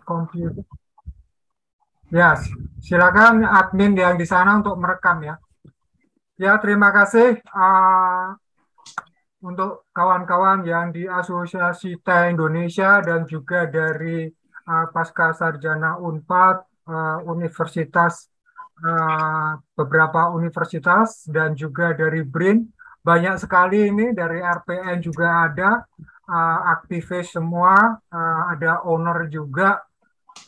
Komputer. Ya, silakan admin yang di sana untuk merekam ya. Ya, terima kasih untuk kawan-kawan yang di Asosiasi Teh Indonesia dan juga dari Pasca Sarjana Unpad, Universitas, beberapa universitas dan juga dari BRIN. Banyak sekali ini dari RPN juga ada, aktivis semua, ada owner juga.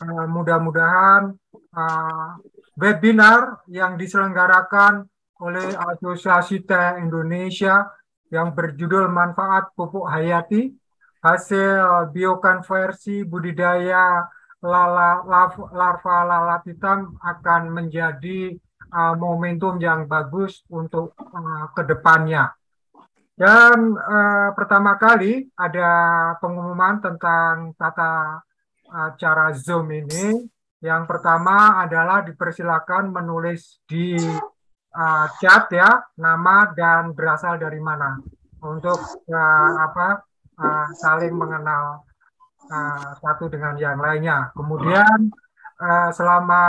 Mudah-mudahan uh, webinar yang diselenggarakan oleh Asosiasi Teh Indonesia yang berjudul Manfaat Pupuk Hayati, hasil biokonversi budidaya larva lalat hitam akan menjadi momentum yang bagus untuk ke depannya. Dan pertama kali ada pengumuman tentang tata cara Zoom ini. Yang pertama adalah dipersilakan menulis di chat ya, nama dan berasal dari mana untuk saling mengenal satu dengan yang lainnya. Kemudian selama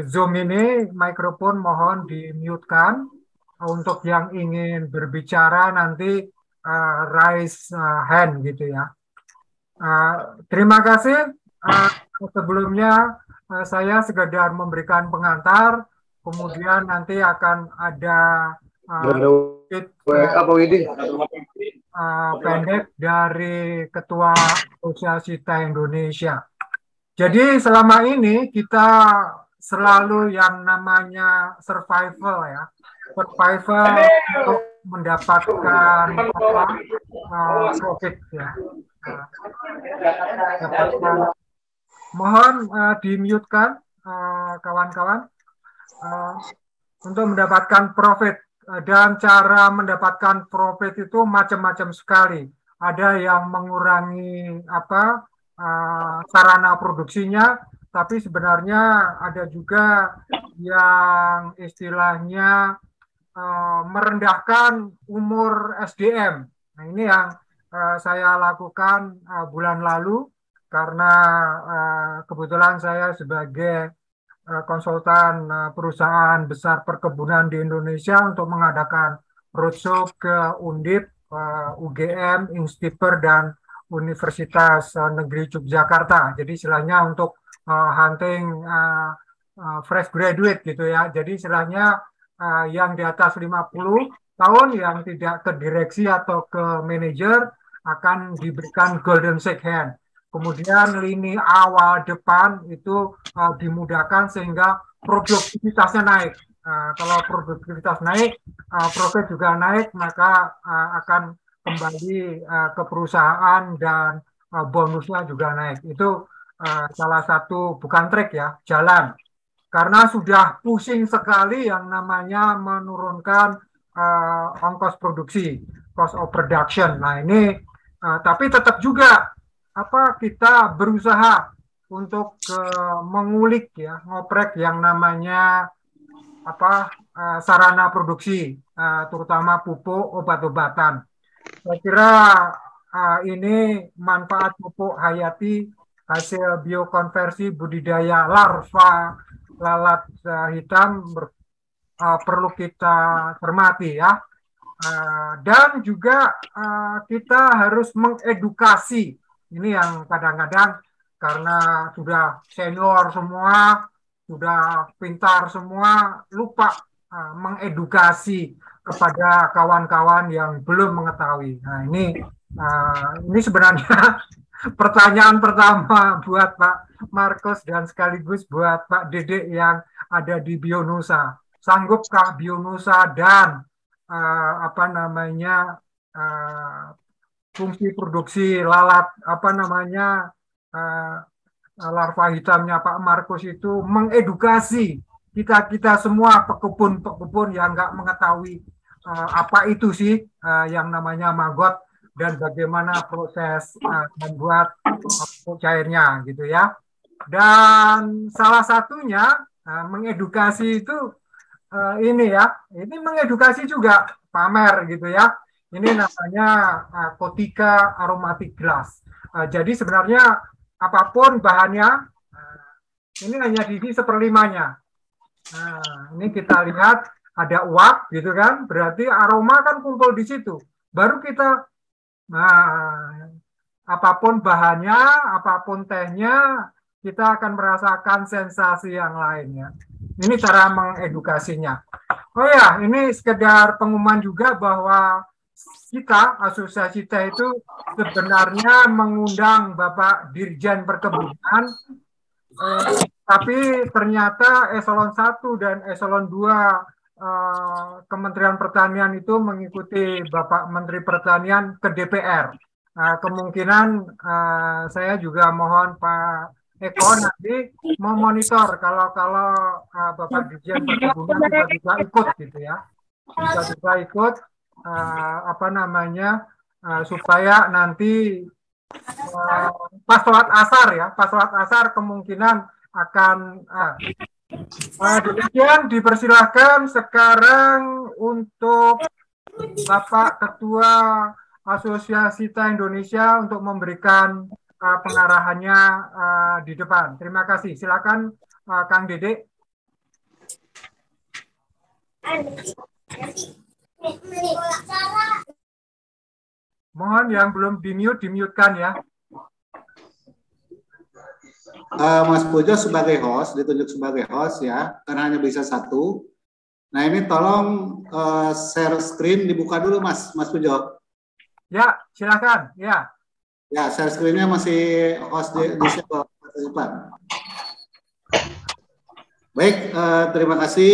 Zoom ini mikrofon mohon di-mute-kan. Untuk yang ingin berbicara nanti raise hand gitu ya. Uh, Terima kasih. Uh, Sebelumnya saya sekedar memberikan pengantar, kemudian nanti akan ada uh, apa ini? Pendek dari Ketua Asosiasi Teh Indonesia. Jadi selama ini kita selalu yang namanya survival ya, survival untuk mendapatkan profit ya. Dapatkan. Mohon di-mute-kan kawan-kawan untuk mendapatkan profit. Dan cara mendapatkan profit itu macam-macam sekali. Ada yang mengurangi sarana produksinya, tapi sebenarnya ada juga yang istilahnya merendahkan umur SDM. Nah, ini yang saya lakukan bulan lalu karena kebetulan saya sebagai konsultan perusahaan besar perkebunan di Indonesia untuk mengadakan roadshow ke Undip, UGM, Instiper, dan Universitas Negeri Yogyakarta. Jadi istilahnya untuk hunting fresh graduate gitu ya. Jadi istilahnya yang di atas 50 tahun yang tidak ke direksi atau ke manajer akan diberikan golden shake hand. Kemudian lini awal depan itu dimudahkan sehingga produktivitasnya naik. Kalau produktivitas naik, profit juga naik, maka akan kembali ke perusahaan dan bonusnya juga naik. Itu salah satu, bukan trik ya, jalan. Karena sudah pusing sekali yang namanya menurunkan ongkos produksi, cost of production. Nah ini, tapi tetap juga kita berusaha untuk mengulik ya, ngoprek yang namanya sarana produksi, terutama pupuk, obat-obatan. Saya kira ini manfaat pupuk hayati hasil biokonversi budidaya larva lalat hitam perlu kita cermati ya. Dan juga kita harus mengedukasi. Ini yang kadang-kadang karena sudah senior semua, sudah pintar semua, lupa mengedukasi kepada kawan-kawan yang belum mengetahui. Nah ini sebenarnya pertanyaan pertama buat Pak Markus dan sekaligus buat Pak Dedek yang ada di Bionusa. Sanggupkah Bionusa dan fungsi produksi lalat larva hitamnya Pak Markus itu mengedukasi kita semua pekebun yang nggak mengetahui apa itu sih yang namanya maggot dan bagaimana proses membuat cairnya gitu ya. Dan salah satunya mengedukasi itu ini mengedukasi juga pamer gitu ya. Ini namanya Kotika Aromatic Glass. Jadi sebenarnya apapun bahannya, ini hanya diisi seperlimanya. Nah, ini kita lihat ada uap gitu kan, berarti aroma kan kumpul di situ. Baru kita, nah, apapun bahannya, apapun tehnya, kita akan merasakan sensasi yang lainnya. Ini cara mengedukasinya. Oh ya, ini sekedar pengumuman juga bahwa kita, Asosiasi Teh itu sebenarnya mengundang Bapak Dirjen Perkebunan, tapi ternyata eselon 1 dan eselon 2 Kementerian Pertanian itu mengikuti Bapak Menteri Pertanian ke DPR. Kemungkinan saya juga mohon Pak Eko nanti memonitor kalau Bapak Dirjen Perkebunan tiba-tiba ikut gitu ya, tiba-tiba ikut apa namanya supaya nanti pas sholat asar ya, pas sholat asar kemungkinan akan demikian. Dipersilahkan sekarang untuk Bapak Ketua Asosiasi Teh Indonesia untuk memberikan pengarahannya di depan. Terima kasih. Silakan Kang Dede. Mohon yang belum di-mute-kan ya. Mas Pujo sebagai host, ditunjuk sebagai host ya, karena hanya bisa satu. Nah ini tolong share screen dibuka dulu Mas Pujo. Ya, silakan. Ya. Ya, share screen-nya masih host di depan. Baik, terima kasih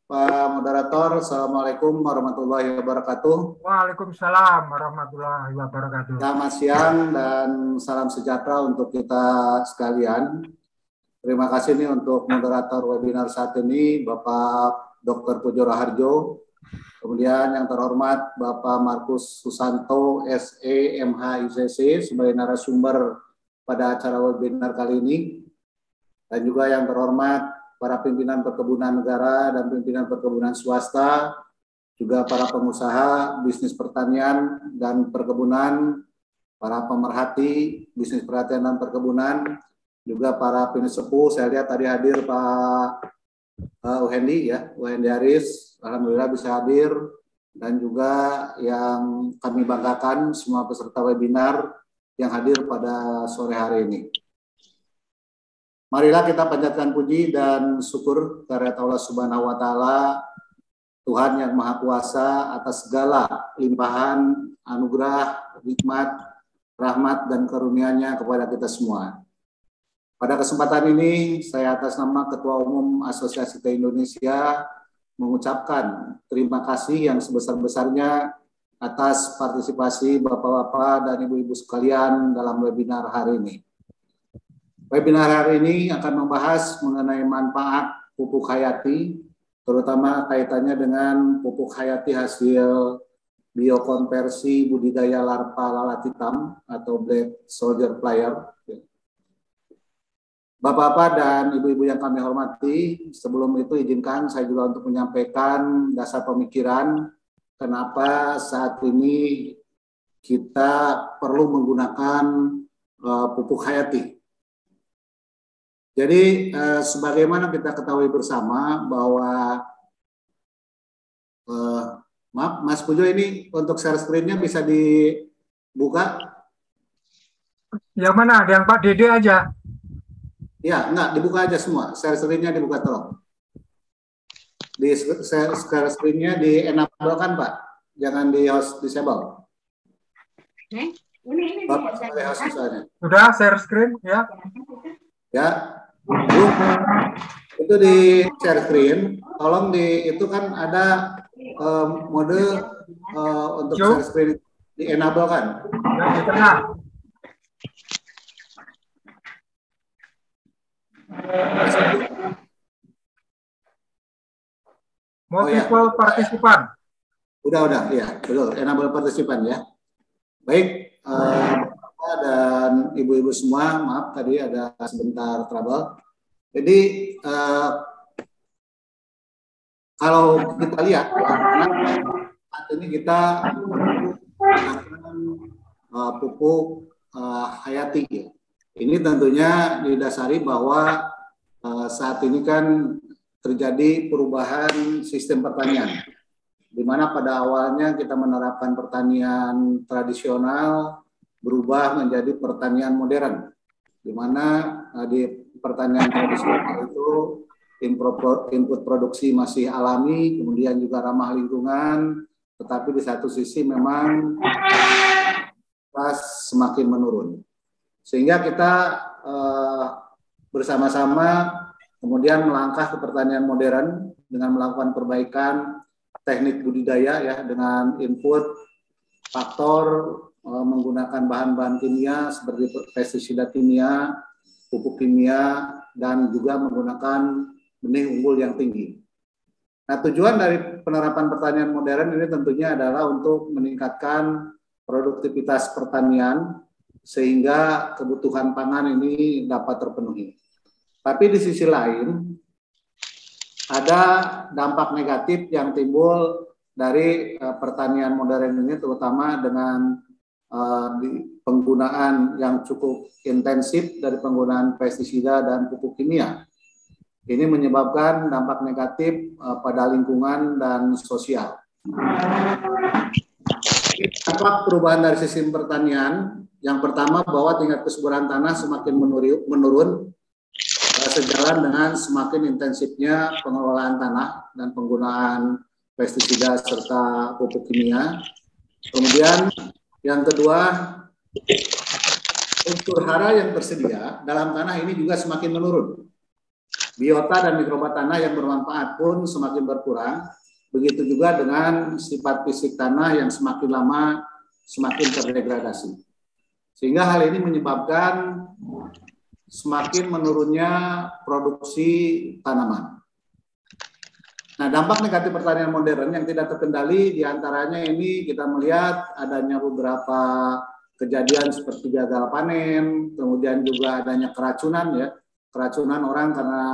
Pak Moderator. Assalamualaikum warahmatullahi wabarakatuh. Waalaikumsalam warahmatullahi wabarakatuh. Selamat siang dan salam sejahtera untuk kita sekalian. Terima kasih nih untuk moderator webinar saat ini, Bapak Dr. Pujo Raharjo. Kemudian yang terhormat Bapak Markus Susanto, SE, MH, ICC sebagai narasumber pada acara webinar kali ini. Dan juga yang terhormat para pimpinan perkebunan negara dan pimpinan perkebunan swasta, juga para pengusaha bisnis pertanian dan perkebunan, para pemerhati bisnis pertanian dan perkebunan, juga para penesepuh. Saya lihat tadi hadir Pak Uhendi ya, Uhendi Aris, alhamdulillah bisa hadir, dan juga yang kami banggakan semua peserta webinar yang hadir pada sore hari ini. Marilah kita panjatkan puji dan syukur kepada Allah Subhanahu wa taala, Tuhan yang Maha Kuasa atas segala limpahan anugerah, nikmat, rahmat dan karunia-Nya kepada kita semua. Pada kesempatan ini, saya atas nama Ketua Umum Asosiasi Teh Indonesia mengucapkan terima kasih yang sebesar-besarnya atas partisipasi Bapak-Bapak dan Ibu-Ibu sekalian dalam webinar hari ini. Webinar hari ini akan membahas mengenai manfaat pupuk hayati, terutama kaitannya dengan pupuk hayati hasil biokonversi budidaya larva lalat hitam atau black soldier flyer. Bapak-bapak dan ibu-ibu yang kami hormati, sebelum itu izinkan saya juga untuk menyampaikan dasar pemikiran kenapa saat ini kita perlu menggunakan pupuk hayati. Jadi sebagaimana kita ketahui bersama bahwa maaf Mas Pujo, ini untuk share screen-nya bisa dibuka? Yang mana? Yang Pak Dede aja. Ya, enggak, dibuka aja semua. Share screen-nya dibuka tolong. Di share screen-nya di-enable kan Pak? Jangan di host disable. Bapak sebagai host misalnya. Sudah share screen ya? Ya. Bu, itu di share screen, tolong itu kan ada mode untuk share screen di-enable kan? Ya, di tengah. Multiple partisipan. Udah, ya, betul. Enable partisipan ya. Baik, Bapak dan Ibu-ibu semua, maaf tadi ada sebentar trouble. Jadi kalau kita lihat, saat ini kita menggunakan pupuk hayati ya. Ini tentunya didasari bahwa saat ini kan terjadi perubahan sistem pertanian, di mana pada awalnya kita menerapkan pertanian tradisional berubah menjadi pertanian modern, di mana di pertanian tradisional itu input produksi masih alami, kemudian juga ramah lingkungan, tetapi di satu sisi memang semakin menurun. Sehingga kita bersama-sama kemudian melangkah ke pertanian modern dengan melakukan perbaikan teknik budidaya ya, dengan input faktor menggunakan bahan-bahan kimia seperti pestisida kimia, pupuk kimia, dan juga menggunakan benih unggul yang tinggi. Nah, tujuan dari penerapan pertanian modern ini tentunya adalah untuk meningkatkan produktivitas pertanian sehingga kebutuhan pangan ini dapat terpenuhi. Tapi di sisi lain, ada dampak negatif yang timbul dari pertanian modern ini, terutama dengan penggunaan yang cukup intensif dari penggunaan pestisida dan pupuk kimia. Ini menyebabkan dampak negatif pada lingkungan dan sosial. Dampak perubahan dari sistem pertanian, yang pertama bahwa tingkat kesuburan tanah semakin menurun sejalan dengan semakin intensifnya pengelolaan tanah dan penggunaan pestisida serta pupuk kimia. Kemudian yang kedua, unsur hara yang tersedia dalam tanah ini juga semakin menurun. Biota dan mikroba tanah yang bermanfaat pun semakin berkurang. Begitu juga dengan sifat fisik tanah yang semakin lama semakin terdegradasi. Sehingga hal ini menyebabkan semakin menurunnya produksi tanaman. Nah, dampak negatif pertanian modern yang tidak terkendali diantaranya ini kita melihat adanya beberapa kejadian seperti gagal panen, kemudian juga adanya keracunan ya, keracunan orang karena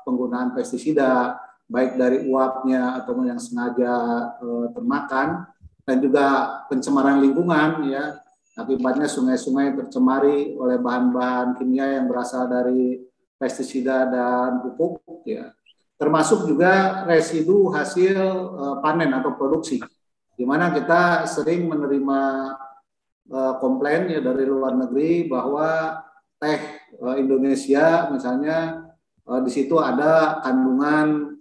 penggunaan pestisida, baik dari uapnya atau yang sengaja termakan, dan juga pencemaran lingkungan ya. Akibatnya sungai-sungai tercemari oleh bahan-bahan kimia yang berasal dari pestisida dan pupuk, ya. Termasuk juga residu hasil panen atau produksi, di mana kita sering menerima komplain ya dari luar negeri bahwa teh Indonesia misalnya di situ ada kandungan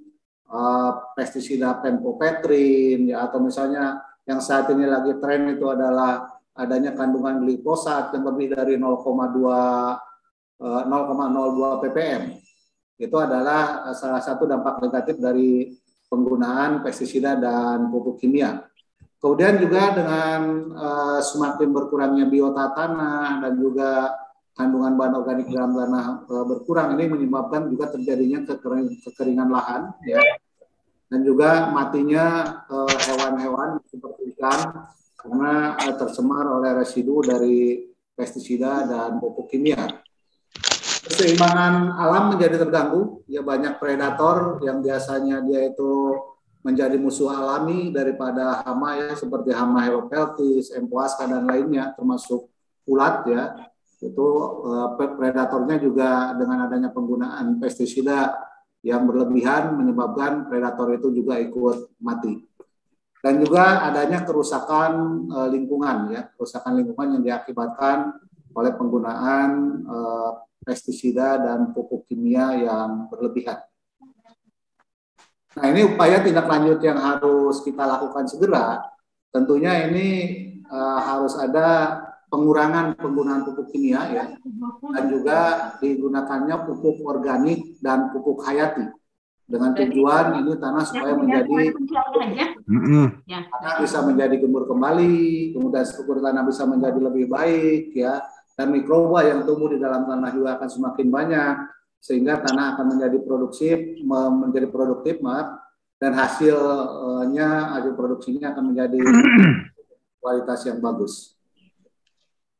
pestisida penfopetrin, ya, atau misalnya yang saat ini lagi tren itu adalah adanya kandungan glifosat yang lebih dari 0,02 ppm. Itu adalah salah satu dampak negatif dari penggunaan pestisida dan pupuk kimia. Kemudian juga dengan semakin berkurangnya biota tanah dan juga kandungan bahan organik dalam tanah berkurang, ini menyebabkan juga terjadinya kekeringan lahan, ya, dan juga matinya hewan-hewan seperti ikan karena tercemar oleh residu dari pestisida dan pupuk kimia. Keseimbangan alam menjadi terganggu, ya, banyak predator yang biasanya dia itu menjadi musuh alami daripada hama ya, seperti hama helopeltis, empuaska dan lainnya, termasuk ulat ya. Itu predatornya juga dengan adanya penggunaan pestisida yang berlebihan menyebabkan predator itu juga ikut mati. Dan juga adanya kerusakan lingkungan ya, kerusakan lingkungan yang diakibatkan oleh penggunaan pestisida dan pupuk kimia yang berlebihan. Nah, ini upaya tindak lanjut yang harus kita lakukan segera. Tentunya ini harus ada pengurangan penggunaan pupuk kimia ya, dan juga digunakannya pupuk organik dan pupuk hayati dengan tujuan ini tanah supaya menjadi tanah bisa menjadi gembur kembali, kemudian struktur tanah bisa menjadi lebih baik ya, dan mikroba yang tumbuh di dalam tanah juga akan semakin banyak, sehingga tanah akan menjadi produktif dan hasil produksinya akan menjadi kualitas yang bagus.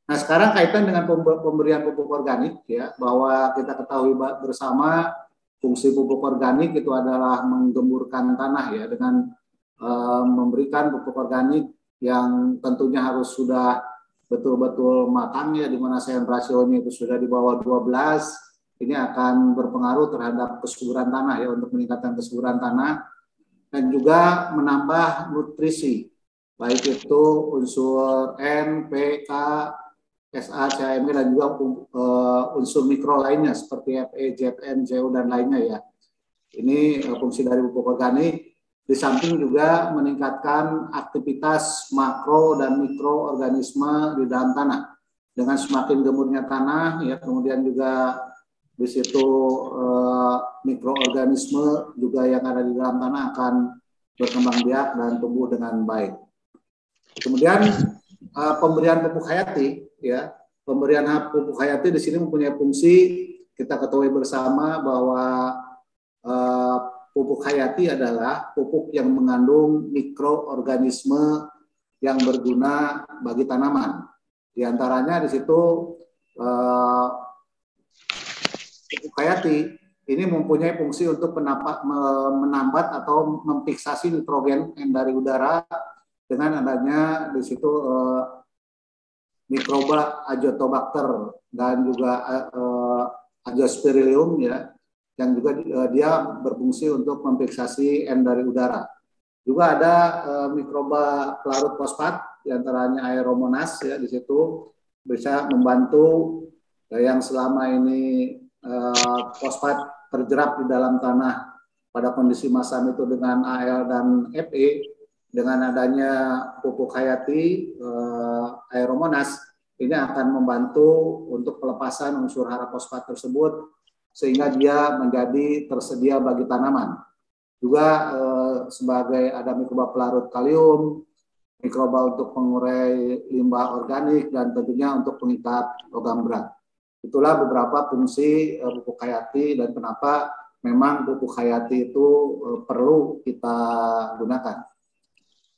Nah, sekarang kaitan dengan pemberian pupuk organik ya, bahwa kita ketahui bersama fungsi pupuk organik itu adalah menggemburkan tanah ya, dengan memberikan pupuk organik yang tentunya harus sudah betul-betul matang ya, di mana sand rasionya itu sudah di bawah 12, ini akan berpengaruh terhadap kesuburan tanah ya, untuk meningkatkan kesuburan tanah dan juga menambah nutrisi, baik itu unsur N, P, K, SA, CAME dan juga unsur mikro lainnya seperti Fe, Zn, Cu dan lainnya ya. Ini fungsi dari pupuk organik. Di samping juga meningkatkan aktivitas makro dan mikroorganisme di dalam tanah. Dengan semakin gemurnya tanah, ya kemudian juga di situ mikroorganisme juga yang ada di dalam tanah akan berkembang biak dan tumbuh dengan baik. Kemudian pemberian pupuk hayati, ya pemberian pupuk hayati di sini mempunyai fungsi, kita ketahui bersama bahwa pupuk hayati adalah pupuk yang mengandung mikroorganisme yang berguna bagi tanaman. Di antaranya di situ pupuk hayati ini mempunyai fungsi untuk menambat atau memfiksasi nitrogen yang dari udara dengan adanya di situ mikroba Azotobacter dan juga Azospirillum ya, yang juga dia berfungsi untuk memfiksasi N dari udara. Juga ada mikroba pelarut fosfat, diantaranya Aeromonas ya, di situ bisa membantu yang selama ini fosfat terjerap di dalam tanah pada kondisi masam itu dengan Al dan Fe. Dengan adanya pupuk hayati Aeromonas ini akan membantu untuk pelepasan unsur hara fosfat tersebut sehingga dia menjadi tersedia bagi tanaman. Juga sebagai ada mikroba pelarut kalium, mikroba untuk pengurai limbah organik, dan tentunya untuk pengikat logam berat. Itulah beberapa fungsi pupuk hayati dan kenapa memang pupuk hayati itu perlu kita gunakan.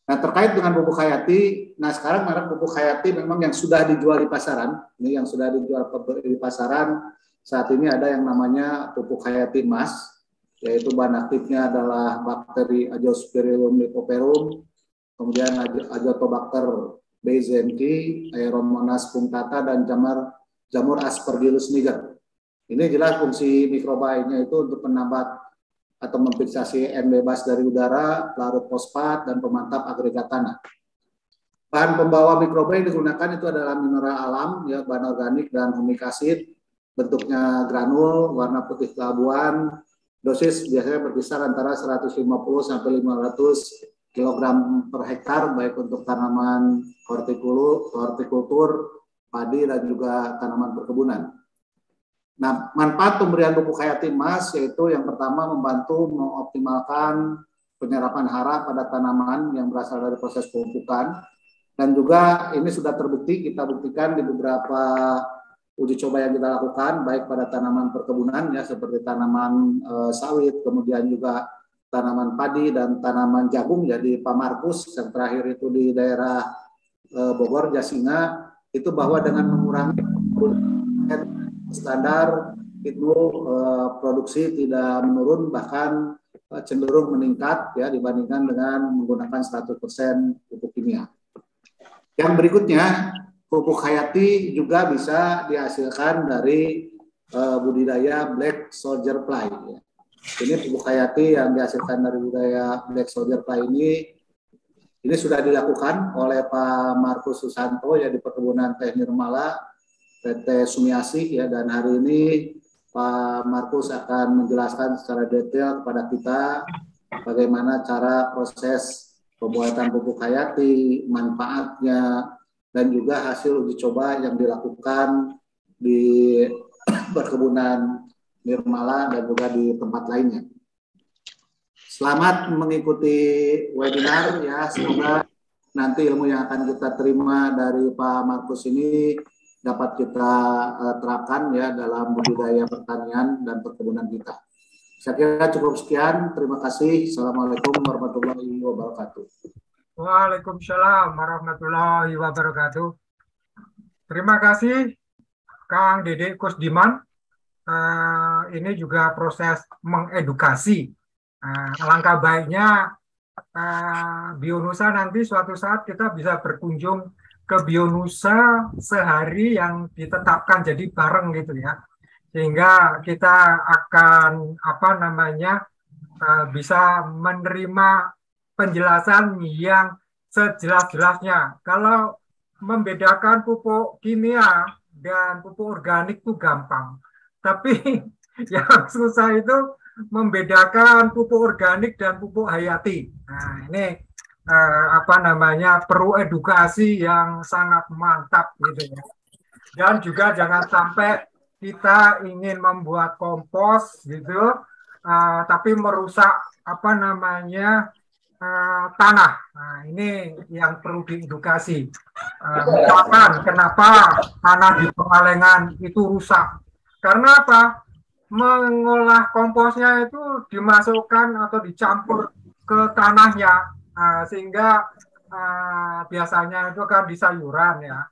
Nah, terkait dengan pupuk hayati, nah sekarang merek pupuk hayati memang yang sudah dijual di pasaran, ini yang sudah dijual di pasaran saat ini ada yang namanya pupuk hayati emas, yaitu bahan aktifnya adalah bakteri Azospirillum lycoperdum, kemudian Azotobacter baezenki, Aeromonas punctata, dan jamur Aspergillus niger. Ini jelas fungsi mikroba ini itu untuk menambat atau memfiksasi N bebas dari udara, pelarut fosfat, dan pemantap agregat tanah. Bahan pembawa mikroba yang digunakan itu adalah mineral alam, ya, bahan organik dan humic acid, bentuknya granul, warna putih keabuan, dosis biasanya berkisar antara 150 sampai 500 kg per hektar, baik untuk tanaman hortikultur, padi, dan juga tanaman perkebunan. Nah, manfaat pemberian pupuk hayati emas yaitu yang pertama membantu mengoptimalkan penyerapan hara pada tanaman yang berasal dari proses pemupukan, dan juga ini sudah terbukti, kita buktikan di beberapa uji coba yang kita lakukan baik pada tanaman perkebunan ya seperti tanaman sawit, kemudian juga tanaman padi dan tanaman jagung ya di Pak Markus, yang terakhir itu di daerah Bogor Jasinga, itu bahwa dengan mengurangi standar itu produksi tidak menurun, bahkan cenderung meningkat ya dibandingkan dengan menggunakan 100% pupuk kimia. Yang berikutnya, pupuk hayati juga bisa dihasilkan dari budidaya black soldier fly. Ya. Ini pupuk hayati yang dihasilkan dari budidaya black soldier fly ini sudah dilakukan oleh Pak Markus Susanto ya di Perkebunan Teh Nirmala PT Sumiasih ya, dan hari ini Pak Markus akan menjelaskan secara detail kepada kita bagaimana cara proses pembuatan pupuk hayati, manfaatnya, dan juga hasil uji coba yang dilakukan di Perkebunan Nirmala dan juga di tempat lainnya. Selamat mengikuti webinar ya, semoga nanti ilmu yang akan kita terima dari Pak Markus ini dapat kita terapkan ya dalam budidaya pertanian dan perkebunan kita. Saya kira cukup sekian. Terima kasih. Assalamualaikum warahmatullahi wabarakatuh. Waalaikumsalam warahmatullahi wabarakatuh. Terima kasih Kang Dede Kusdiman. Ini juga proses mengedukasi. Alangkah baiknya Bionusa nanti suatu saat kita bisa berkunjung ke Bionusa sehari yang ditetapkan jadi bareng gitu ya. Sehingga kita akan bisa menerima penjelasan yang sejelas-jelasnya. Kalau membedakan pupuk kimia dan pupuk organik itu gampang. Tapi yang susah itu membedakan pupuk organik dan pupuk hayati. Nah, ini perlu edukasi yang sangat mantap gitu ya. Dan juga jangan sampai kita ingin membuat kompos gitu, tapi merusak tanah. Nah, ini yang perlu diedukasi. Misalkan kenapa tanah di Pengalengan itu rusak? Karena apa? Mengolah komposnya itu dimasukkan atau dicampur ke tanahnya, sehingga biasanya itu kan di sayuran ya.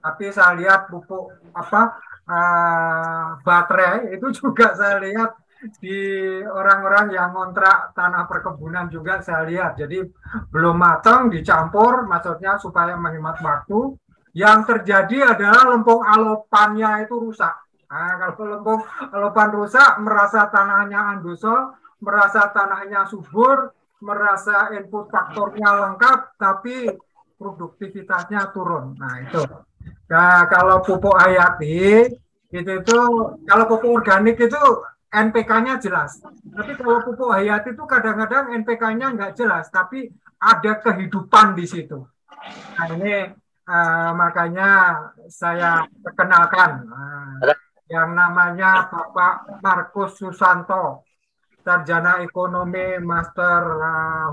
Tapi saya lihat pupuk baterai itu juga saya lihat di orang-orang yang ngontrak tanah perkebunan juga saya lihat. Jadi belum matang dicampur, maksudnya supaya menghemat waktu. Yang terjadi adalah lempung alopannya itu rusak. Nah, kalau lempung alopan rusak, merasa tanahnya andusol, merasa tanahnya subur, merasa input faktornya lengkap, tapi produktivitasnya turun. Nah, itu. Nah, kalau pupuk hayati itu kalau pupuk organik itu NPK-nya jelas. Tapi kalau pupuk hayati itu kadang-kadang NPK-nya nggak jelas, tapi ada kehidupan di situ. Nah, ini makanya saya perkenalkan yang namanya Bapak Markus Susanto, sarjana ekonomi, master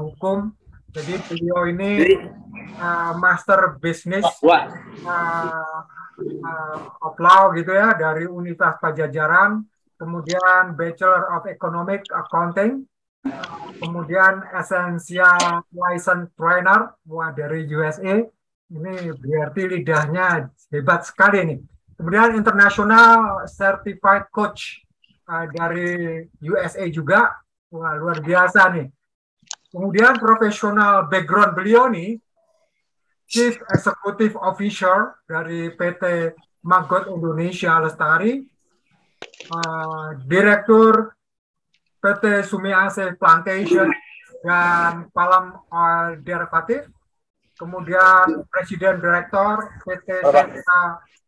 hukum. Jadi beliau ini master bisnis of law gitu ya dari Universitas Pajajaran, kemudian Bachelor of Economic Accounting, kemudian Essential License Trainer dari USA. Ini berarti lidahnya hebat sekali nih. Kemudian International Certified Coach dari USA juga. Wah, luar biasa nih. Kemudian profesional background beliau nih, Chief Executive Officer dari PT Maggot Indonesia Lestari, Direktur PT Sumiase Plantation dan Palm Oil Derivative, kemudian Presiden Direktur PT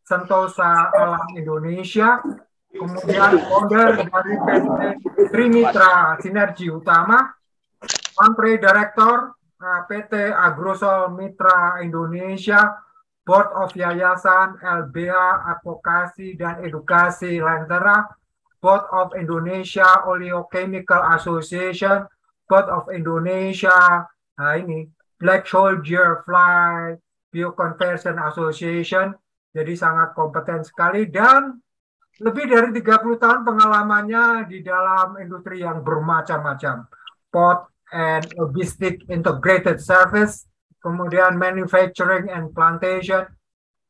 Sentosa Alam Indonesia, kemudian founder dari PT Trimitra Sinergi Utama, Country Director PT Agrosol Mitra Indonesia, Board of Yayasan LBH Advokasi dan Edukasi Lentera, Board of Indonesia Oleochemical Association, Board of Indonesia Black Soldier Fly Bioconversion Association. Jadi sangat kompeten sekali dan lebih dari 30 tahun pengalamannya di dalam industri yang bermacam-macam. Pot and logistic integrated service, kemudian manufacturing and plantation,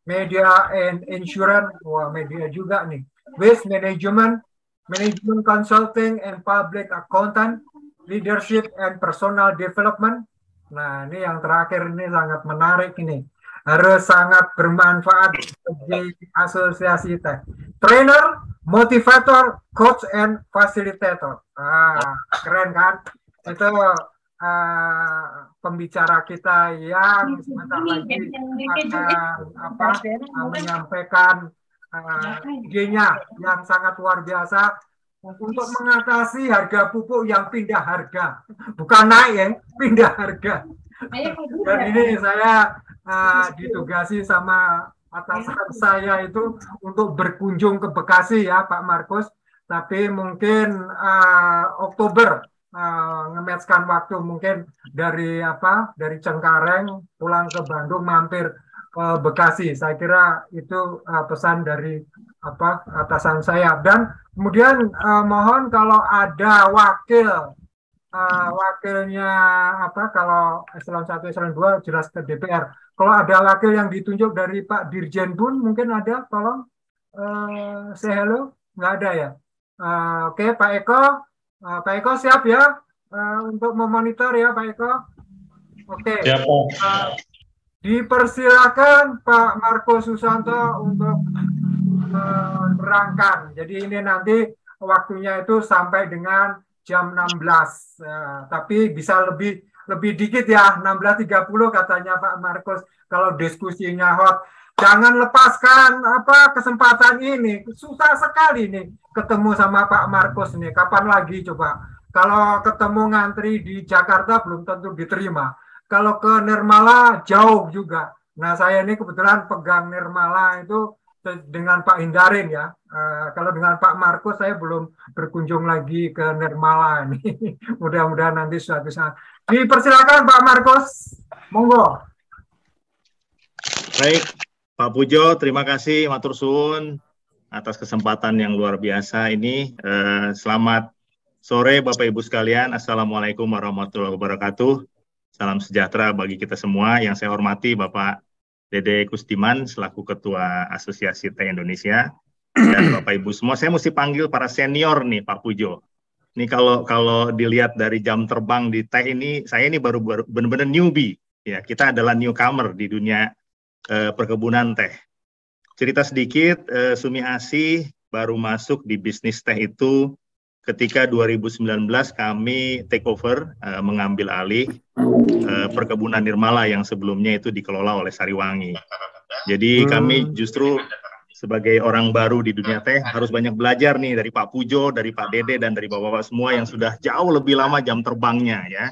media and insurance, wah media juga nih, waste management, management consulting and public accountant, leadership and personal development. Nah, ini yang terakhir ini sangat menarik ini. Harus sangat bermanfaat bagi asosiasi teh. Trainer, motivator, coach, and facilitator. Keren kan? Itu pembicara kita yang sebentar lagi akan menyampaikan idenya yang sangat luar biasa untuk mengatasi harga pupuk yang pindah harga, bukan naik ya, pindah harga. Dan ini saya ditugasi sama atasan saya itu untuk berkunjung ke Bekasi ya Pak Markus, tapi mungkin Oktober nge-matchkan waktu mungkin dari Cengkareng pulang ke Bandung mampir ke Bekasi. Saya kira itu pesan dari atasan saya. Dan kemudian mohon kalau ada wakilnya kalau eselon 1 eselon 2 jelas ke DPR. Kalau ada wakil yang ditunjuk dari Pak Dirjen Bun mungkin ada, tolong say hello. Nggak ada ya. Oke, Pak Eko. Pak Eko siap ya untuk memonitor ya Pak Eko? Oke. Dipersilakan Pak Marco Susanto untuk menerangkan. Jadi ini nanti waktunya itu sampai dengan jam 16. Tapi bisa lebih dikit ya, 16.30 katanya Pak Marcos kalau diskusinya hot. Jangan lepaskan kesempatan ini. Susah sekali nih ketemu sama Pak Marcos nih. Kapan lagi coba? Kalau ketemu ngantri di Jakarta belum tentu diterima. Kalau ke Nirmala jauh juga. Nah, saya ini kebetulan pegang Nirmala itu dengan Pak Hindarin ya. Kalau dengan Pak Markus saya belum berkunjung lagi ke Nirmala ini. Mudah-mudahan nanti suatu saat. Dipersilakan Pak Markus. Monggo. Baik, Pak Pujo, terima kasih matur suwun atas kesempatan yang luar biasa ini. Selamat sore Bapak Ibu sekalian. Assalamualaikum warahmatullahi wabarakatuh. Salam sejahtera bagi kita semua. Yang saya hormati Bapak Dede Kustiman selaku Ketua Asosiasi Teh Indonesia, dan Bapak Ibu semua. Saya mesti panggil para senior nih Pak Pujo. Ini kalau dilihat dari jam terbang di teh ini, saya ini baru benar-benar newbie. Ya, kita adalah newcomer di dunia perkebunan teh. Cerita sedikit, Sumi Asih baru masuk di bisnis teh itu ketika 2019 kami take over, mengambil alih perkebunan Nirmala yang sebelumnya itu dikelola oleh Sariwangi. Jadi kami justru sebagai orang baru di dunia teh harus banyak belajar nih dari Pak Pujo, dari Pak Dede, dan dari Bapak-Bapak semua yang sudah jauh lebih lama jam terbangnya ya.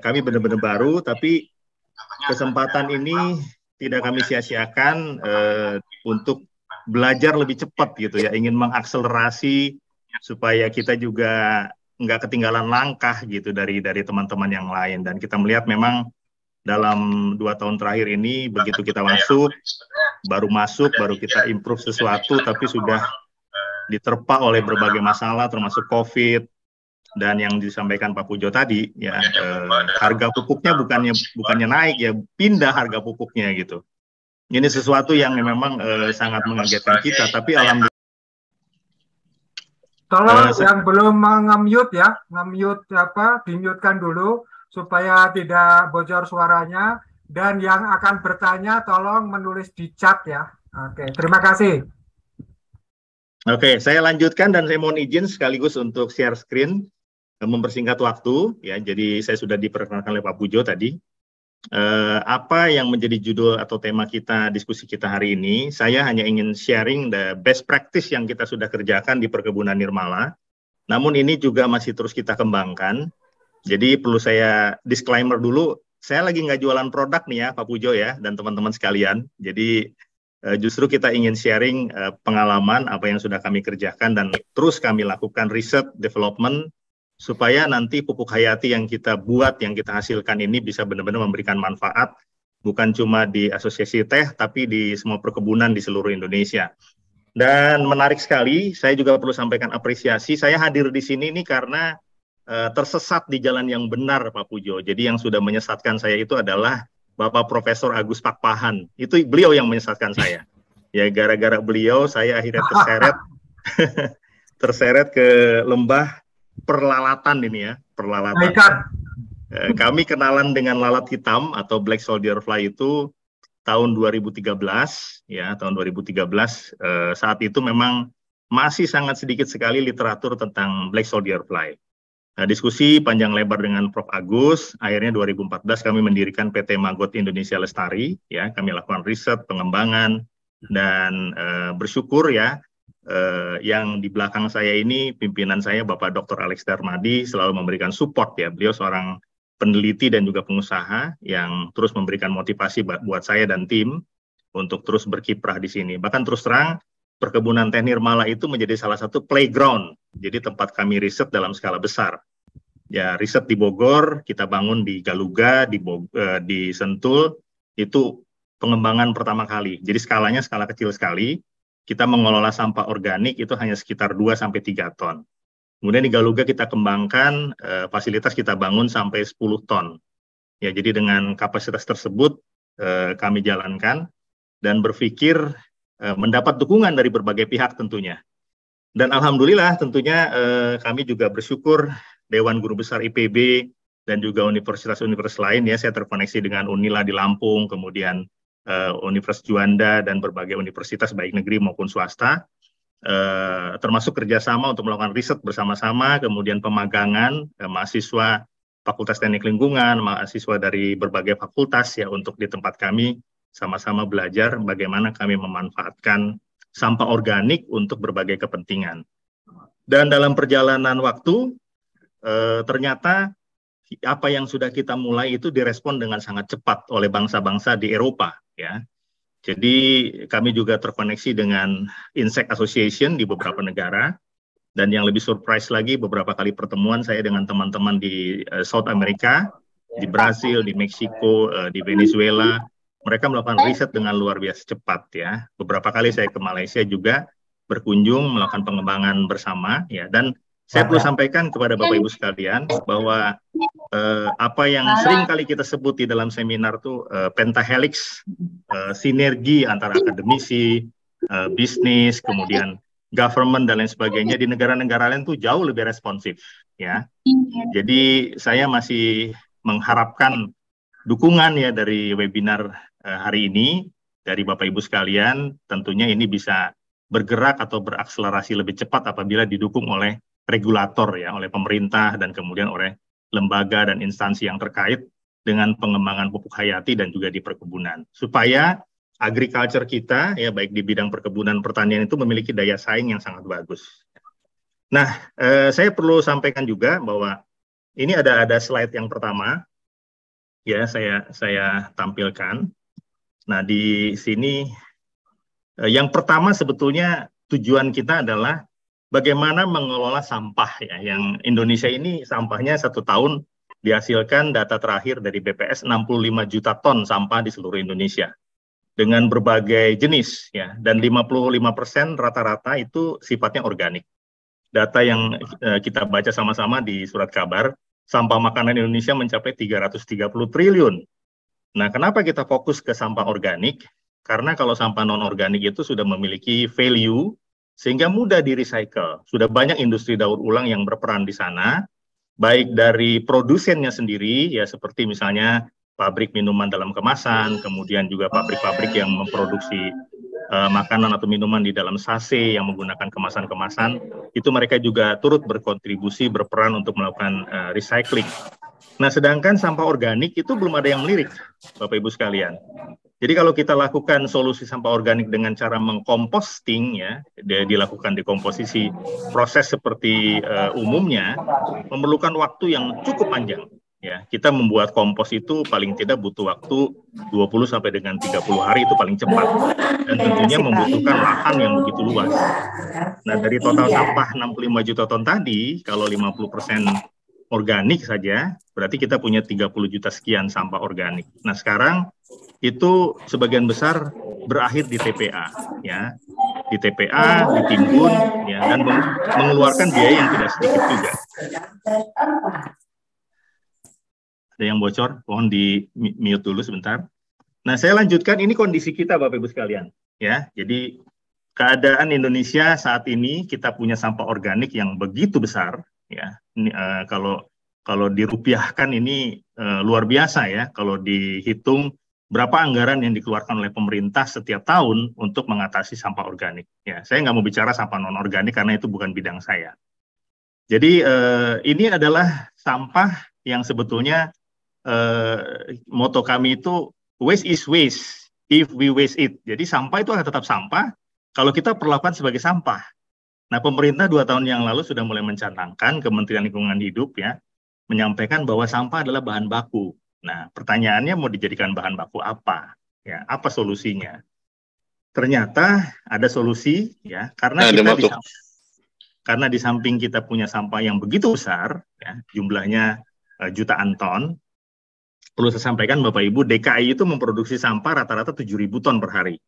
Kami benar-benar baru, tapi kesempatan ini tidak kami sia-siakan untuk belajar lebih cepat gitu ya, ingin mengakselerasi supaya kita juga nggak ketinggalan langkah gitu dari teman-teman yang lain. Dan kita melihat memang dalam 2 tahun terakhir ini begitu kita baru kita improve sesuatu, tapi sudah diterpa oleh berbagai masalah termasuk COVID dan yang disampaikan Pak Pujo tadi ya, harga pupuknya bukannya naik ya, pindah harga pupuknya gitu. Ini sesuatu yang memang sangat mengagetkan kita, tapi alhamdulillah. Tolong yang belum nge-mute ya, di-mute-kan dulu supaya tidak bocor suaranya, dan yang akan bertanya tolong menulis di chat ya. Oke, terima kasih. Oke, saya lanjutkan dan saya mohon izin sekaligus untuk share screen, mempersingkat waktu ya. Jadi saya sudah diperkenalkan oleh Pak Pujo tadi. Apa yang menjadi judul atau tema kita, diskusi kita hari ini, saya hanya ingin sharing the best practice yang kita sudah kerjakan di perkebunan Nirmala. Namun ini juga masih terus kita kembangkan. Jadi perlu saya disclaimer dulu, saya lagi nggak jualan produk nih ya Pak Pujo ya, dan teman-teman sekalian. Jadi justru kita ingin sharing pengalaman apa yang sudah kami kerjakan dan terus kami lakukan riset, development, supaya nanti pupuk hayati yang kita buat, yang kita hasilkan ini bisa benar-benar memberikan manfaat, bukan cuma di asosiasi teh, tapi di semua perkebunan di seluruh Indonesia. Dan menarik sekali, saya juga perlu sampaikan apresiasi, saya hadir di sini ini karena tersesat di jalan yang benar Pak Pujo. Jadi yang sudah menyesatkan saya itu adalah Bapak Profesor Agus Pakpahan, itu beliau yang menyesatkan saya. Ya gara-gara beliau, saya akhirnya terseret ke lembah perlalatan ini ya, perlalatan. Kami kenalan dengan lalat hitam atau black soldier fly itu tahun 2013 ya, tahun 2013 saat itu memang masih sangat sedikit sekali literatur tentang black soldier fly. Nah, diskusi panjang lebar dengan Prof. Agus, akhirnya 2014 kami mendirikan PT Maggot Indonesia Lestari ya, kami lakukan riset, pengembangan, dan bersyukur ya, yang di belakang saya ini pimpinan saya Bapak Dr. Alex Darmadi selalu memberikan support ya. Beliau seorang peneliti dan juga pengusaha yang terus memberikan motivasi buat saya dan tim untuk terus berkiprah di sini. Bahkan terus terang perkebunan teh Nirmala itu menjadi salah satu playground. Jadi tempat kami riset dalam skala besar. Ya, riset di Bogor, kita bangun di Galuga, di Sentul, itu pengembangan pertama kali. Jadi skalanya skala kecil sekali. Kita mengelola sampah organik itu hanya sekitar 2-3 ton. Kemudian di Galuga kita kembangkan, fasilitas kita bangun sampai 10 ton. Ya, jadi dengan kapasitas tersebut kami jalankan dan berpikir mendapat dukungan dari berbagai pihak tentunya. Dan alhamdulillah tentunya kami juga bersyukur Dewan Guru Besar IPB dan juga universitas-universitas lain ya. Saya terkoneksi dengan Unila di Lampung, kemudian Universitas Juanda dan berbagai universitas baik negeri maupun swasta, termasuk kerjasama untuk melakukan riset bersama-sama, kemudian pemagangan mahasiswa Fakultas Teknik Lingkungan, mahasiswa dari berbagai fakultas ya untuk di tempat kami sama-sama belajar bagaimana kami memanfaatkan sampah organik untuk berbagai kepentingan. Dan dalam perjalanan waktu ternyata apa yang sudah kita mulai itu direspon dengan sangat cepat oleh bangsa-bangsa di Eropa ya. Jadi kami juga terkoneksi dengan Insect Association di beberapa negara. Dan yang lebih surprise lagi, beberapa kali pertemuan saya dengan teman-teman di South America, di Brasil, di Meksiko, di Venezuela, mereka melakukan riset dengan luar biasa cepat ya. Beberapa kali saya ke Malaysia juga berkunjung melakukan pengembangan bersama ya. Dan saya perlu sampaikan kepada Bapak Ibu sekalian bahwa apa yang sering kali kita sebut di dalam seminar tuh pentahelix, sinergi antara akademisi, bisnis, kemudian government dan lain sebagainya di negara-negara lain tuh jauh lebih responsif ya. Jadi saya masih mengharapkan dukungan ya dari webinar hari ini dari Bapak Ibu sekalian. Tentunya ini bisa bergerak atau berakselerasi lebih cepat apabila didukung oleh regulator ya, oleh pemerintah dan kemudian oleh lembaga dan instansi yang terkait dengan pengembangan pupuk hayati dan juga di perkebunan, supaya agriculture kita ya baik di bidang perkebunan pertanian itu memiliki daya saing yang sangat bagus. Nah, saya perlu sampaikan juga bahwa ini ada slide yang pertama ya saya tampilkan. Nah, di sini yang pertama sebetulnya tujuan kita adalah bagaimana mengelola sampah ya, yang Indonesia ini sampahnya satu tahun dihasilkan data terakhir dari BPS 65 juta ton sampah di seluruh Indonesia. Dengan berbagai jenis ya, dan 55% rata-rata itu sifatnya organik. Data yang kita baca sama-sama di surat kabar, sampah makanan Indonesia mencapai 330 triliun. Nah, kenapa kita fokus ke sampah organik? Karena kalau sampah non-organik itu sudah memiliki value, sehingga mudah di-recycle. Sudah banyak industri daur ulang yang berperan di sana, baik dari produsennya sendiri, ya seperti misalnya pabrik minuman dalam kemasan, kemudian juga pabrik-pabrik yang memproduksi makanan atau minuman di dalam sachet yang menggunakan kemasan-kemasan, itu mereka juga turut berkontribusi, berperan untuk melakukan recycling. Nah, sedangkan sampah organik itu belum ada yang melirik, Bapak Ibu sekalian. Jadi kalau kita lakukan solusi sampah organik dengan cara mengkomposting, ya, dilakukan dekomposisi, proses seperti umumnya, memerlukan waktu yang cukup panjang. Ya, kita membuat kompos itu paling tidak butuh waktu 20 sampai dengan 30 hari itu paling cepat. Dan tentunya membutuhkan lahan yang begitu luas. Nah, dari total sampah 65 juta ton tadi, kalau 50% organik saja, berarti kita punya 30 juta sekian sampah organik. Nah, sekarang itu sebagian besar berakhir di TPA, ya. Di TPA, ditimbun, ya, dan mengeluarkan biaya yang tidak sedikit juga. Ada yang bocor, mohon di mute dulu sebentar. Nah, saya lanjutkan, ini kondisi kita Bapak Ibu sekalian, ya. Jadi keadaan Indonesia saat ini kita punya sampah organik yang begitu besar, ya. Ini, kalau dirupiahkan ini luar biasa ya. Kalau dihitung berapa anggaran yang dikeluarkan oleh pemerintah setiap tahun untuk mengatasi sampah organik. Ya, saya nggak mau bicara sampah non organik karena itu bukan bidang saya. Jadi ini adalah sampah yang sebetulnya moto kami itu waste is waste if we waste it. Jadi sampah itu akan tetap sampah kalau kita perlakukan sebagai sampah. Nah, pemerintah 2 tahun yang lalu sudah mulai mencanangkan, Kementerian Lingkungan Hidup ya, menyampaikan bahwa sampah adalah bahan baku. Nah, pertanyaannya mau dijadikan bahan baku apa? Ya, apa solusinya? Ternyata ada solusi ya, karena di samping kita punya sampah yang begitu besar, ya, jumlahnya jutaan ton. Perlu saya sampaikan Bapak Ibu, DKI itu memproduksi sampah rata-rata 7.000 ton per hari.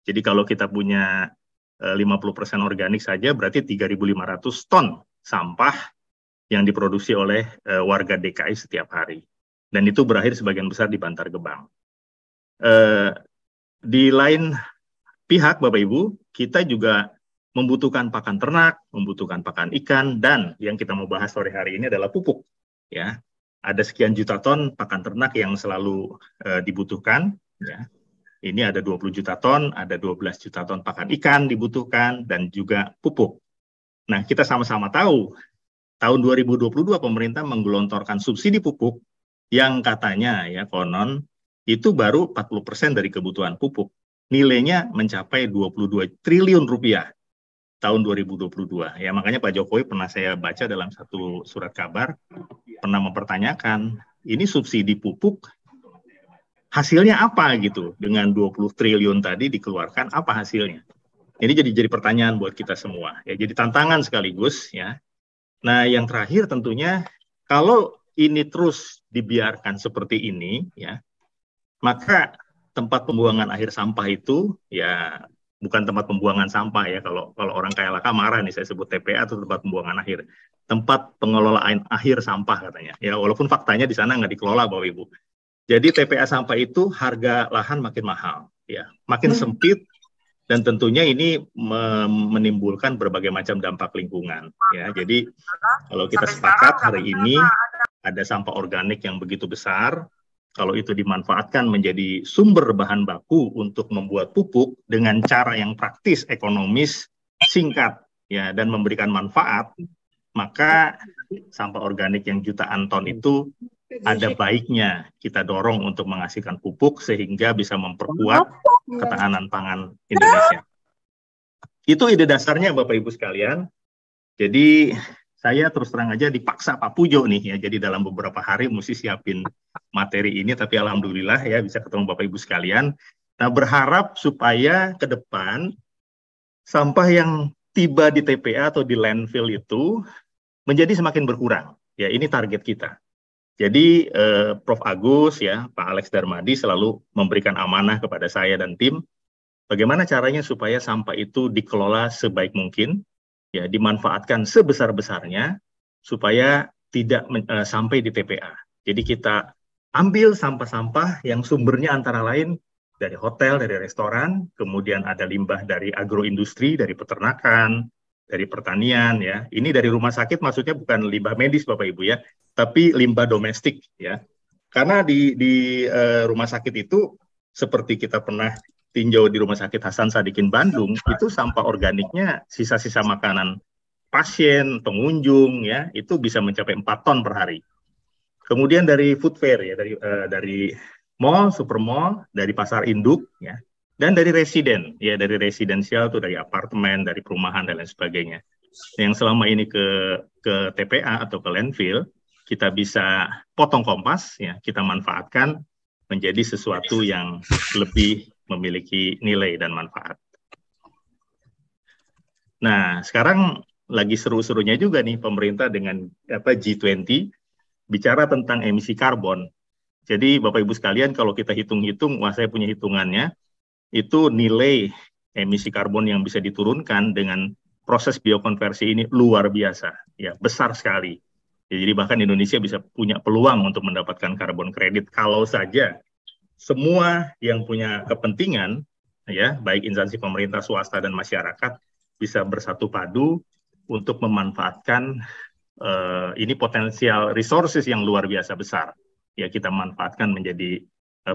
Jadi kalau kita punya 50% organik saja, berarti 3.500 ton sampah yang diproduksi oleh warga DKI setiap hari. Dan itu berakhir sebagian besar di Bantar Gebang. Di lain pihak, Bapak Ibu, kita juga membutuhkan pakan ternak, membutuhkan pakan ikan, dan yang kita mau bahas sore hari ini adalah pupuk. Ya, ada sekian juta ton pakan ternak yang selalu dibutuhkan. Ya. Ini ada 20 juta ton, ada 12 juta ton pakan ikan dibutuhkan, dan juga pupuk. Nah, kita sama-sama tahu, tahun 2022 pemerintah menggelontorkan subsidi pupuk yang katanya ya konon itu baru 40% dari kebutuhan pupuk. Nilainya mencapai 22 triliun rupiah tahun 2022. Ya, makanya Pak Jokowi pernah saya baca dalam satu surat kabar, pernah mempertanyakan, ini subsidi pupuk hasilnya apa gitu? Dengan 20 triliun tadi dikeluarkan, apa hasilnya? Ini jadi pertanyaan buat kita semua. Ya, jadi tantangan sekaligus ya. Nah, yang terakhir tentunya kalau ini terus dibiarkan seperti ini ya, maka tempat pembuangan akhir sampah itu ya bukan tempat pembuangan sampah ya. Kalau orang KLHK marah nih saya sebut TPA atau tempat pembuangan akhir. Tempat pengelolaan akhir sampah katanya. Ya, walaupun faktanya di sana nggak dikelola Bapak Ibu. Jadi TPA sampah itu harga lahan makin mahal, ya, makin sempit, dan tentunya ini menimbulkan berbagai macam dampak lingkungan. Ya, jadi kalau kita sepakat hari ini ada sampah organik yang begitu besar, kalau itu dimanfaatkan menjadi sumber bahan baku untuk membuat pupuk dengan cara yang praktis, ekonomis, singkat, ya, dan memberikan manfaat, maka sampah organik yang jutaan ton itu ada baiknya kita dorong untuk menghasilkan pupuk sehingga bisa memperkuat ketahanan pangan Indonesia. Itu ide dasarnya Bapak Ibu sekalian. Jadi saya terus terang aja dipaksa Pak Pujo nih ya. Jadi dalam beberapa hari mesti siapin materi ini, tapi alhamdulillah ya bisa ketemu Bapak Ibu sekalian. Nah, berharap supaya ke depan sampah yang tiba di TPA atau di landfill itu menjadi semakin berkurang. Ya, ini target kita. Jadi Prof. Agus ya, Pak Alex Darmadi selalu memberikan amanah kepada saya dan tim, bagaimana caranya supaya sampah itu dikelola sebaik mungkin, ya dimanfaatkan sebesar-besarnya supaya tidak sampai di TPA. Jadi kita ambil sampah-sampah yang sumbernya antara lain dari hotel, dari restoran, kemudian ada limbah dari agroindustri, dari peternakan, dari pertanian ya. Ini dari rumah sakit maksudnya bukan limbah medis Bapak Ibu ya, tapi limbah domestik ya. Karena di rumah sakit itu seperti kita pernah tinjau di Rumah Sakit Hasan Sadikin Bandung, itu sampah organiknya sisa-sisa makanan pasien, pengunjung ya, itu bisa mencapai 4 ton per hari. Kemudian dari food fair ya, dari mall, supermall, dari pasar induk ya, dan dari residen ya, dari residensial tuh dari apartemen, dari perumahan dan lain sebagainya. Yang selama ini ke TPA atau ke landfill kita bisa potong kompas ya, kita manfaatkan menjadi sesuatu yang lebih memiliki nilai dan manfaat. Nah, sekarang lagi seru-serunya juga nih pemerintah dengan G20 bicara tentang emisi karbon. Jadi Bapak Ibu sekalian kalau kita hitung-hitung, wah saya punya hitungannya, itu nilai emisi karbon yang bisa diturunkan dengan proses biokonversi ini luar biasa, ya besar sekali. Ya, jadi bahkan Indonesia bisa punya peluang untuk mendapatkan karbon kredit kalau saja semua yang punya kepentingan, ya baik instansi pemerintah, swasta dan masyarakat bisa bersatu padu untuk memanfaatkan ini potensial resources yang luar biasa besar. Ya kita manfaatkan menjadi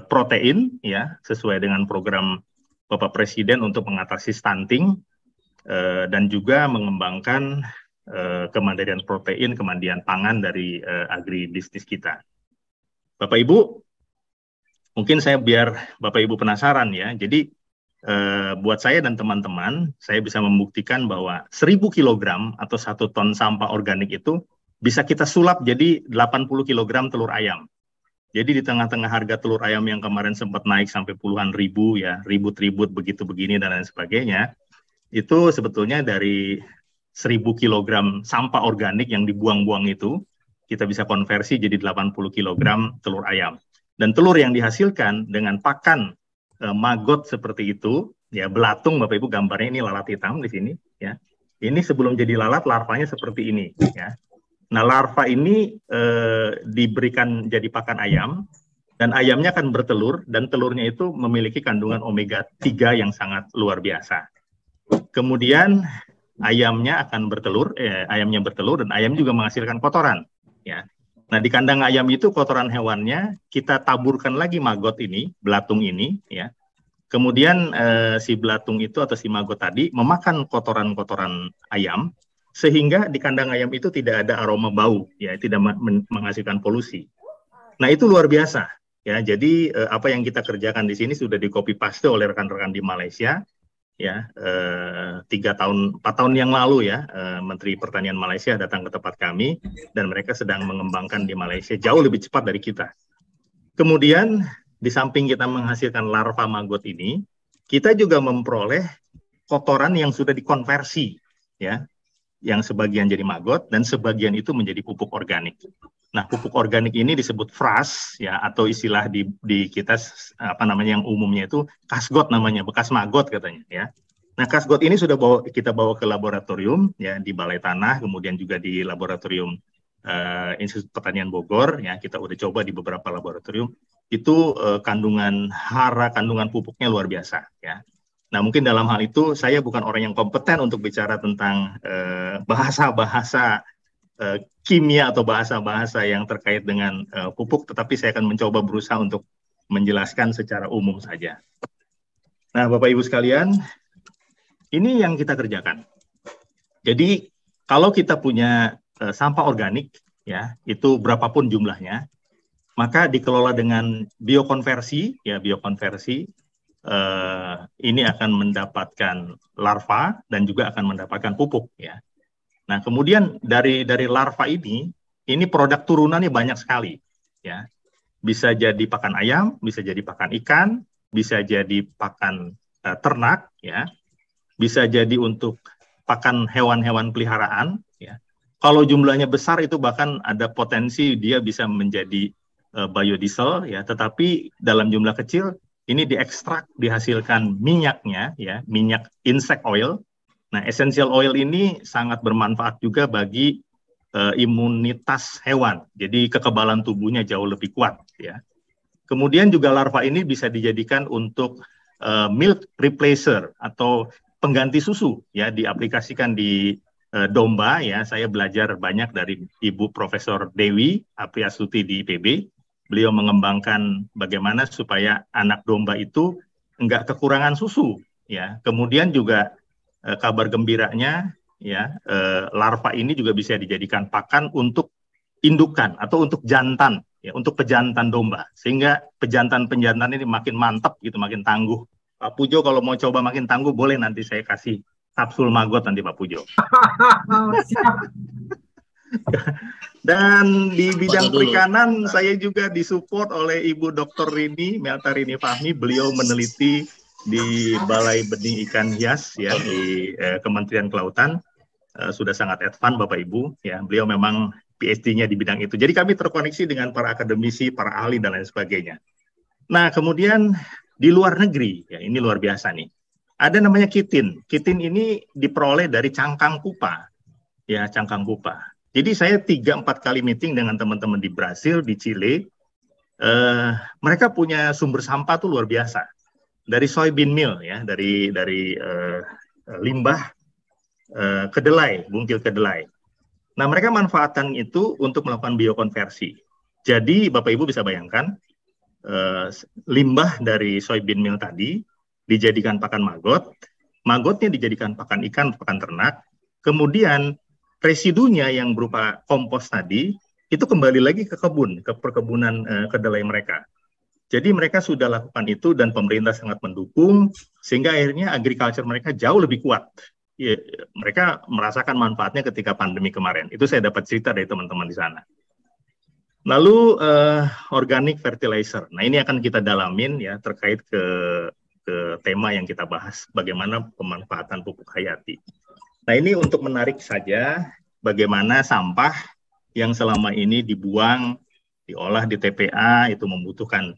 protein, ya sesuai dengan program Bapak Presiden untuk mengatasi stunting dan juga mengembangkan kemandirian protein, kemandirian pangan dari agribisnis kita. Bapak Ibu, mungkin saya biar Bapak Ibu penasaran ya. Jadi buat saya dan teman-teman, saya bisa membuktikan bahwa 1000 kg atau 1 ton sampah organik itu bisa kita sulap jadi 80 kg telur ayam. Jadi di tengah-tengah harga telur ayam yang kemarin sempat naik sampai puluhan ribu ya, ribut-ribut begitu begini dan lain sebagainya, itu sebetulnya dari 1000 kg sampah organik yang dibuang-buang itu, kita bisa konversi jadi 80 kg telur ayam. Dan telur yang dihasilkan dengan pakan maggot seperti itu, ya belatung Bapak Ibu gambarnya ini lalat hitam di sini, ya. Ini sebelum jadi lalat larvanya seperti ini, ya. Nah larva ini diberikan jadi pakan ayam, dan ayamnya akan bertelur, dan telurnya itu memiliki kandungan omega 3 yang sangat luar biasa. Kemudian ayamnya akan bertelur, ayamnya bertelur dan ayam juga menghasilkan kotoran, ya. Nah, di kandang ayam itu kotoran hewannya kita taburkan lagi maggot ini, belatung ini, ya. Kemudian si belatung itu atau si maggot tadi memakan kotoran-kotoran ayam, sehingga di kandang ayam itu tidak ada aroma bau, ya, tidak menghasilkan polusi. Nah, itu luar biasa, ya. Jadi apa yang kita kerjakan di sini sudah di copy paste oleh rekan-rekan di Malaysia. Ya, 4 tahun yang lalu ya, Menteri Pertanian Malaysia datang ke tempat kami dan mereka sedang mengembangkan di Malaysia jauh lebih cepat dari kita. Kemudian di samping kita menghasilkan larva maggot ini, kita juga memperoleh kotoran yang sudah dikonversi, ya, yang sebagian jadi maggot dan sebagian itu menjadi pupuk organik. Nah, pupuk organik ini disebut FRAS, ya, atau istilah di kita apa namanya yang umumnya itu kasgot namanya, bekas maggot katanya, ya. Nah, kasgot ini sudah kita bawa ke laboratorium, ya, di Balai Tanah, kemudian juga di laboratorium Institut Pertanian Bogor, ya, kita udah coba di beberapa laboratorium. Itu kandungan hara, kandungan pupuknya luar biasa, ya. Nah, mungkin dalam hal itu saya bukan orang yang kompeten untuk bicara tentang bahasa-bahasa kimia atau bahasa-bahasa yang terkait dengan pupuk, tetapi saya akan mencoba berusaha untuk menjelaskan secara umum saja. Nah, Bapak Ibu sekalian, ini yang kita kerjakan. Jadi, kalau kita punya sampah organik, ya, itu berapapun jumlahnya, maka dikelola dengan biokonversi, ya, biokonversi, ini akan mendapatkan larva dan juga akan mendapatkan pupuk, ya. Nah, kemudian dari larva ini produk turunannya banyak sekali, ya. Bisa jadi pakan ayam, bisa jadi pakan ikan, bisa jadi pakan ternak, ya. Bisa jadi untuk pakan hewan-hewan peliharaan, ya. Kalau jumlahnya besar itu bahkan ada potensi dia bisa menjadi biodiesel, ya. Tetapi dalam jumlah kecil ini diekstrak, dihasilkan minyaknya, ya, minyak insect oil. Nah, essential oil ini sangat bermanfaat juga bagi imunitas hewan. Jadi kekebalan tubuhnya jauh lebih kuat, ya. Kemudian juga larva ini bisa dijadikan untuk milk replacer atau pengganti susu, ya, diaplikasikan di domba, ya. Saya belajar banyak dari Ibu Profesor Dewi Apriastuti di IPB. Beliau mengembangkan bagaimana supaya anak domba itu enggak kekurangan susu, ya. Kemudian juga kabar gembiranya, ya, larva ini juga bisa dijadikan pakan untuk indukan atau untuk jantan, ya, untuk pejantan domba, sehingga pejantan-pejantan ini makin mantap gitu, makin tangguh. Pak Pujo kalau mau coba makin tangguh boleh nanti saya kasih kapsul maggot nanti Pak Pujo. Dan di bidang perikanan saya juga disupport oleh Ibu Dr. Rini Melta Rini Fahmi. Beliau meneliti di Balai Benih Ikan Hias, ya, di Kementerian Kelautan. Sudah sangat advance Bapak Ibu, ya. Beliau memang PhD-nya di bidang itu. Jadi kami terkoneksi dengan para akademisi, para ahli dan lain sebagainya. Nah, kemudian di luar negeri, ya, ini luar biasa nih. Ada namanya kitin. Kitin ini diperoleh dari cangkang pupa, ya, cangkang pupa. Jadi saya 3-4 kali meeting dengan teman-teman di Brasil, di Chile. Mereka punya sumber sampah tuh luar biasa. Dari soybean meal, ya, dari limbah kedelai, bungkil kedelai. Nah, mereka manfaatkan itu untuk melakukan biokonversi. Jadi Bapak Ibu bisa bayangkan, limbah dari soybean meal tadi dijadikan pakan maggot, maggotnya dijadikan pakan ikan, pakan ternak, kemudian residunya yang berupa kompos tadi itu kembali lagi ke kebun, ke perkebunan kedelai mereka. Jadi mereka sudah lakukan itu dan pemerintah sangat mendukung, sehingga akhirnya agriculture mereka jauh lebih kuat. Ya, mereka merasakan manfaatnya ketika pandemi kemarin. Itu saya dapat cerita dari teman-teman di sana. Lalu organic fertilizer. Nah, ini akan kita dalamin, ya, terkait ke tema yang kita bahas, bagaimana pemanfaatan pupuk hayati. Nah, ini untuk menarik saja bagaimana sampah yang selama ini dibuang, diolah di TPA itu membutuhkan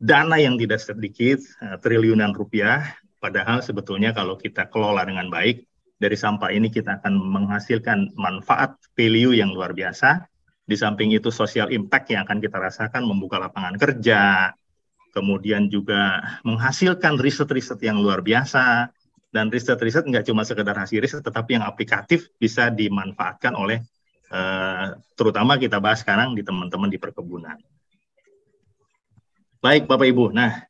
dana yang tidak sedikit, triliunan rupiah, padahal sebetulnya kalau kita kelola dengan baik, dari sampah ini kita akan menghasilkan manfaat value yang luar biasa. Di samping itu social impact yang akan kita rasakan, membuka lapangan kerja, kemudian juga menghasilkan riset-riset yang luar biasa, dan riset-riset nggak cuma sekedar hasil riset, tetapi yang aplikatif bisa dimanfaatkan oleh terutama kita bahas sekarang di teman-teman di perkebunan. Baik Bapak Ibu, nah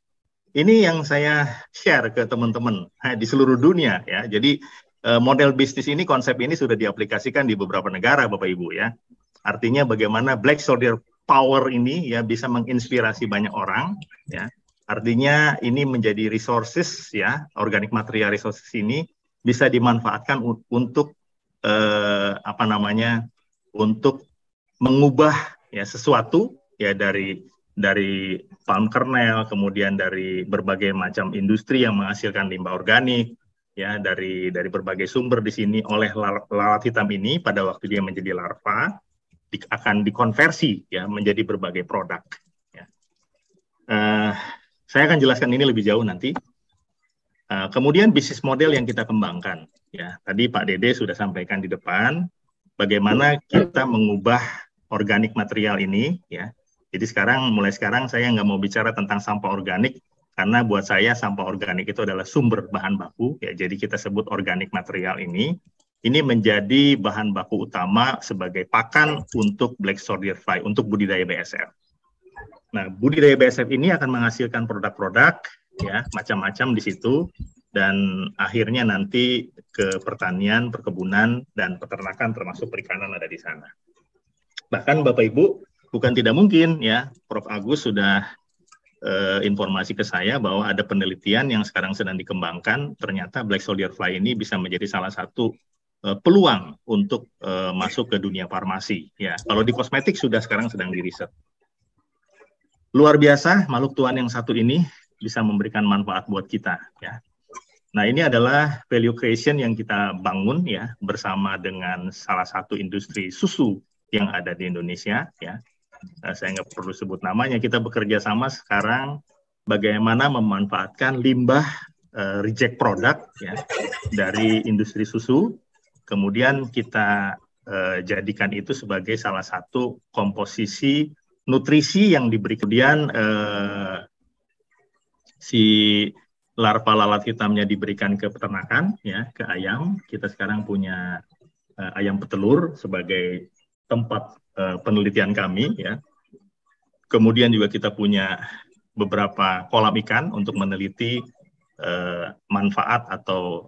ini yang saya share ke teman-teman di seluruh dunia ya. Jadi model bisnis ini, konsep ini sudah diaplikasikan di beberapa negara Bapak Ibu ya. Artinya bagaimana Black Soldier Power ini ya bisa menginspirasi banyak orang ya. Artinya ini menjadi resources ya, organic material resources ini bisa dimanfaatkan untuk untuk mengubah ya sesuatu ya dari palm kernel, kemudian dari berbagai macam industri yang menghasilkan limbah organik, ya dari berbagai sumber di sini oleh lalat hitam ini pada waktu dia menjadi larva akan dikonversi ya menjadi berbagai produk. Ya. Saya akan jelaskan ini lebih jauh nanti. Kemudian bisnis model yang kita kembangkan, ya tadi Pak Dede sudah sampaikan di depan bagaimana kita mengubah organik material ini, ya. Jadi mulai sekarang saya nggak mau bicara tentang sampah organik, karena buat saya sampah organik itu adalah sumber bahan baku, ya. Jadi kita sebut organik material ini menjadi bahan baku utama sebagai pakan untuk Black Soldier Fly, untuk budidaya BSF. Nah, budidaya BSF ini akan menghasilkan produk-produk, ya macam-macam di situ, dan akhirnya nanti ke pertanian, perkebunan, dan peternakan termasuk perikanan ada di sana. Bahkan Bapak Ibu, bukan tidak mungkin ya, Prof. Agus sudah informasi ke saya bahwa ada penelitian yang sekarang sedang dikembangkan, ternyata Black Soldier Fly ini bisa menjadi salah satu peluang untuk masuk ke dunia farmasi. Ya, kalau di kosmetik sekarang sedang diriset. Luar biasa, makhluk Tuhan yang satu ini bisa memberikan manfaat buat kita. Ya. Nah, ini adalah value creation yang kita bangun ya bersama dengan salah satu industri susu yang ada di Indonesia. Ya. Saya nggak perlu sebut namanya, kita bekerja sama sekarang bagaimana memanfaatkan limbah reject product ya, dari industri susu, kemudian kita jadikan itu sebagai salah satu komposisi nutrisi yang diberi. Kemudian si larva lalat hitamnya diberikan ke peternakan, ya, ke ayam. Kita sekarang punya ayam petelur sebagai tempat penelitian kami, ya. Kemudian juga kita punya beberapa kolam ikan untuk meneliti manfaat atau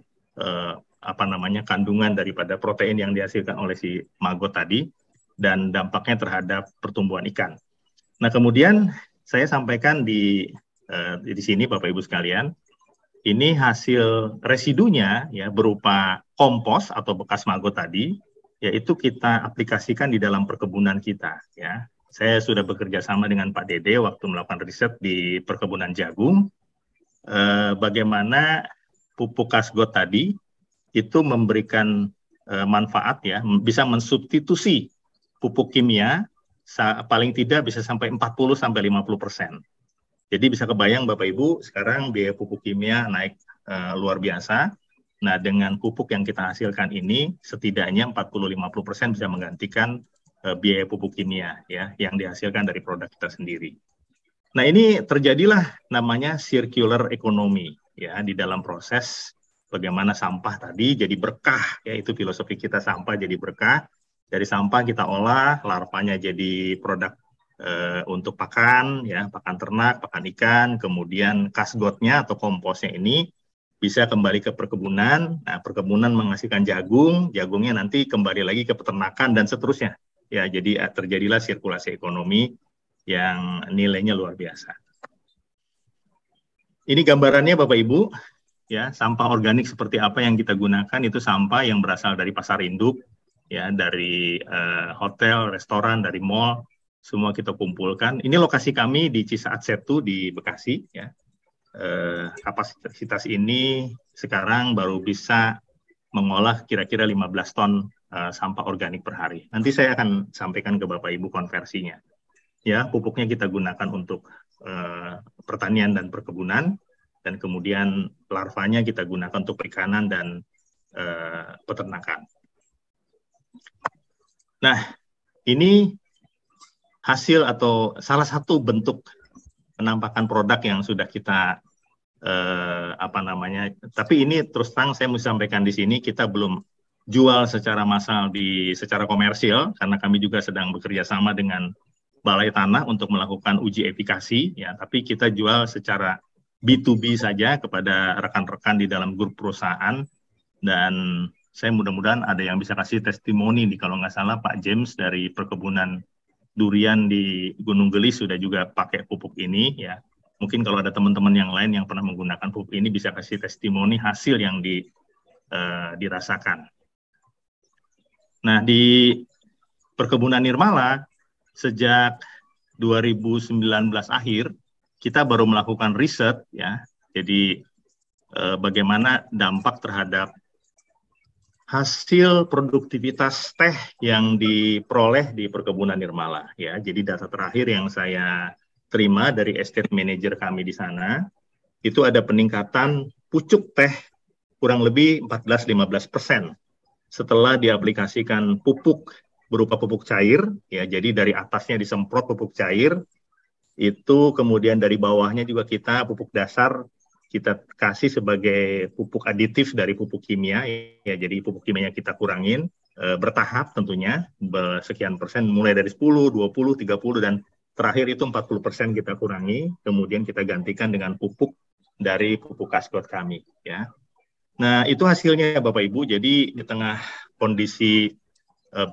kandungan daripada protein yang dihasilkan oleh si maggot tadi dan dampaknya terhadap pertumbuhan ikan. Nah, kemudian saya sampaikan di sini Bapak Ibu sekalian, ini hasil residunya ya berupa kompos atau bekas maggot tadi, yaitu kita aplikasikan di dalam perkebunan kita ya. Saya sudah bekerja sama dengan Pak Dede waktu melakukan riset di perkebunan jagung, bagaimana pupuk kasgot tadi itu memberikan manfaat ya, bisa mensubstitusi pupuk kimia paling tidak bisa sampai 40-50%. Jadi bisa kebayang Bapak Ibu, sekarang biaya pupuk kimia naik luar biasa. Nah, dengan pupuk yang kita hasilkan ini, setidaknya 40-50% bisa menggantikan biaya pupuk kimia ya yang dihasilkan dari produk kita sendiri. Nah, ini terjadilah namanya circular economy ya di dalam proses bagaimana sampah tadi jadi berkah ya, itu filosofi kita, sampah jadi berkah. Dari sampah kita olah, larvanya jadi produk untuk pakan ya, pakan ternak, pakan ikan, kemudian kasgotnya atau komposnya ini bisa kembali ke perkebunan. Nah, perkebunan menghasilkan jagung, jagungnya nanti kembali lagi ke peternakan dan seterusnya. Ya, jadi terjadilah sirkulasi ekonomi yang nilainya luar biasa. Ini gambarannya Bapak Ibu, ya, sampah organik seperti apa yang kita gunakan itu sampah yang berasal dari pasar induk, ya, dari hotel, restoran, dari mall, semua kita kumpulkan. Ini lokasi kami di Cisaat Setu di Bekasi, ya. Kapasitas ini sekarang baru bisa mengolah kira-kira 15 ton sampah organik per hari. Nanti saya akan sampaikan ke Bapak Ibu konversinya. Ya, pupuknya kita gunakan untuk pertanian dan perkebunan, dan kemudian larvanya kita gunakan untuk perikanan dan peternakan. Nah, ini hasil atau salah satu bentuk penampakan produk yang sudah kita tapi ini terus terang saya mau sampaikan di sini, kita belum jual secara massal secara komersil, karena kami juga sedang bekerja sama dengan Balai Tanah untuk melakukan uji efikasi, ya. Tapi kita jual secara B2B saja kepada rekan-rekan di dalam grup perusahaan, dan saya mudah-mudahan ada yang bisa kasih testimoni nih, kalau nggak salah Pak James dari perkebunan durian di Gunung Gelis sudah juga pakai pupuk ini, ya. Mungkin kalau ada teman-teman yang lain yang pernah menggunakan pupuk ini bisa kasih testimoni hasil yang dirasakan. Nah, di perkebunan Nirmala sejak 2019 akhir kita baru melakukan riset, ya. Jadi bagaimana dampak terhadap hasil produktivitas teh yang diperoleh di perkebunan Nirmala, ya. Jadi data terakhir yang saya terima dari estate manager kami di sana itu ada peningkatan pucuk teh kurang lebih 14-15% setelah diaplikasikan pupuk berupa pupuk cair, ya. Jadi dari atasnya disemprot pupuk cair, itu kemudian dari bawahnya juga kita pupuk dasar kita kasih sebagai pupuk aditif dari pupuk kimia, ya. Jadi pupuk kimianya kita kurangin bertahap tentunya, sekian persen mulai dari 10, 20, 30 dan terakhir itu 40% kita kurangi, kemudian kita gantikan dengan pupuk dari pupuk Kasgot kami, ya. Nah, itu hasilnya Bapak Ibu. Jadi di tengah kondisi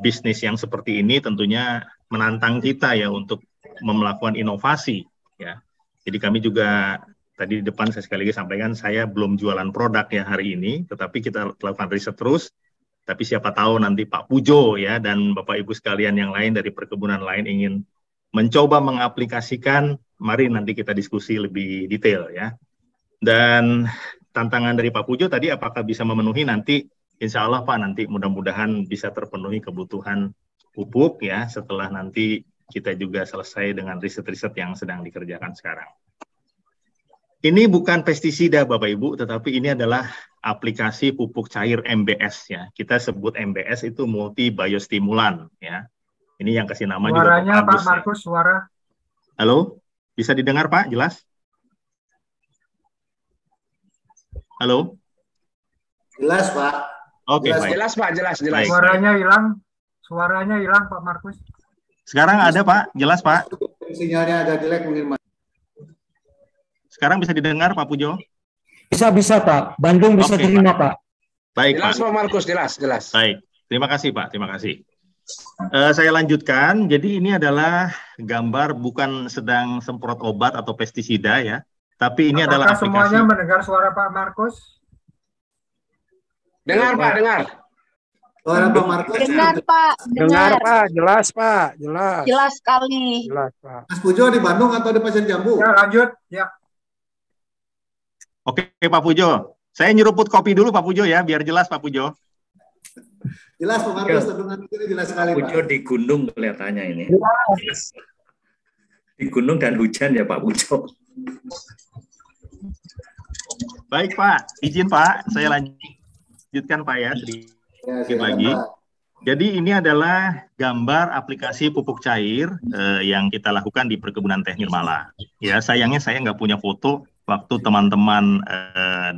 bisnis yang seperti ini tentunya menantang kita ya untuk melakukan inovasi, ya. Jadi kami juga tadi di depan saya sekali lagi sampaikan saya belum jualan produk ya hari ini, tetapi kita lakukan riset terus. Tapi siapa tahu nanti Pak Pujo ya dan Bapak Ibu sekalian yang lain dari perkebunan lain ingin mencoba mengaplikasikan, mari nanti kita diskusi lebih detail ya. Dan tantangan dari Pak Pujo tadi apakah bisa memenuhi nanti, insya Allah Pak, nanti mudah-mudahan bisa terpenuhi kebutuhan pupuk ya setelah nanti kita juga selesai dengan riset-riset yang sedang dikerjakan sekarang. Ini bukan pestisida Bapak Ibu, tetapi ini adalah aplikasi pupuk cair MBS ya. Kita sebut MBS itu multi biostimulan ya. Ini yang kasih nama suaranya juga Pak Markus ya. Suara. Halo, bisa didengar Pak? Jelas? Halo? Jelas, Pak. Oke, jelas, Pak, jelas. Baik, suaranya hilang Pak Markus. Sekarang ada Pak, jelas Pak. Sinyalnya agak jelek mungkin. Sekarang bisa didengar Pak Pujo? Bisa Pak, Bandung bisa terima Pak. Baik jelas, Pak. Pak Markus, jelas. Baik, terima kasih Pak, terima kasih. Saya lanjutkan, jadi ini adalah gambar bukan sedang semprot obat atau pestisida ya, tapi ini adalah aplikasi. Semuanya mendengar suara Pak Markus? Dengar Pak, dengar. Suara Pak Markus. Dengar Pak, dengar Pak, jelas Pak, jelas. Jelas sekali. Jelas Pak. Mas Pujo di Bandung atau di Pasir Jambu? Ya lanjut, ya. Oke Pak Pujo, saya nyeruput kopi dulu Pak Pujo ya, biar jelas Pak Pujo. Jelas Pak Markus, tentunya ini jelas sekali Pak. Pujo di gunung kelihatannya ini. Jelas. Di gunung dan hujan ya Pak Pujo. Baik Pak, izin Pak, saya lanjutkan Pak ya, sedikit lagi. Pak. Jadi ini adalah gambar aplikasi pupuk cair yang kita lakukan di perkebunan teh Nirmala. Ya sayangnya saya nggak punya foto waktu teman-teman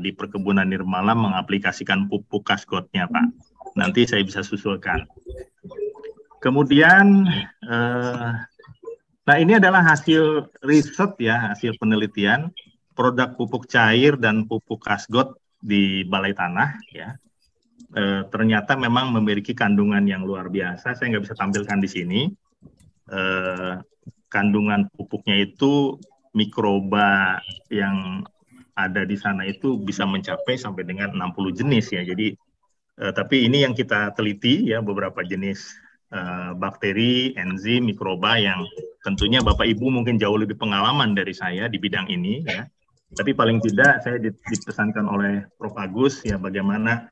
di perkebunan Nirmala mengaplikasikan pupuk Kasgotnya Pak. Nanti saya bisa susulkan. Kemudian, nah ini adalah hasil riset ya, hasil penelitian produk pupuk cair dan pupuk Kasgot di Balai Tanah ya. Ternyata memang memiliki kandungan yang luar biasa. Saya nggak bisa tampilkan di sini. Kandungan pupuknya itu mikroba yang ada di sana itu bisa mencapai sampai dengan 60 jenis ya. Jadi tapi ini yang kita teliti ya, beberapa jenis bakteri, enzim, mikroba yang tentunya Bapak Ibu mungkin jauh lebih pengalaman dari saya di bidang ini ya. Tapi paling tidak saya dipesankan oleh Prof. Agus ya bagaimana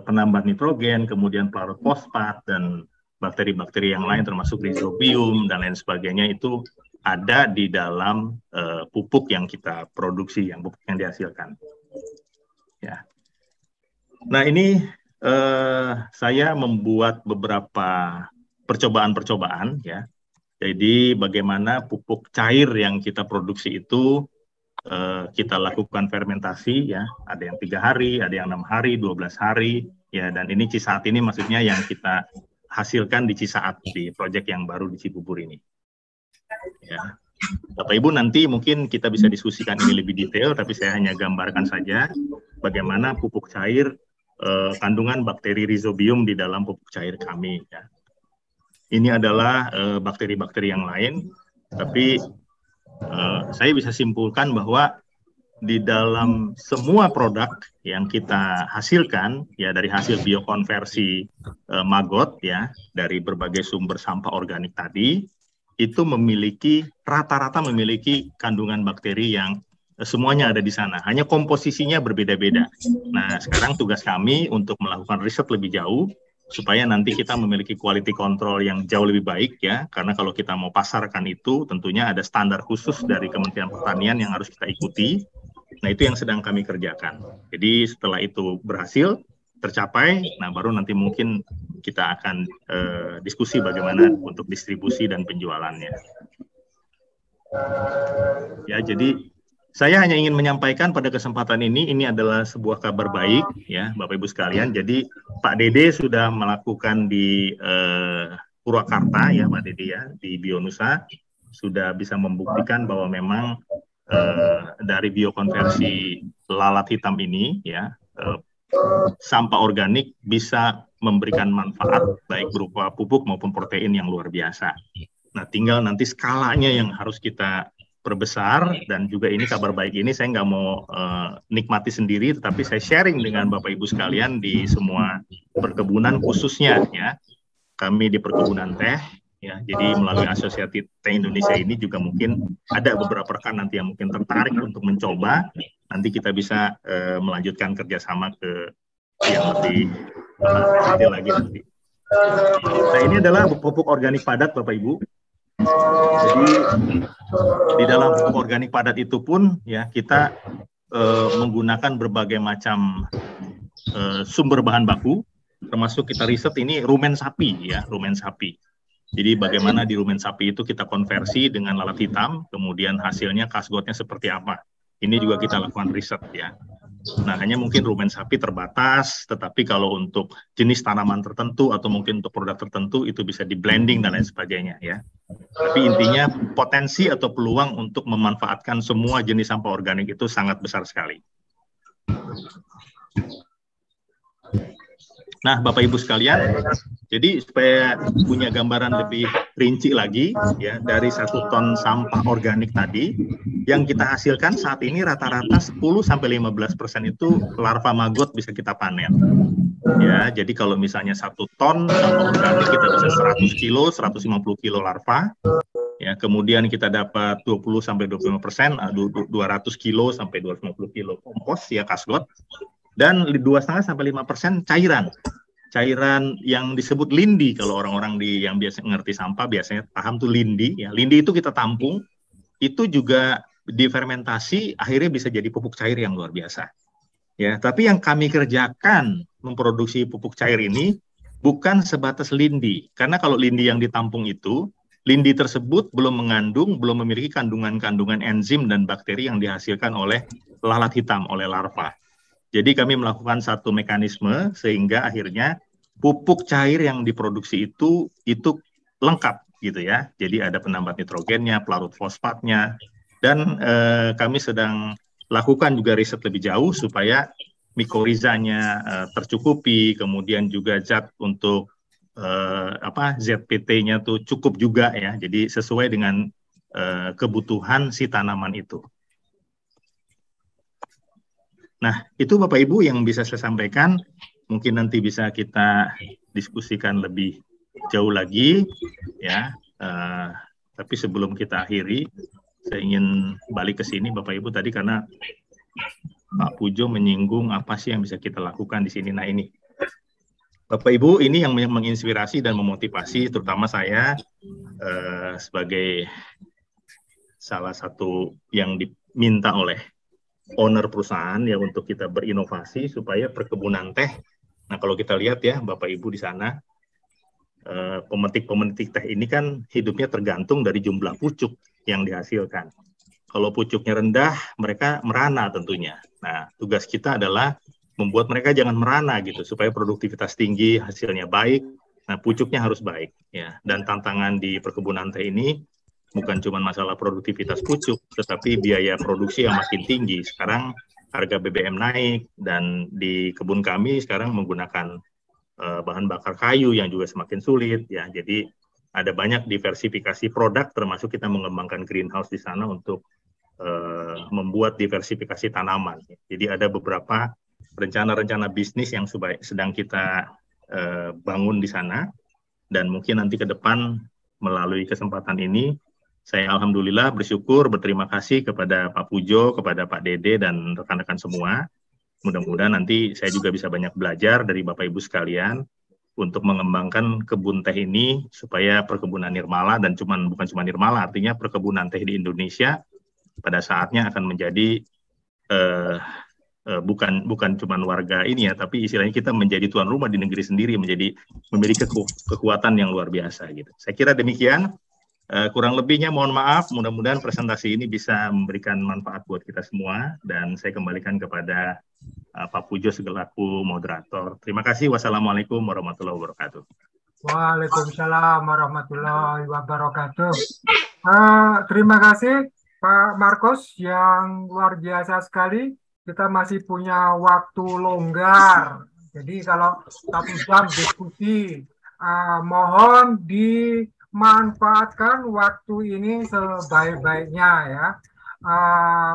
penambahan nitrogen, kemudian pelarut fosfat dan bakteri-bakteri yang lain termasuk rhizobium dan lain sebagainya itu ada di dalam pupuk yang kita produksi, yang pupuk yang dihasilkan. Ya. Nah ini saya membuat beberapa percobaan-percobaan ya. Jadi bagaimana pupuk cair yang kita produksi itu kita lakukan fermentasi ya, ada yang 3 hari, ada yang 6 hari, 12 hari ya, dan ini Cisaat ini maksudnya yang kita hasilkan di Cisaat di proyek yang baru di Cibubur ini. Ya. Bapak Ibu nanti mungkin kita bisa diskusikan ini lebih detail, tapi saya hanya gambarkan saja bagaimana pupuk cair kandungan bakteri Rhizobium di dalam pupuk cair kami. Ya. Ini adalah bakteri-bakteri yang lain, tapi saya bisa simpulkan bahwa di dalam semua produk yang kita hasilkan ya dari hasil biokonversi maggot ya dari berbagai sumber sampah organik tadi itu memiliki rata-rata memiliki kandungan bakteri yang semuanya ada di sana, hanya komposisinya berbeda-beda. Nah, sekarang tugas kami untuk melakukan riset lebih jauh supaya nanti kita memiliki quality control yang jauh lebih baik ya, karena kalau kita mau pasarkan itu tentunya ada standar khusus dari Kementerian Pertanian yang harus kita ikuti. Nah, itu yang sedang kami kerjakan. Jadi setelah itu berhasil tercapai, nah baru nanti mungkin kita akan diskusi bagaimana untuk distribusi dan penjualannya. Ya, jadi saya hanya ingin menyampaikan pada kesempatan ini adalah sebuah kabar baik ya Bapak Ibu sekalian. Jadi Pak Dede sudah melakukan di Purwakarta ya Pak Dede ya di Bionusa sudah bisa membuktikan bahwa memang dari biokonversi lalat hitam ini ya sampah organik bisa memberikan manfaat baik berupa pupuk maupun protein yang luar biasa. Nah, tinggal nanti skalanya yang harus kita perbesar, dan juga ini kabar baik ini saya nggak mau nikmati sendiri, tetapi saya sharing dengan Bapak Ibu sekalian di semua perkebunan khususnya ya kami di perkebunan teh ya, jadi melalui Asosiasi Teh Indonesia ini juga mungkin ada beberapa rekan nanti yang mungkin tertarik untuk mencoba, nanti kita bisa melanjutkan kerjasama ke yang lebih detail lagi nanti. Nah, ini adalah pupuk organik padat Bapak Ibu. Jadi di dalam pupuk organik padat itu pun ya kita menggunakan berbagai macam sumber bahan baku, termasuk kita riset ini rumen sapi ya, rumen sapi. Jadi bagaimana di rumen sapi itu kita konversi dengan lalat hitam, kemudian hasilnya kasgotnya seperti apa. Ini juga kita lakukan riset ya. Nah, hanya mungkin rumen sapi terbatas, tetapi kalau untuk jenis tanaman tertentu atau mungkin untuk produk tertentu itu bisa di blending dan lain sebagainya ya. Tapi intinya potensi atau peluang untuk memanfaatkan semua jenis sampah organik itu sangat besar sekali. Nah, Bapak Ibu sekalian, jadi supaya punya gambaran lebih rinci lagi ya dari 1 ton sampah organik tadi yang kita hasilkan saat ini rata-rata 10-15% itu larva maggot bisa kita panen. Ya, jadi kalau misalnya 1 ton sampah organik kita bisa 100 kilo, 150 kilo larva. Ya, kemudian kita dapat 20-25%, 200 kilo sampai 250 kilo kompos ya kasgot. Dan 2,5-5% cairan yang disebut lindi. Kalau orang-orang yang biasa ngerti sampah biasanya paham tuh lindi ya. Lindi itu kita tampung, itu juga difermentasi akhirnya bisa jadi pupuk cair yang luar biasa. Ya, tapi yang kami kerjakan memproduksi pupuk cair ini bukan sebatas lindi. Karena kalau lindi yang ditampung itu, lindi tersebut belum memiliki kandungan-kandungan enzim dan bakteri yang dihasilkan oleh lalat hitam, oleh larva. Jadi kami melakukan satu mekanisme sehingga akhirnya pupuk cair yang diproduksi itu lengkap gitu ya. Jadi ada penambat nitrogennya, pelarut fosfatnya, dan kami sedang lakukan juga riset lebih jauh supaya mikorizanya tercukupi, kemudian juga zat untuk ZPT-nya tuh cukup juga ya. Jadi sesuai dengan kebutuhan si tanaman itu. Nah, itu Bapak Ibu yang bisa saya sampaikan. Mungkin nanti bisa kita diskusikan lebih jauh lagi, ya. Tapi sebelum kita akhiri, saya ingin balik ke sini Bapak Ibu tadi karena Pak Pujo menyinggung apa sih yang bisa kita lakukan di sini. Nah ini, Bapak Ibu, ini yang menginspirasi dan memotivasi, terutama saya sebagai salah satu yang diminta oleh owner perusahaan ya untuk kita berinovasi supaya perkebunan teh. Nah kalau kita lihat ya Bapak Ibu di sana, pemetik teh ini kan hidupnya tergantung dari jumlah pucuk yang dihasilkan. Kalau pucuknya rendah, mereka merana tentunya. Nah, tugas kita adalah membuat mereka jangan merana gitu, supaya produktivitas tinggi, hasilnya baik. Nah, pucuknya harus baik ya. Dan tantangan di perkebunan teh ini bukan cuma masalah produktivitas pucuk, tetapi biaya produksi yang makin tinggi. Sekarang harga BBM naik dan di kebun kami sekarang menggunakan bahan bakar kayu yang juga semakin sulit ya. Jadi ada banyak diversifikasi produk, termasuk kita mengembangkan greenhouse di sana untuk membuat diversifikasi tanaman. Jadi ada beberapa rencana-rencana bisnis yang sedang kita bangun di sana, dan mungkin nanti ke depan melalui kesempatan ini saya alhamdulillah bersyukur, berterima kasih kepada Pak Pujo, kepada Pak Dede dan rekan-rekan semua. Mudah-mudahan nanti saya juga bisa banyak belajar dari Bapak Ibu sekalian untuk mengembangkan kebun teh ini supaya perkebunan nirmala, dan bukan cuma nirmala, artinya perkebunan teh di Indonesia pada saatnya akan menjadi bukan cuma warga ini ya, tapi istilahnya kita menjadi tuan rumah di negeri sendiri, memiliki kekuatan yang luar biasa gitu. Saya kira demikian. Kurang lebihnya mohon maaf, mudah-mudahan presentasi ini bisa memberikan manfaat buat kita semua, dan saya kembalikan kepada Pak Pujo selaku moderator. Terima kasih. Wassalamualaikum warahmatullahi wabarakatuh. Waalaikumsalam warahmatullahi wabarakatuh. Terima kasih Pak Marcos yang luar biasa sekali. Kita masih punya waktu longgar. Jadi kalau 1 jam diskusi, mohon dimanfaatkan waktu ini sebaik-baiknya ya.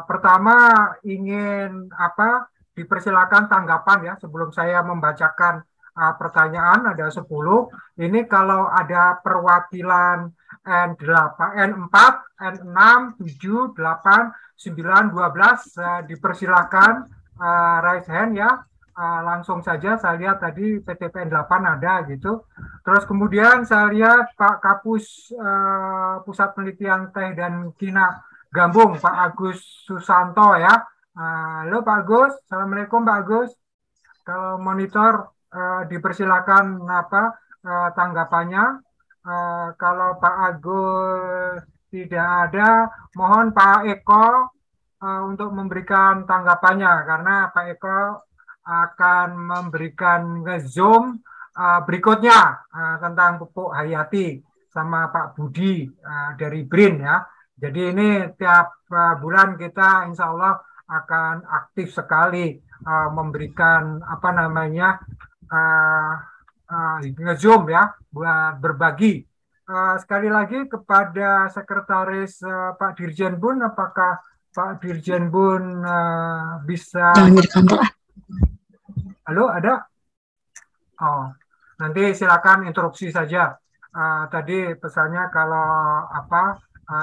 Pertama ingin dipersilakan tanggapan ya sebelum saya membacakan pertanyaan. Ada 10. Ini kalau ada perwakilan N4, N6, 7, 8, 9, 12 dipersilakan raise hand ya. Langsung saja saya lihat tadi PTPN 8 ada gitu. Terus kemudian saya lihat Pak Kapus Pusat Penelitian Teh dan Kina gabung, Pak Agus Susanto ya. Halo Pak Agus, Assalamualaikum Pak Agus. Kalau monitor dipersilakan tanggapannya. Kalau Pak Agus tidak ada, mohon Pak Eko untuk memberikan tanggapannya, karena Pak Eko akan memberikan nge-zoom berikutnya tentang pupuk hayati sama Pak Budi dari BRIN ya. Jadi ini tiap bulan kita insya Allah akan aktif sekali memberikan nge-zoom ya buat berbagi. Sekali lagi kepada Sekretaris Pak Dirjen Bun, apakah Pak Dirjen Bun bisa? Jangan di kantor. Halo, ada? Oh, nanti silakan interupsi saja. Tadi pesannya kalau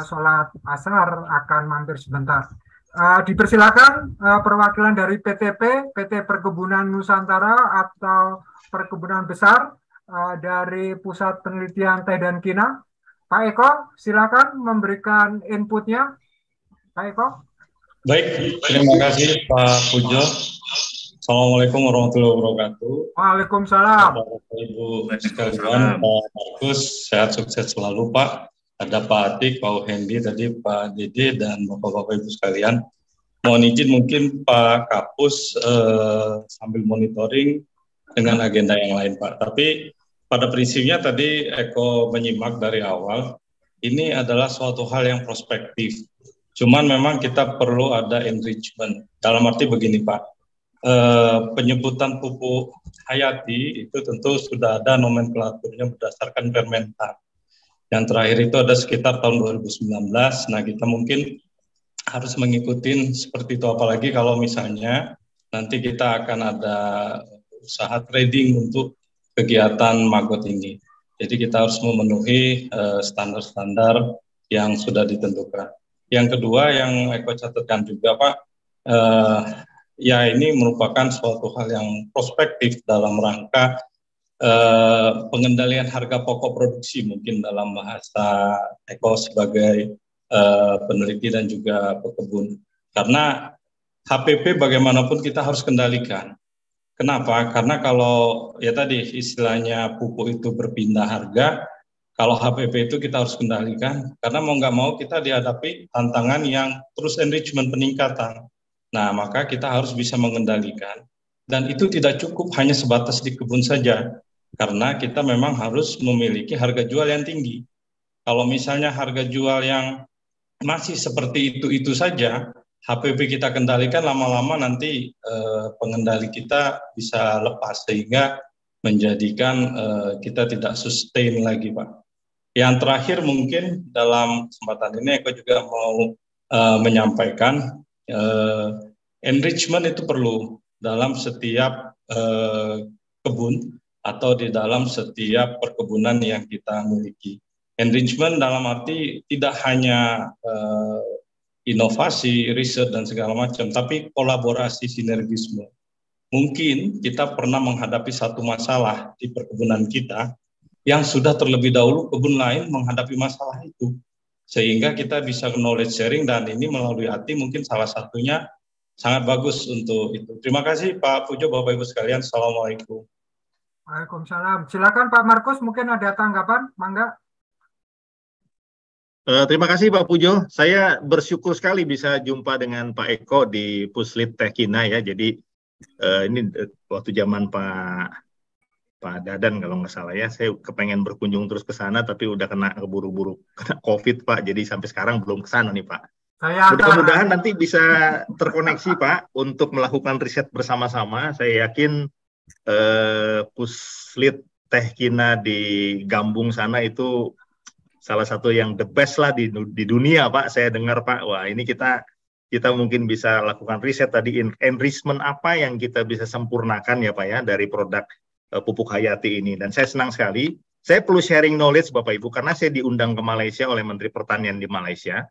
sholat asar akan mampir sebentar. Dipersilakan perwakilan dari PTP, PT Perkebunan Nusantara atau Perkebunan Besar dari Pusat Penelitian Teh dan Kina. Pak Eko, silakan memberikan inputnya. Pak Eko. Baik, terima kasih Pak Pujo. Assalamualaikum warahmatullahi wabarakatuh. Waalaikumsalam. Bapak Ibu sekalian, Pak Markus, sehat sukses selalu Pak. Ada Pak Atik, Pak Hendi, tadi Pak Dede, dan Bapak-Bapak Ibu sekalian. Mohon izin mungkin Pak Kapus sambil monitoring dengan agenda yang lain Pak. Tapi pada prinsipnya tadi Eko menyimak dari awal, ini adalah suatu hal yang prospektif. Cuman memang kita perlu ada enrichment. Dalam arti begini Pak, penyebutan pupuk hayati itu tentu sudah ada nomenklaturnya berdasarkan Permentan. Yang terakhir itu ada sekitar tahun 2019. Nah, kita mungkin harus mengikuti seperti itu, apalagi kalau misalnya nanti kita akan ada usaha trading untuk kegiatan Magot ini. Jadi kita harus memenuhi standar-standar yang sudah ditentukan. Yang kedua yang Eko catatkan juga Pak, ya ini merupakan suatu hal yang prospektif dalam rangka pengendalian harga pokok produksi, mungkin dalam bahasa Eko sebagai peneliti dan juga pekebun. Karena HPP bagaimanapun kita harus kendalikan. Kenapa? Karena kalau ya tadi istilahnya pupuk itu berpindah harga, Kalau HPP itu kita harus kendalikan, karena mau nggak mau kita dihadapi tantangan yang terus enrichment peningkatan. Nah, maka kita harus bisa mengendalikan. Dan itu tidak cukup hanya sebatas di kebun saja, karena kita memang harus memiliki harga jual yang tinggi. Kalau misalnya harga jual yang masih seperti itu saja, HPP kita kendalikan, lama-lama nanti pengendali kita bisa lepas, sehingga menjadikan kita tidak sustain lagi, Pak. Yang terakhir mungkin dalam kesempatan ini aku juga mau menyampaikan enrichment itu perlu dalam setiap kebun atau di dalam setiap perkebunan yang kita miliki. Enrichment dalam arti tidak hanya inovasi, riset dan segala macam, tapi kolaborasi, sinergisme. Mungkin kita pernah menghadapi satu masalah di perkebunan kita yang sudah terlebih dahulu kebun lain menghadapi masalah itu. Sehingga kita bisa knowledge sharing, dan ini melalui ATI mungkin salah satunya sangat bagus untuk itu. Terima kasih Pak Pujo, Bapak Ibu sekalian. Assalamualaikum. Waalaikumsalam. Silakan Pak Markus, mungkin ada tanggapan, mangga. Terima kasih Pak Pujo. Saya bersyukur sekali bisa jumpa dengan Pak Eko di Puslit Tekina ya. Jadi ini waktu zaman Pak Dadan kalau nggak salah ya, saya kepengen berkunjung terus ke sana, tapi udah keburu-buru kena COVID Pak, jadi sampai sekarang belum ke sana nih Pak. Mudah-mudahan nanti bisa terkoneksi Pak untuk melakukan riset bersama-sama. Saya yakin Puslit Tekina di Gambung sana itu salah satu yang the best lah di dunia Pak. Saya dengar Pak, wah ini kita mungkin bisa lakukan riset tadi, enrichment apa yang kita bisa sempurnakan ya Pak ya dari produk pupuk hayati ini. Dan saya senang sekali, saya perlu sharing knowledge Bapak Ibu, karena saya diundang ke Malaysia oleh Menteri Pertanian di Malaysia,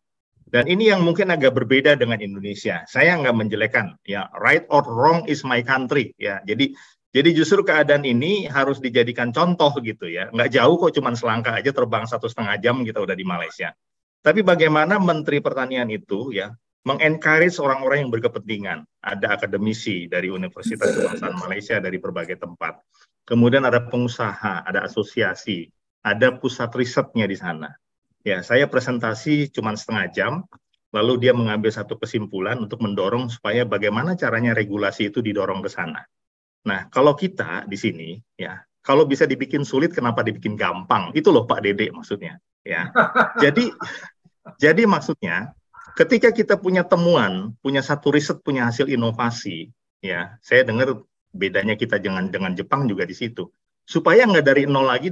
dan ini yang mungkin agak berbeda dengan Indonesia. Saya nggak menjelekan, ya right or wrong is my country, ya. Jadi justru keadaan ini harus dijadikan contoh gitu ya, nggak jauh kok, cuman selangkah aja terbang 1,5 jam kita udah di Malaysia. Tapi bagaimana Menteri Pertanian itu ya mengencourage orang-orang yang berkepentingan. Ada akademisi dari Universitas Kebangsaan Malaysia dari berbagai tempat. Kemudian ada pengusaha, ada asosiasi, ada pusat risetnya di sana. Ya, saya presentasi cuma setengah jam, lalu dia mengambil satu kesimpulan untuk mendorong supaya bagaimana caranya regulasi itu didorong ke sana. Nah, kalau kita di sini, ya, kalau bisa dibikin sulit, kenapa dibikin gampang? Itu loh Pak Dede maksudnya. Ya, jadi maksudnya, ketika kita punya temuan, punya satu riset, punya hasil inovasi, ya, saya dengar bedanya kita dengan Jepang juga di situ. Supaya nggak dari nol lagi.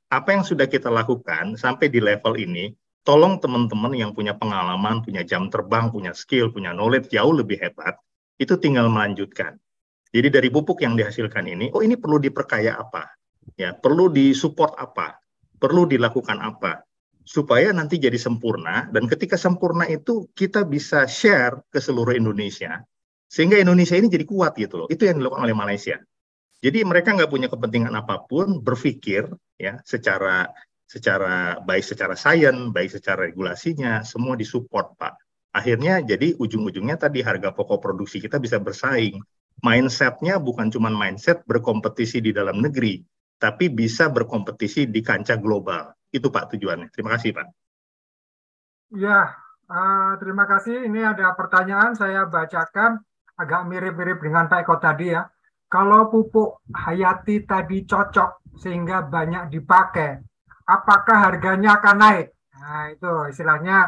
Apa yang sudah kita lakukan sampai di level ini, tolong teman-teman yang punya pengalaman, punya jam terbang, punya skill, punya knowledge jauh lebih hebat, itu tinggal melanjutkan. Jadi dari pupuk yang dihasilkan ini, oh ini perlu diperkaya apa? Ya, perlu disupport apa? Perlu dilakukan apa? Supaya nanti jadi sempurna, dan ketika sempurna itu kita bisa share ke seluruh Indonesia, sehingga Indonesia ini jadi kuat gitu loh. Itu yang dilakukan oleh Malaysia. Jadi mereka nggak punya kepentingan apapun, berpikir ya secara baik secara sains, baik secara regulasinya, semua disupport Pak. Akhirnya jadi ujung-ujungnya tadi harga pokok produksi kita bisa bersaing. Mindsetnya bukan cuma mindset berkompetisi di dalam negeri, tapi bisa berkompetisi di kancah global. Itu Pak tujuannya. Terima kasih Pak. Ya, terima kasih. Ini ada pertanyaan saya bacakan, agak mirip-mirip dengan Pak Eko tadi ya. Kalau pupuk hayati tadi cocok sehingga banyak dipakai, apakah harganya akan naik? Nah itu istilahnya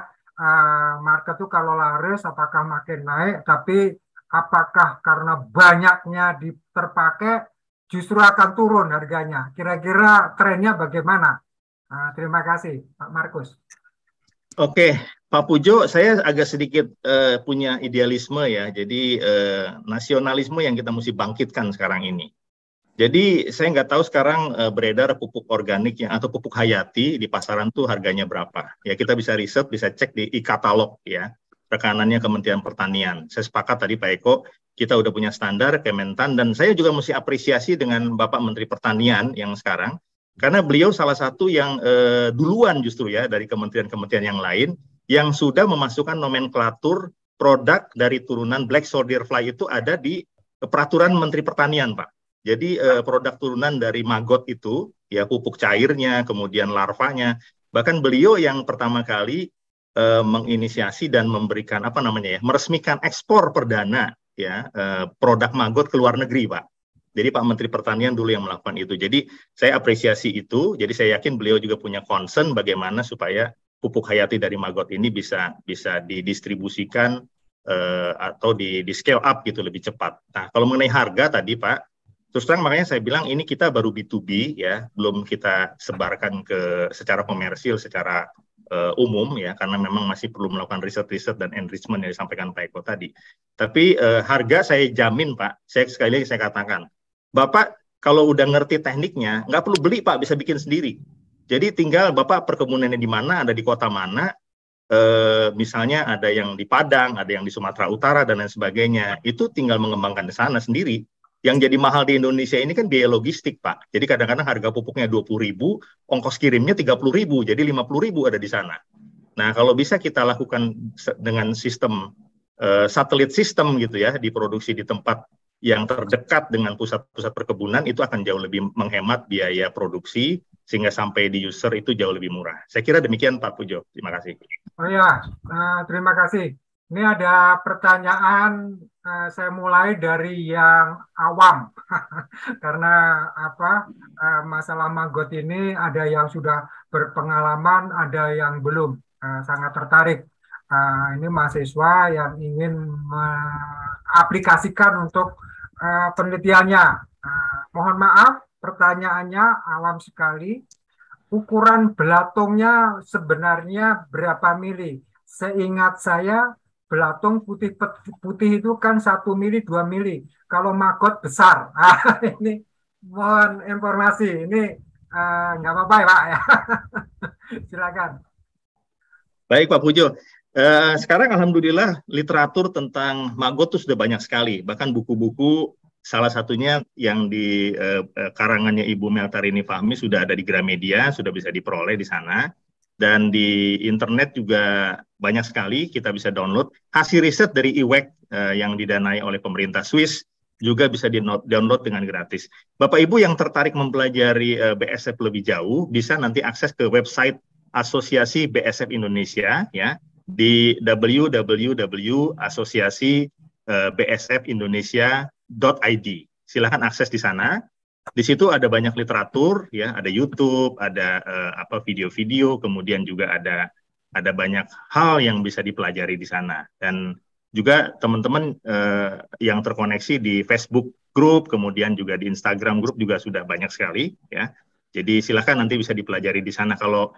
market itu kalau laris apakah makin naik, tapi apakah karena banyaknya terpakai justru akan turun harganya? Kira-kira trennya bagaimana? Terima kasih Pak Markus. Oke, Pak Pujo, saya agak sedikit punya idealisme ya. Jadi nasionalisme yang kita mesti bangkitkan sekarang ini. Jadi saya nggak tahu sekarang beredar pupuk organik ya, atau pupuk hayati di pasaran tuh harganya berapa. Ya kita bisa riset, bisa cek di e-katalog ya, rekanannya Kementerian Pertanian. Saya sepakat tadi Pak Eko, kita udah punya standar Kementan, dan saya juga mesti apresiasi dengan Bapak Menteri Pertanian yang sekarang, karena beliau salah satu yang duluan justru ya dari kementerian-kementerian yang lain yang sudah memasukkan nomenklatur produk dari turunan Black Soldier Fly itu ada di peraturan Menteri Pertanian Pak. Jadi produk turunan dari maggot itu, ya pupuk cairnya, kemudian larvanya. Bahkan beliau yang pertama kali menginisiasi dan memberikan meresmikan ekspor perdana ya produk maggot ke luar negeri, Pak. Jadi Pak Menteri Pertanian dulu yang melakukan itu. Jadi saya apresiasi itu. Jadi saya yakin beliau juga punya concern bagaimana supaya pupuk hayati dari maggot ini bisa didistribusikan atau di scale up gitu lebih cepat. Nah, kalau mengenai harga tadi Pak, terus terang makanya saya bilang ini kita baru B2B ya, belum kita sebarkan secara komersil, secara umum ya, karena memang masih perlu melakukan riset-riset dan enrichment yang disampaikan Pak Eko tadi. Tapi harga saya jamin Pak, sekali lagi saya katakan, Bapak kalau udah ngerti tekniknya, nggak perlu beli Pak, bisa bikin sendiri. Jadi tinggal Bapak perkebunannya di mana, ada di kota mana, misalnya ada yang di Padang, ada yang di Sumatera Utara dan lain sebagainya, itu tinggal mengembangkan di sana sendiri. Yang jadi mahal di Indonesia ini kan biaya logistik, Pak. Jadi kadang-kadang harga pupuknya 20.000, ongkos kirimnya 30.000, jadi 50.000 ada di sana. Nah, kalau bisa kita lakukan dengan sistem satelit sistem gitu ya, diproduksi di tempat yang terdekat dengan pusat-pusat perkebunan, itu akan jauh lebih menghemat biaya produksi, sehingga sampai di user itu jauh lebih murah. Saya kira demikian Pak Pujo. Terima kasih. Oh ya, terima kasih. Ini ada pertanyaan, saya mulai dari yang awam, karena masalah maggot ini ada yang sudah berpengalaman, ada yang belum, sangat tertarik. Ini mahasiswa yang ingin mengaplikasikan untuk penelitiannya. Mohon maaf, pertanyaannya awam sekali. Ukuran belatungnya sebenarnya berapa mili? Seingat saya, belatung putih itu kan 1 mili, 2 mili. Kalau maggot besar. Ini mohon informasi. Ini nggak apa-apa ya Pak ya. Silakan. Baik Pak Pujo. Sekarang alhamdulillah literatur tentang maggot itu sudah banyak sekali. Bahkan buku-buku, salah satunya yang di karangannya Ibu Meltarini Fahmi sudah ada di Gramedia, sudah bisa diperoleh di sana. Dan di internet juga banyak sekali kita bisa download. Hasil riset dari IWEC yang didanai oleh pemerintah Swiss juga bisa di-download dengan gratis. Bapak Ibu yang tertarik mempelajari BSF lebih jauh, bisa nanti akses ke website Asosiasi BSF Indonesia ya, di www.asosiasibsfindonesia.id. Silahkan akses di sana. Di situ ada banyak literatur, ya, ada YouTube, ada video-video, kemudian juga ada banyak hal yang bisa dipelajari di sana. Dan juga teman-teman yang terkoneksi di Facebook Group, kemudian juga di Instagram Group juga sudah banyak sekali, ya. Jadi silakan nanti bisa dipelajari di sana. Kalau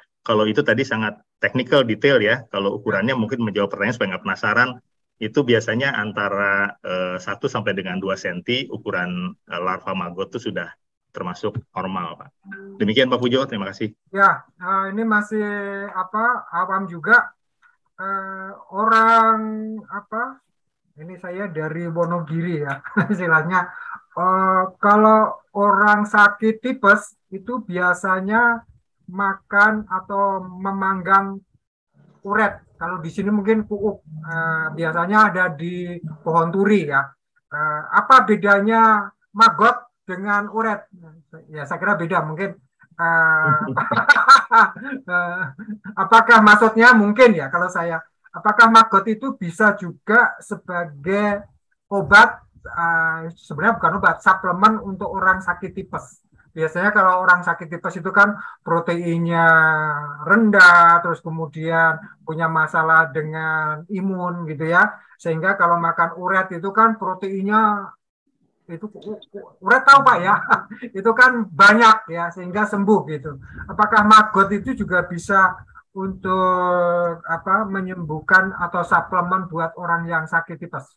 itu tadi sangat technical, detail ya. Kalau ukurannya mungkin menjawab pertanyaan supaya nggak penasaran. Itu biasanya antara 1 sampai dengan 2 cm ukuran larva maggot itu sudah termasuk normal, Pak. Demikian Pak Pujo, terima kasih. Ya, ini masih awam juga. Orang ini saya dari Wonogiri ya, istilahnya. Kalau orang sakit tipes itu biasanya makan atau memanggang uret. Kalau di sini mungkin kuuk, biasanya ada di pohon turi ya. Apa bedanya maggot dengan uret? Ya saya kira beda mungkin. Apakah maksudnya mungkin ya kalau saya, apakah maggot itu bisa juga sebagai obat, sebenarnya bukan obat, suplemen untuk orang sakit tipes. Biasanya kalau orang sakit tipes itu kan proteinnya rendah, terus kemudian punya masalah dengan imun gitu ya. Sehingga kalau makan uret itu kan proteinnya, itu uret tahu Pak ya, itu kan banyak ya, sehingga sembuh gitu. Apakah maggot itu juga bisa untuk menyembuhkan atau suplemen buat orang yang sakit tipes?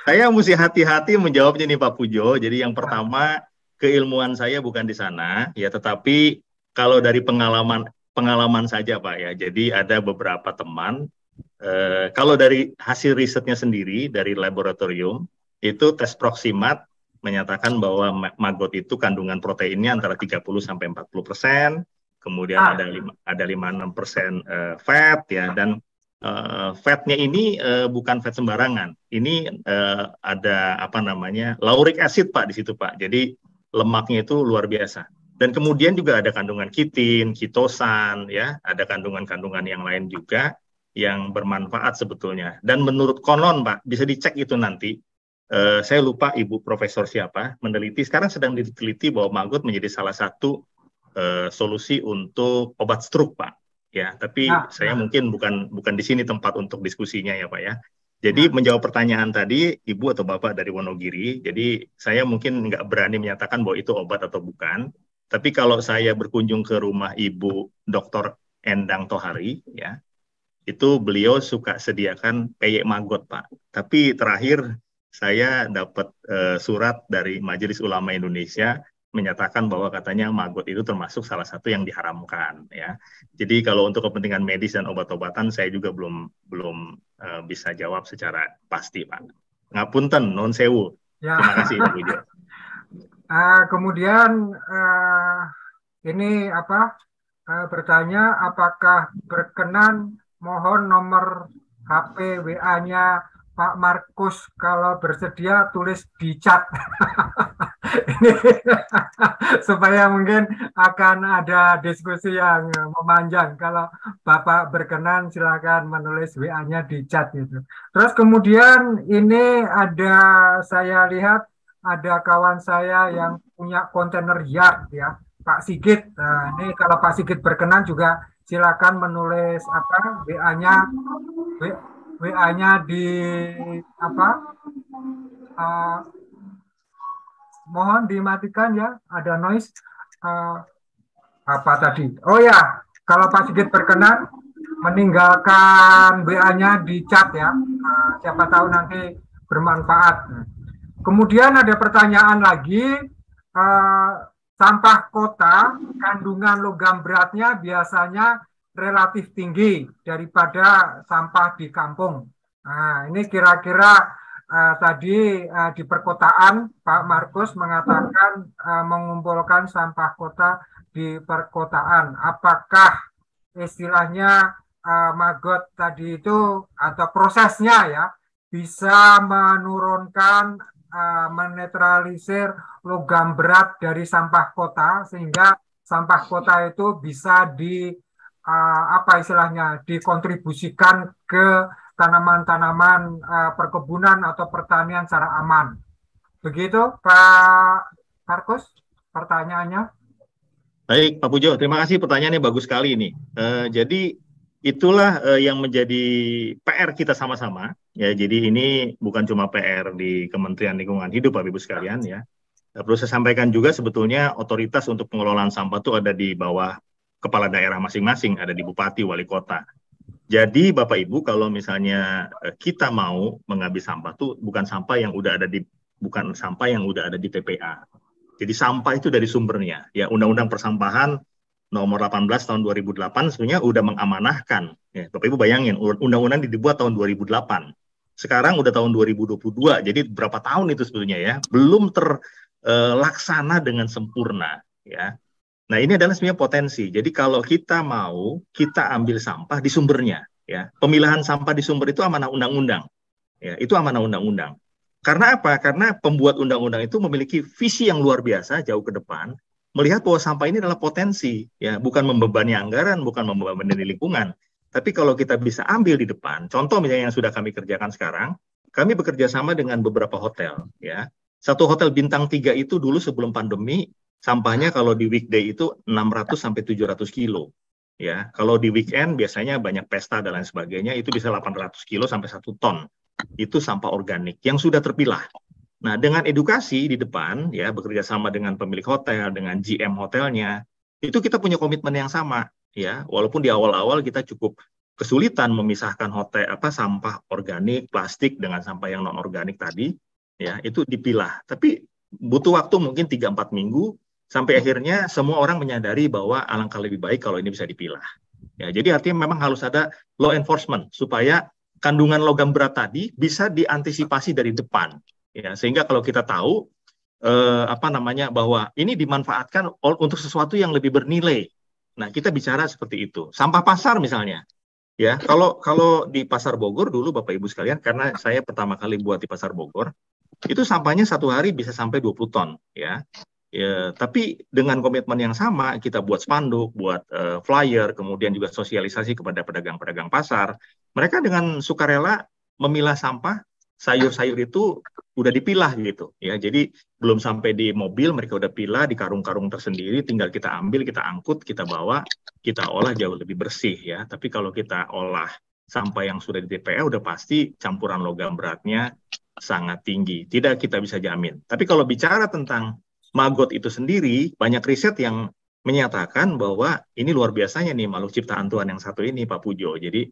Saya mesti hati-hati menjawabnya nih Pak Pujo. Jadi yang pertama, keilmuan saya bukan di sana, ya, tetapi kalau dari pengalaman saja Pak ya. Jadi ada beberapa teman, kalau dari hasil risetnya sendiri dari laboratorium, itu tes proximat menyatakan bahwa maggot itu kandungan proteinnya antara 30-40%, kemudian ada 5-6% fat ya, dan fatnya ini bukan fat sembarangan. Ini ada apa namanya lauric acid Pak di situ Pak. Jadi lemaknya itu luar biasa. Dan kemudian juga ada kandungan kitin, kitosan, ya, ada kandungan-kandungan yang lain juga yang bermanfaat sebetulnya. Dan menurut konon Pak, bisa dicek itu nanti. Saya lupa Ibu Profesor siapa meneliti. Sekarang sedang diteliti bahwa maggot menjadi salah satu solusi untuk obat stroke Pak. Ya, tapi saya mungkin bukan di sini tempat untuk diskusinya ya Pak ya. Jadi menjawab pertanyaan tadi Ibu atau Bapak dari Wonogiri, jadi saya mungkin nggak berani menyatakan bahwa itu obat atau bukan. Tapi kalau saya berkunjung ke rumah Ibu Dr. Endang Tohari, ya, itu beliau suka sediakan peyek maggot Pak. Tapi terakhir saya dapat surat dari Majelis Ulama Indonesia menyatakan bahwa katanya maggot itu termasuk salah satu yang diharamkan ya. Jadi kalau untuk kepentingan medis dan obat-obatan saya juga belum bisa jawab secara pasti Pak. Ngapunten non sewu. Ya. Terima kasih Ibu Jo. Kemudian ini bertanya apakah berkenan mohon nomor HP WA-nya Pak Markus kalau bersedia tulis di chat. Ini supaya mungkin akan ada diskusi yang memanjang. Kalau Bapak berkenan silakan menulis WA-nya di chat gitu. Terus kemudian ini saya lihat ada kawan saya yang punya kontainer yard ya, Pak Sigit. Nah, ini kalau Pak Sigit berkenan juga silakan menulis WA-nya di mohon dimatikan ya, ada noise. Apa tadi? Oh ya, kalau Pak Sigit berkenan meninggalkan WA-nya di chat ya, siapa tahu nanti bermanfaat. Kemudian ada pertanyaan lagi, sampah kota kandungan logam beratnya biasanya relatif tinggi daripada sampah di kampung. Nah, ini kira-kira tadi di perkotaan Pak Markus mengatakan mengumpulkan sampah kota di perkotaan. Apakah istilahnya maggot tadi itu atau prosesnya ya bisa menurunkan menetralisir logam berat dari sampah kota sehingga sampah kota itu bisa dikontribusikan ke tanaman-tanaman perkebunan atau pertanian secara aman. Begitu Pak Markus pertanyaannya. Baik Pak Pujo, terima kasih pertanyaannya bagus sekali ini. Jadi itulah yang menjadi PR kita sama-sama. Ya, jadi ini bukan cuma PR di Kementerian Lingkungan Hidup, Bapak Ibu sekalian ya. Perlu saya sampaikan juga sebetulnya otoritas untuk pengelolaan sampah itu ada di bawah kepala daerah masing-masing, ada di bupati, wali kota. Jadi Bapak Ibu kalau misalnya kita mau mengambil sampah itu bukan sampah yang udah ada di TPA. Jadi sampah itu dari sumbernya. Ya, Undang-Undang Persampahan nomor 18 tahun 2008 sebenarnya udah mengamanahkan. Ya, Bapak Ibu bayangin, undang-undang dibuat tahun 2008. Sekarang udah tahun 2022, jadi berapa tahun itu sebetulnya ya, belum terlaksana dengan sempurna. Ya. Nah ini adalah sebenarnya potensi. Jadi kalau kita mau, kita ambil sampah di sumbernya. Ya. Pemilahan sampah di sumber itu amanah undang-undang. Ya, itu amanah undang-undang. Karena apa? Karena pembuat undang-undang itu memiliki visi yang luar biasa jauh ke depan, melihat bahwa sampah ini adalah potensi, ya, bukan membebani anggaran, bukan membebani lingkungan. Tapi kalau kita bisa ambil di depan, contoh misalnya yang sudah kami kerjakan sekarang, kami bekerja sama dengan beberapa hotel. Ya. Satu hotel bintang 3 itu dulu sebelum pandemi, sampahnya kalau di weekday itu 600-700 kilo. Ya. Kalau di weekend biasanya banyak pesta dan lain sebagainya, itu bisa 800 kilo sampai 1 ton. Itu sampah organik yang sudah terpilah. Nah, dengan edukasi di depan, ya bekerja sama dengan pemilik hotel, dengan GM hotelnya, itu kita punya komitmen yang sama. Ya, walaupun di awal-awal kita cukup kesulitan memisahkan sampah organik, plastik dengan sampah yang non organik tadi, ya itu dipilah. Tapi butuh waktu mungkin 3-4 minggu sampai akhirnya semua orang menyadari bahwa alangkah lebih baik kalau ini bisa dipilah. Ya, jadi artinya memang harus ada law enforcement supaya kandungan logam berat tadi bisa diantisipasi dari depan. Ya, sehingga kalau kita tahu bahwa ini dimanfaatkan untuk sesuatu yang lebih bernilai. Nah, kita bicara seperti itu. Sampah pasar misalnya. Ya, kalau di Pasar Bogor dulu Bapak Ibu sekalian, karena saya pertama kali buat di Pasar Bogor, itu sampahnya satu hari bisa sampai 20 ton, ya. Ya, tapi dengan komitmen yang sama, kita buat spanduk, buat flyer, kemudian juga sosialisasi kepada pedagang-pedagang pasar. Mereka dengan sukarela memilah sampah, sayur-sayur itu udah dipilah gitu, ya. Jadi belum sampai di mobil, mereka udah pilah di karung-karung tersendiri, tinggal kita ambil, kita angkut, kita bawa, kita olah jauh lebih bersih, ya. Tapi kalau kita olah sampah yang sudah di TPA, udah pasti campuran logam beratnya sangat tinggi. Tidak kita bisa jamin. Tapi kalau bicara tentang maggot itu sendiri, banyak riset yang menyatakan bahwa ini luar biasanya nih makhluk ciptaan Tuhan yang satu ini, Pak Pujo. Jadi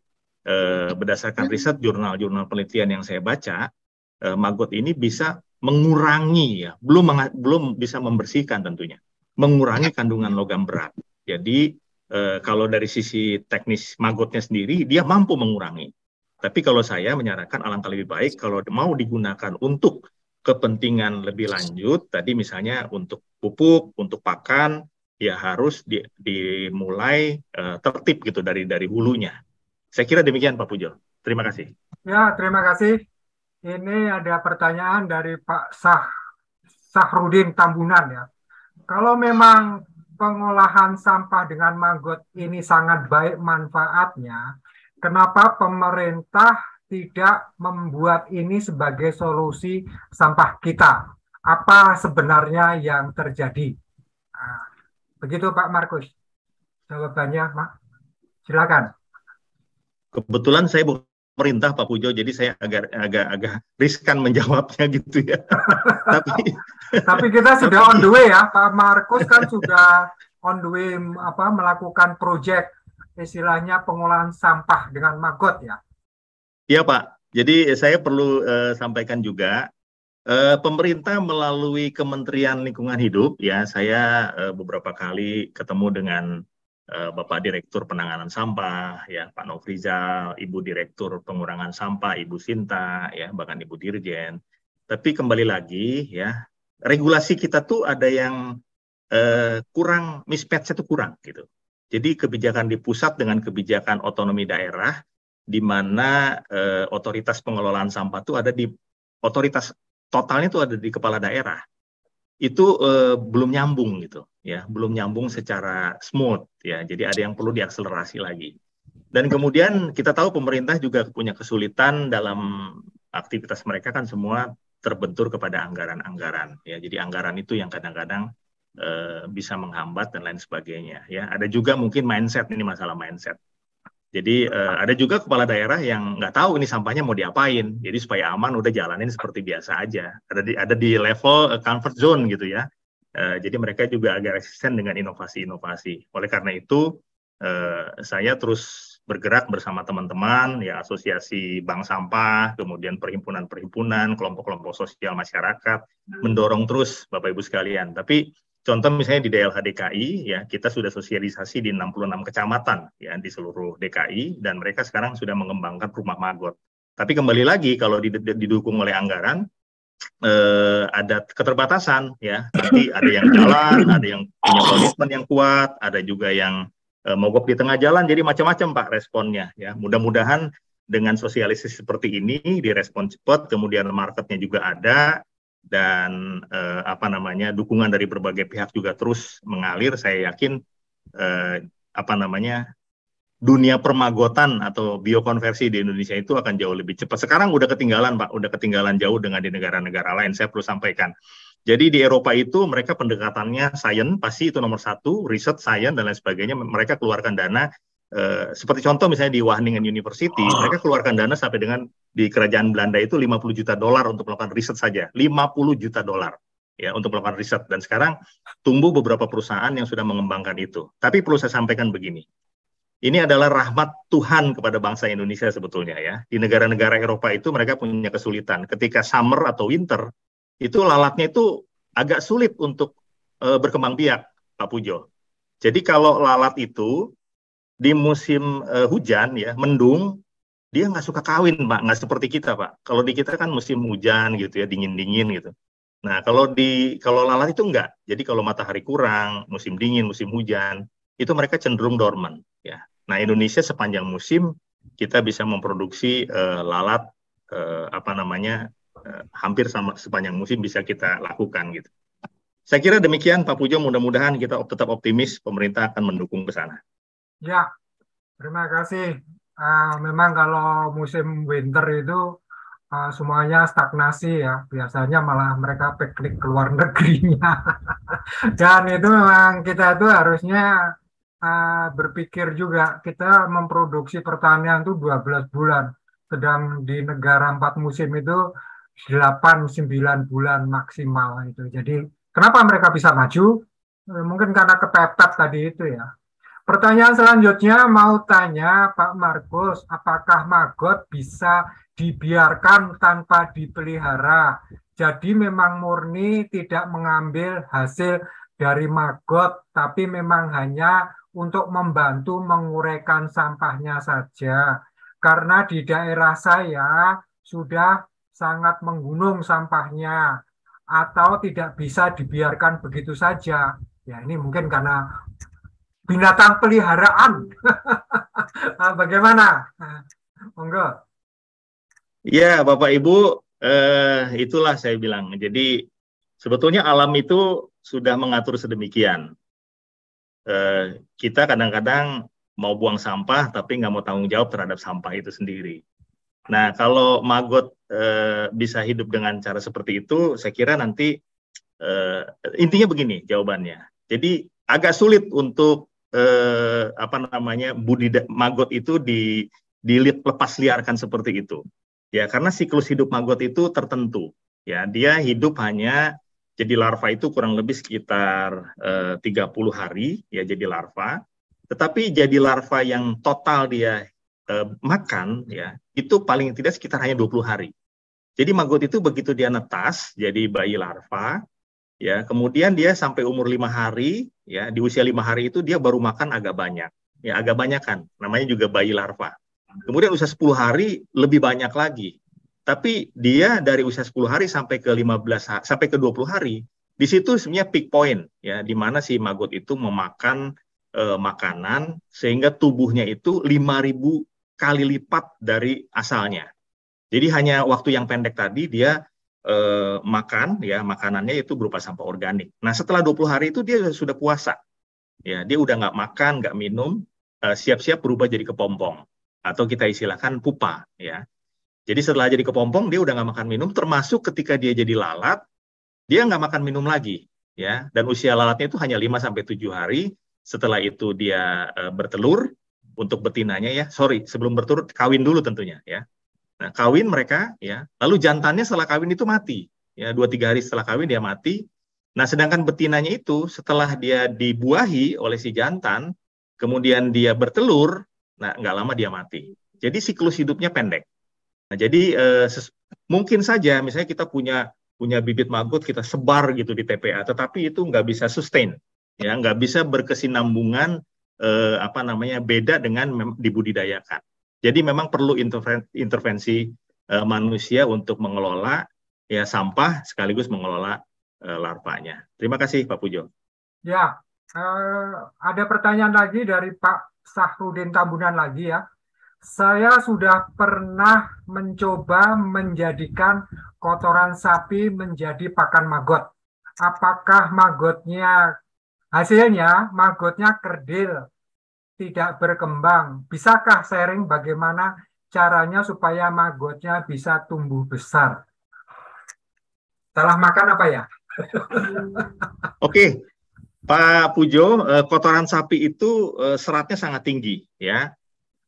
berdasarkan riset jurnal-jurnal penelitian yang saya baca, maggot ini bisa mengurangi, ya, belum bisa membersihkan tentunya, mengurangi kandungan logam berat. Jadi kalau dari sisi teknis maggotnya sendiri, dia mampu mengurangi. Tapi kalau saya menyarankan alangkah lebih baik kalau mau digunakan untuk kepentingan lebih lanjut, tadi misalnya untuk pupuk, untuk pakan, ya harus dimulai tertib gitu dari hulunya. Saya kira demikian Pak Pujo. Terima kasih. Ya, terima kasih. Ini ada pertanyaan dari Pak Sahrudin Tambunan ya. Kalau memang pengolahan sampah dengan maggot ini sangat baik manfaatnya, kenapa pemerintah tidak membuat ini sebagai solusi sampah kita? Apa sebenarnya yang terjadi? Nah, begitu Pak Markus. Jawabannya, silakan. Kebetulan saya pemerintah Pak Pujo, jadi saya agak riskan menjawabnya gitu ya. Tapi kita sudah on the way ya, Pak Markus kan sudah on the way melakukan proyek istilahnya pengolahan sampah dengan maggot ya. Iya Pak, jadi saya perlu sampaikan juga, pemerintah melalui Kementerian Lingkungan Hidup, ya saya beberapa kali ketemu dengan Bapak Direktur Penanganan Sampah, ya Pak Nofrizal, Ibu Direktur Pengurangan Sampah, Ibu Sinta, ya bahkan Ibu Dirjen. Tapi kembali lagi, ya regulasi kita tuh ada yang kurang, mismatch itu kurang gitu. Jadi kebijakan di pusat dengan kebijakan otonomi daerah, di mana otoritas pengelolaan sampah itu ada di otoritas totalnya itu ada di kepala daerah. Itu belum nyambung gitu ya, belum nyambung secara smooth ya. Jadi ada yang perlu diakselerasi lagi. Dan kemudian kita tahu pemerintah juga punya kesulitan dalam aktivitas mereka kan semua terbentur kepada anggaran-anggaran ya. Jadi anggaran itu yang kadang-kadang bisa menghambat dan lain sebagainya ya. Ada juga mungkin mindset, ini masalah mindset. Jadi ada juga kepala daerah yang nggak tahu ini sampahnya mau diapain. Jadi supaya aman udah jalanin seperti biasa aja. Ada di level comfort zone gitu ya. Jadi mereka juga agak resisten dengan inovasi-inovasi. Oleh karena itu saya terus bergerak bersama teman-teman ya, asosiasi bank sampah, kemudian perhimpunan-perhimpunan, kelompok-kelompok sosial masyarakat, mendorong terus Bapak Ibu sekalian. Tapi contoh misalnya di DLH DKI, ya kita sudah sosialisasi di 66 kecamatan ya di seluruh DKI, dan mereka sekarang sudah mengembangkan rumah maggot. Tapi kembali lagi kalau didukung oleh anggaran, ada keterbatasan ya. Nanti ada yang jalan, ada yang punya komitmen yang kuat, ada juga yang mogok di tengah jalan. Jadi macam-macam Pak responnya ya. Mudah-mudahan dengan sosialisasi seperti ini direspon cepat, kemudian marketnya juga ada. Dan dukungan dari berbagai pihak juga terus mengalir. Saya yakin dunia permagotan atau biokonversi di Indonesia itu akan jauh lebih cepat. Sekarang udah ketinggalan Pak, udah ketinggalan jauh dengan di negara-negara lain. Saya perlu sampaikan. Jadi di Eropa itu mereka pendekatannya sains, pasti itu nomor satu, riset, sains dan lain sebagainya. Mereka keluarkan dana. Seperti contoh misalnya di Wageningen University, mereka keluarkan dana sampai dengan di kerajaan Belanda itu 50 juta dolar untuk melakukan riset saja. 50 juta dolar ya untuk melakukan riset. Dan sekarang tumbuh beberapa perusahaan yang sudah mengembangkan itu. Tapi perlu saya sampaikan begini. Ini adalah rahmat Tuhan kepada bangsa Indonesia sebetulnya ya. Di negara-negara Eropa itu mereka punya kesulitan. Ketika summer atau winter, itu lalatnya itu agak sulit untuk berkembang biak, Pak Pujo. Jadi kalau lalat itu di musim hujan ya, mendung, dia nggak suka kawin Pak, nggak seperti kita Pak. Kalau di kita kan musim hujan gitu ya, dingin-dingin gitu. Nah kalau lalat itu enggak. Jadi kalau matahari kurang, musim dingin, musim hujan, itu mereka cenderung dormant ya. Nah Indonesia sepanjang musim kita bisa memproduksi lalat hampir sama sepanjang musim bisa kita lakukan gitu. Saya kira demikian Pak Pujo, mudah-mudahan kita tetap optimis pemerintah akan mendukung ke sana. Ya, terima kasih. Memang kalau musim winter itu semuanya stagnasi ya. Biasanya malah mereka piknik ke luar negerinya. Dan itu memang kita itu harusnya berpikir juga. Kita memproduksi pertanian itu 12 bulan. Sedang di negara 4 musim itu 8-9 bulan maksimal itu. Jadi kenapa mereka bisa maju? Mungkin karena kepepet tadi itu ya. Pertanyaan selanjutnya mau tanya Pak Markus, apakah maggot bisa dibiarkan tanpa dipelihara? Jadi memang murni tidak mengambil hasil dari maggot, tapi memang hanya untuk membantu menguraikan sampahnya saja. Karena di daerah saya sudah sangat menggunung sampahnya, atau tidak bisa dibiarkan begitu saja. Ya ini mungkin karena binatang peliharaan. Bagaimana? Monggo. Ya, Bapak Ibu, itulah saya bilang. Jadi sebetulnya alam itu sudah mengatur sedemikian. Kita kadang-kadang mau buang sampah, tapi nggak mau tanggung jawab terhadap sampah itu sendiri. Nah, kalau maggot bisa hidup dengan cara seperti itu, saya kira nanti intinya begini jawabannya. Jadi agak sulit untuk maggot itu dilepas liarkan seperti itu. Ya, karena siklus hidup maggot itu tertentu. Ya, dia hidup hanya jadi larva itu kurang lebih sekitar 30 hari ya jadi larva. Tetapi jadi larva yang total dia makan ya, itu paling tidak sekitar hanya 20 hari. Jadi maggot itu begitu dia netas jadi bayi larva, ya, kemudian dia sampai umur 5 hari, ya, di usia 5 hari itu dia baru makan agak banyak, ya, agak banyak kan, namanya juga bayi larva. Kemudian usia 10 hari lebih banyak lagi. Tapi dia dari usia 10 hari sampai ke 15 sampai ke 20 hari, di situ sebenarnya peak point, ya, di mana si maggot itu memakan makanan sehingga tubuhnya itu 5.000 kali lipat dari asalnya. Jadi hanya waktu yang pendek tadi dia makan, ya, makanannya itu berupa sampah organik. Nah, setelah 20 hari itu dia sudah puasa. Ya, dia udah nggak makan, nggak minum, siap-siap berubah jadi kepompong. Atau kita istilahkan pupa. Ya. Jadi setelah jadi kepompong, dia udah nggak makan minum, termasuk ketika dia jadi lalat, dia nggak makan minum lagi. Ya. Dan usia lalatnya itu hanya 5-7 hari. Setelah itu dia bertelur, untuk betinanya ya, sebelum bertelur, kawin dulu tentunya. Ya. Nah, kawin mereka, ya, lalu jantannya setelah kawin itu mati, ya, 2-3 hari setelah kawin dia mati. Nah, sedangkan betinanya itu setelah dia dibuahi oleh si jantan, kemudian dia bertelur, nah nggak lama dia mati. Jadi siklus hidupnya pendek. Nah, jadi mungkin saja misalnya kita punya bibit maggot kita sebar gitu di TPA, tetapi itu nggak bisa sustain, ya, nggak bisa berkesinambungan beda dengan dibudidayakan. Jadi memang perlu intervensi manusia untuk mengelola ya sampah sekaligus mengelola larvanya. Terima kasih Pak Pujo. Ya, ada pertanyaan lagi dari Pak Sahrudin Tambunan lagi ya. Saya sudah pernah mencoba menjadikan kotoran sapi menjadi pakan maggot. Apakah hasilnya maggotnya kerdil, tidak berkembang? Bisakah sharing bagaimana caranya supaya maggotnya bisa tumbuh besar? Salah makan apa ya? Oke, Pak Pujo, kotoran sapi itu seratnya sangat tinggi, ya.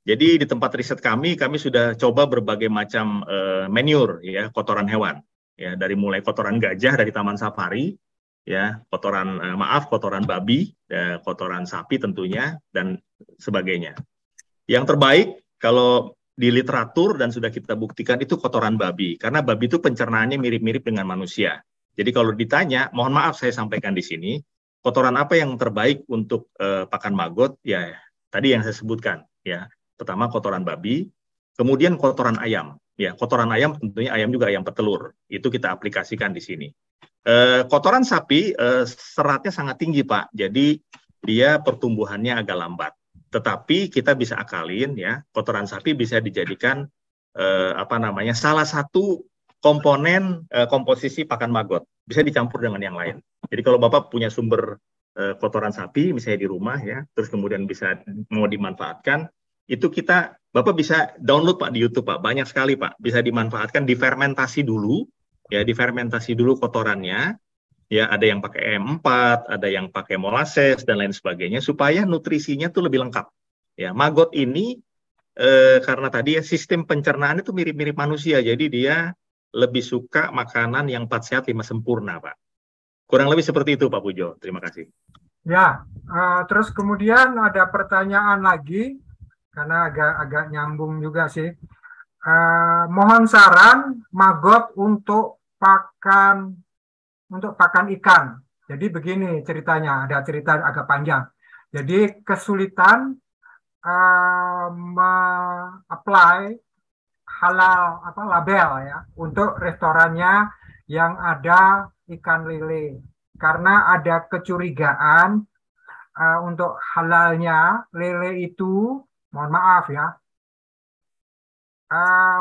Jadi di tempat riset kami sudah coba berbagai macam manure, ya, kotoran hewan, ya, dari mulai kotoran gajah dari taman safari, ya, kotoran babi, ya, kotoran sapi tentunya dan sebagainya. Yang terbaik kalau di literatur dan sudah kita buktikan itu kotoran babi, karena babi itu pencernaannya mirip-mirip dengan manusia. Jadi kalau ditanya, mohon maaf saya sampaikan di sini, kotoran apa yang terbaik untuk pakan maggot? Ya, tadi yang saya sebutkan, ya. Pertama kotoran babi, kemudian kotoran ayam. Ya, kotoran ayam tentunya ayam juga ayam petelur. Itu kita aplikasikan di sini. Kotoran sapi seratnya sangat tinggi, Pak. Jadi dia pertumbuhannya agak lambat. Tetapi kita bisa akalin ya, kotoran sapi bisa dijadikan salah satu komponen komposisi pakan maggot, bisa dicampur dengan yang lain. Jadi kalau Bapak punya sumber kotoran sapi misalnya di rumah ya, terus kemudian bisa mau dimanfaatkan, itu Bapak bisa download Pak di YouTube Pak, banyak sekali Pak, bisa dimanfaatkan, difermentasi dulu ya, difermentasi dulu kotorannya ya, ada yang pakai E4, ada yang pakai molasses dan lain sebagainya supaya nutrisinya tuh lebih lengkap. Ya, maggot ini karena tadi ya sistem pencernaan itu mirip-mirip manusia, jadi dia lebih suka makanan yang 4 sehat 5 sempurna, Pak. Kurang lebih seperti itu, Pak Pujo. Terima kasih. Ya, terus kemudian ada pertanyaan lagi, karena agak nyambung juga sih. Mohon saran maggot untuk pakan ikan. Jadi begini ceritanya, ada cerita agak panjang. Jadi kesulitan apply halal label ya untuk restorannya yang ada ikan lele, karena ada kecurigaan untuk halalnya lele itu, mohon maaf ya,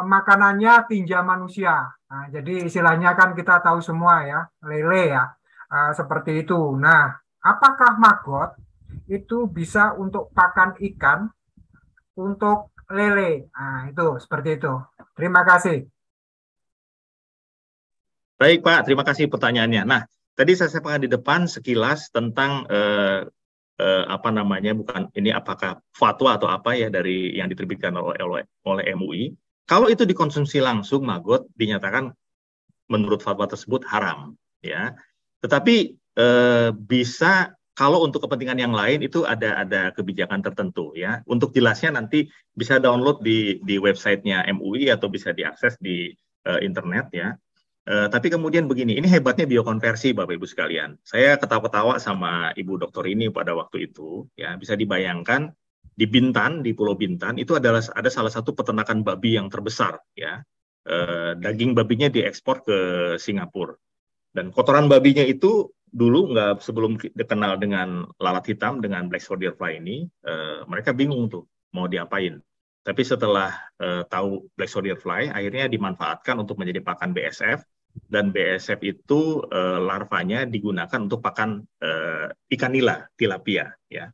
makanannya tinja manusia. Nah, jadi istilahnya kan kita tahu semua ya, lele ya, seperti itu. Nah, apakah maggot itu bisa untuk pakan ikan untuk lele? Nah, itu seperti itu. Terima kasih. Baik Pak, terima kasih pertanyaannya. Nah, tadi saya sampaikan di depan sekilas tentang bukan ini apakah fatwa atau apa ya dari yang diterbitkan oleh MUI. Kalau itu dikonsumsi langsung maggot dinyatakan menurut fatwa tersebut haram ya. Tetapi bisa kalau untuk kepentingan yang lain itu ada kebijakan tertentu ya. Untuk jelasnya nanti bisa download di websitenya MUI atau bisa diakses di internet ya. Tapi kemudian begini, ini hebatnya biokonversi Bapak Ibu sekalian. Saya ketawa-ketawa sama Ibu Dokter ini pada waktu itu, ya bisa dibayangkan di Bintan, di Pulau Bintan itu ada salah satu peternakan babi yang terbesar, ya. Daging babinya diekspor ke Singapura. Dan kotoran babinya itu dulu sebelum dikenal dengan lalat hitam dengan black soldier fly ini, mereka bingung tuh mau diapain. Tapi setelah tahu black soldier fly, akhirnya dimanfaatkan untuk menjadi pakan BSF. Dan BSF itu larvanya digunakan untuk pakan ikan nila, tilapia. Ya.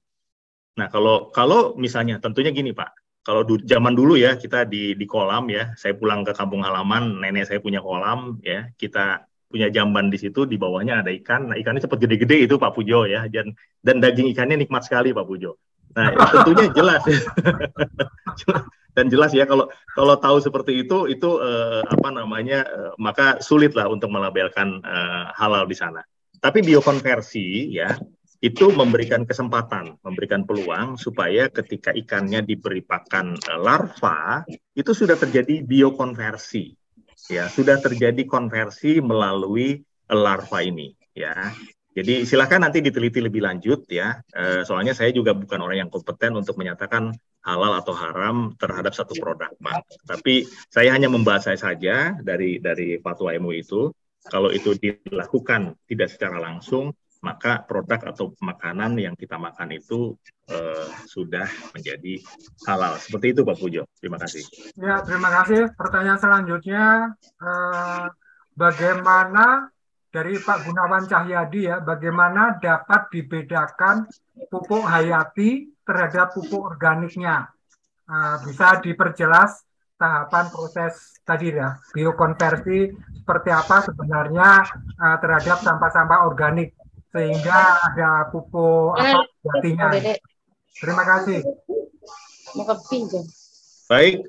Nah kalau misalnya tentunya gini Pak, kalau zaman dulu ya kita di kolam ya, saya pulang ke kampung halaman, nenek saya punya kolam ya, kita punya jamban di situ, di bawahnya ada ikan, nah ikannya cepat gede-gede itu Pak Pujo ya, dan daging ikannya nikmat sekali Pak Pujo. Nah tentunya jelas ya. Dan jelas ya kalau tahu seperti itu maka sulit lah untuk melabelkan halal di sana. Tapi biokonversi ya itu memberikan kesempatan, memberikan peluang supaya ketika ikannya diberi pakan larva itu sudah terjadi biokonversi, ya sudah terjadi konversi melalui larva ini, ya. Jadi silakan nanti diteliti lebih lanjut ya. Soalnya saya juga bukan orang yang kompeten untuk menyatakan halal atau haram terhadap satu produk, Pak. Tapi saya hanya membaca saja dari fatwa MUI itu, kalau itu dilakukan tidak secara langsung, maka produk atau makanan yang kita makan itu sudah menjadi halal. Seperti itu Pak Pujo. Terima kasih. Ya, terima kasih. Pertanyaan selanjutnya, bagaimana dari Pak Gunawan Cahyadi ya, bagaimana dapat dibedakan pupuk hayati terhadap pupuk organiknya? Bisa diperjelas tahapan proses tadi ya, biokonversi seperti apa sebenarnya terhadap sampah-sampah organik sehingga ada pupuk hayatinya. Terima kasih. Baik.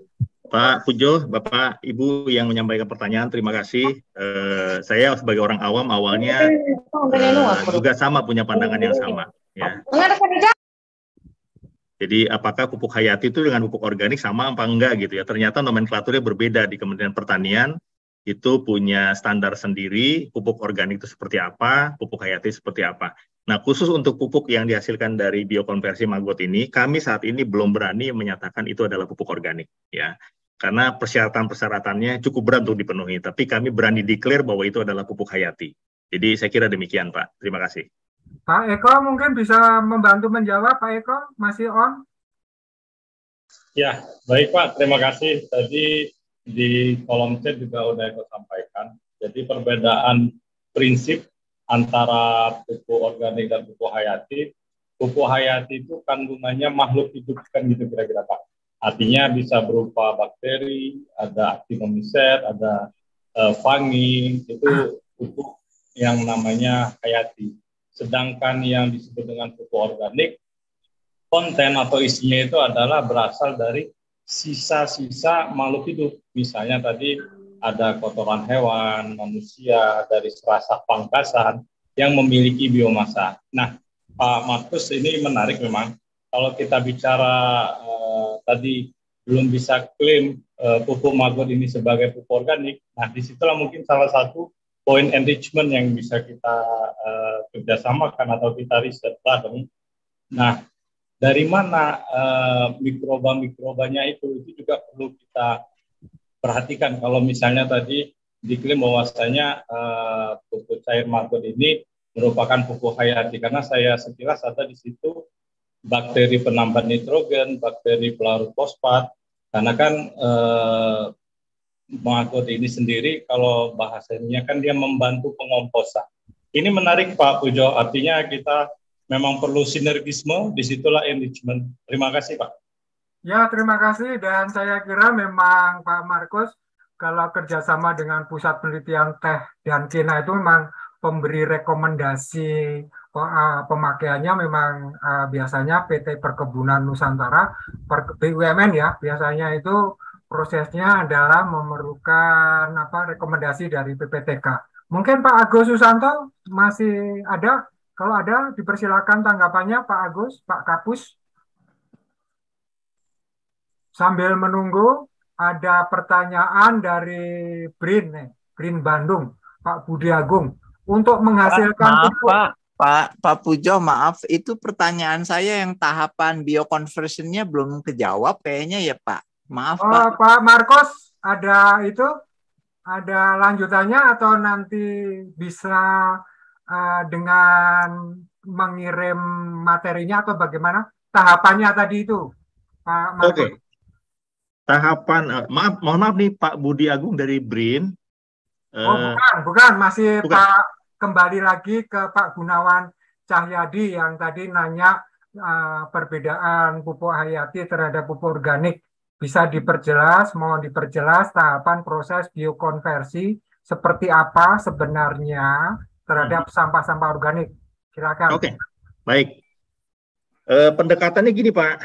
Pak Pujo, Bapak, Ibu yang menyampaikan pertanyaan, terima kasih. Saya sebagai orang awam awalnya juga sama punya pandangan yang sama. Ya. Jadi apakah pupuk hayati itu dengan pupuk organik sama apa enggak gitu ya? Ternyata nomenklaturnya berbeda di Kementerian Pertanian. Itu punya standar sendiri, pupuk organik itu seperti apa, pupuk hayati seperti apa. Nah, khusus untuk pupuk yang dihasilkan dari biokonversi maggot ini, kami saat ini belum berani menyatakan itu adalah pupuk organik, ya. Karena persyaratan-persyaratannya cukup berat untuk dipenuhi, tapi kami berani declare bahwa itu adalah pupuk hayati. Jadi saya kira demikian, Pak. Terima kasih. Pak Eko mungkin bisa membantu menjawab, Pak Eko, masih on? Ya, baik Pak, terima kasih. Tadi di kolom chat juga udah ikut sampaikan. Jadi perbedaan prinsip antara pupuk organik dan pupuk hayati. Pupuk hayati itu kandungannya makhluk hidup kan gitu kira-kira Pak. Artinya bisa berupa bakteri, ada actinomycet, ada fungi, itu pupuk yang namanya hayati. Sedangkan yang disebut dengan pupuk organik, konten atau isinya itu adalah berasal dari sisa-sisa makhluk hidup. Misalnya tadi ada kotoran hewan, manusia, dari serasa pangkasan yang memiliki biomasa. Nah, Pak Markus, ini menarik memang. Kalau kita bicara tadi belum bisa klaim pupuk maggot ini sebagai pupuk organik, nah disitulah mungkin salah satu poin enrichment yang bisa kita kerjasamakan atau kita riset bareng. Nah, dari mana mikroba-mikrobanya itu juga perlu kita perhatikan. Kalau misalnya tadi diklaim bahwasanya pupuk cair maggot ini merupakan pupuk hayati, karena saya sekilas ada di situ bakteri penambat nitrogen, bakteri pelarut fosfat, karena kan maggot ini sendiri kalau bahasanya kan dia membantu pengomposan. Ini menarik Pak Pujo, artinya kita memang perlu sinergisme, disitulah enrichment. Terima kasih Pak. Ya, terima kasih. Dan saya kira memang Pak Markus, kalau kerjasama dengan Pusat Penelitian Teh dan Kina itu memang pemberi rekomendasi pemakaiannya memang biasanya PT Perkebunan Nusantara, BUMN ya, biasanya itu prosesnya adalah memerlukan rekomendasi dari PPTK. Mungkin Pak Agus Susanto masih ada. Kalau ada, dipersilakan tanggapannya Pak Agus, Pak Kapus. Sambil menunggu, ada pertanyaan dari Brin Bandung, Pak Budi Agung. Untuk menghasilkan pupuk. Pak Pujo, maaf, itu pertanyaan saya yang tahapan bioconversionnya belum kejawab kayaknya ya Pak. Maaf Pak. Pak Markus, ada lanjutannya atau nanti bisa dengan mengirim materinya atau bagaimana tahapannya tadi itu, Pak Markus? Oke. Tahapan, mohon maaf nih Pak Budi Agung dari BRIN. Bukan, masih bukan. Pak, kembali lagi ke Pak Gunawan Cahyadi yang tadi nanya perbedaan pupuk hayati terhadap pupuk organik. Bisa mohon diperjelas tahapan proses biokonversi seperti apa sebenarnya terhadap sampah-sampah organik. Silakan. Oke, baik. Pendekatannya gini Pak,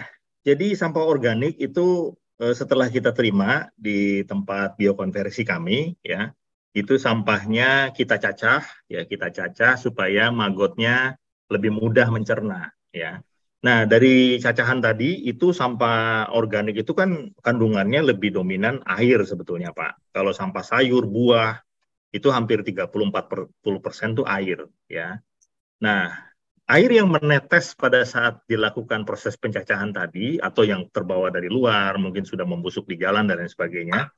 jadi sampah organik itu setelah kita terima di tempat biokonversi kami, ya, itu sampahnya kita cacah supaya maggotnya lebih mudah mencerna, ya. Nah, dari cacahan tadi itu sampah organik itu kan kandungannya lebih dominan air sebetulnya Pak. Kalau sampah sayur, buah itu hampir 30-40% itu air, ya. Nah, air yang menetes pada saat dilakukan proses pencacahan tadi atau yang terbawa dari luar, mungkin sudah membusuk di jalan dan lain sebagainya,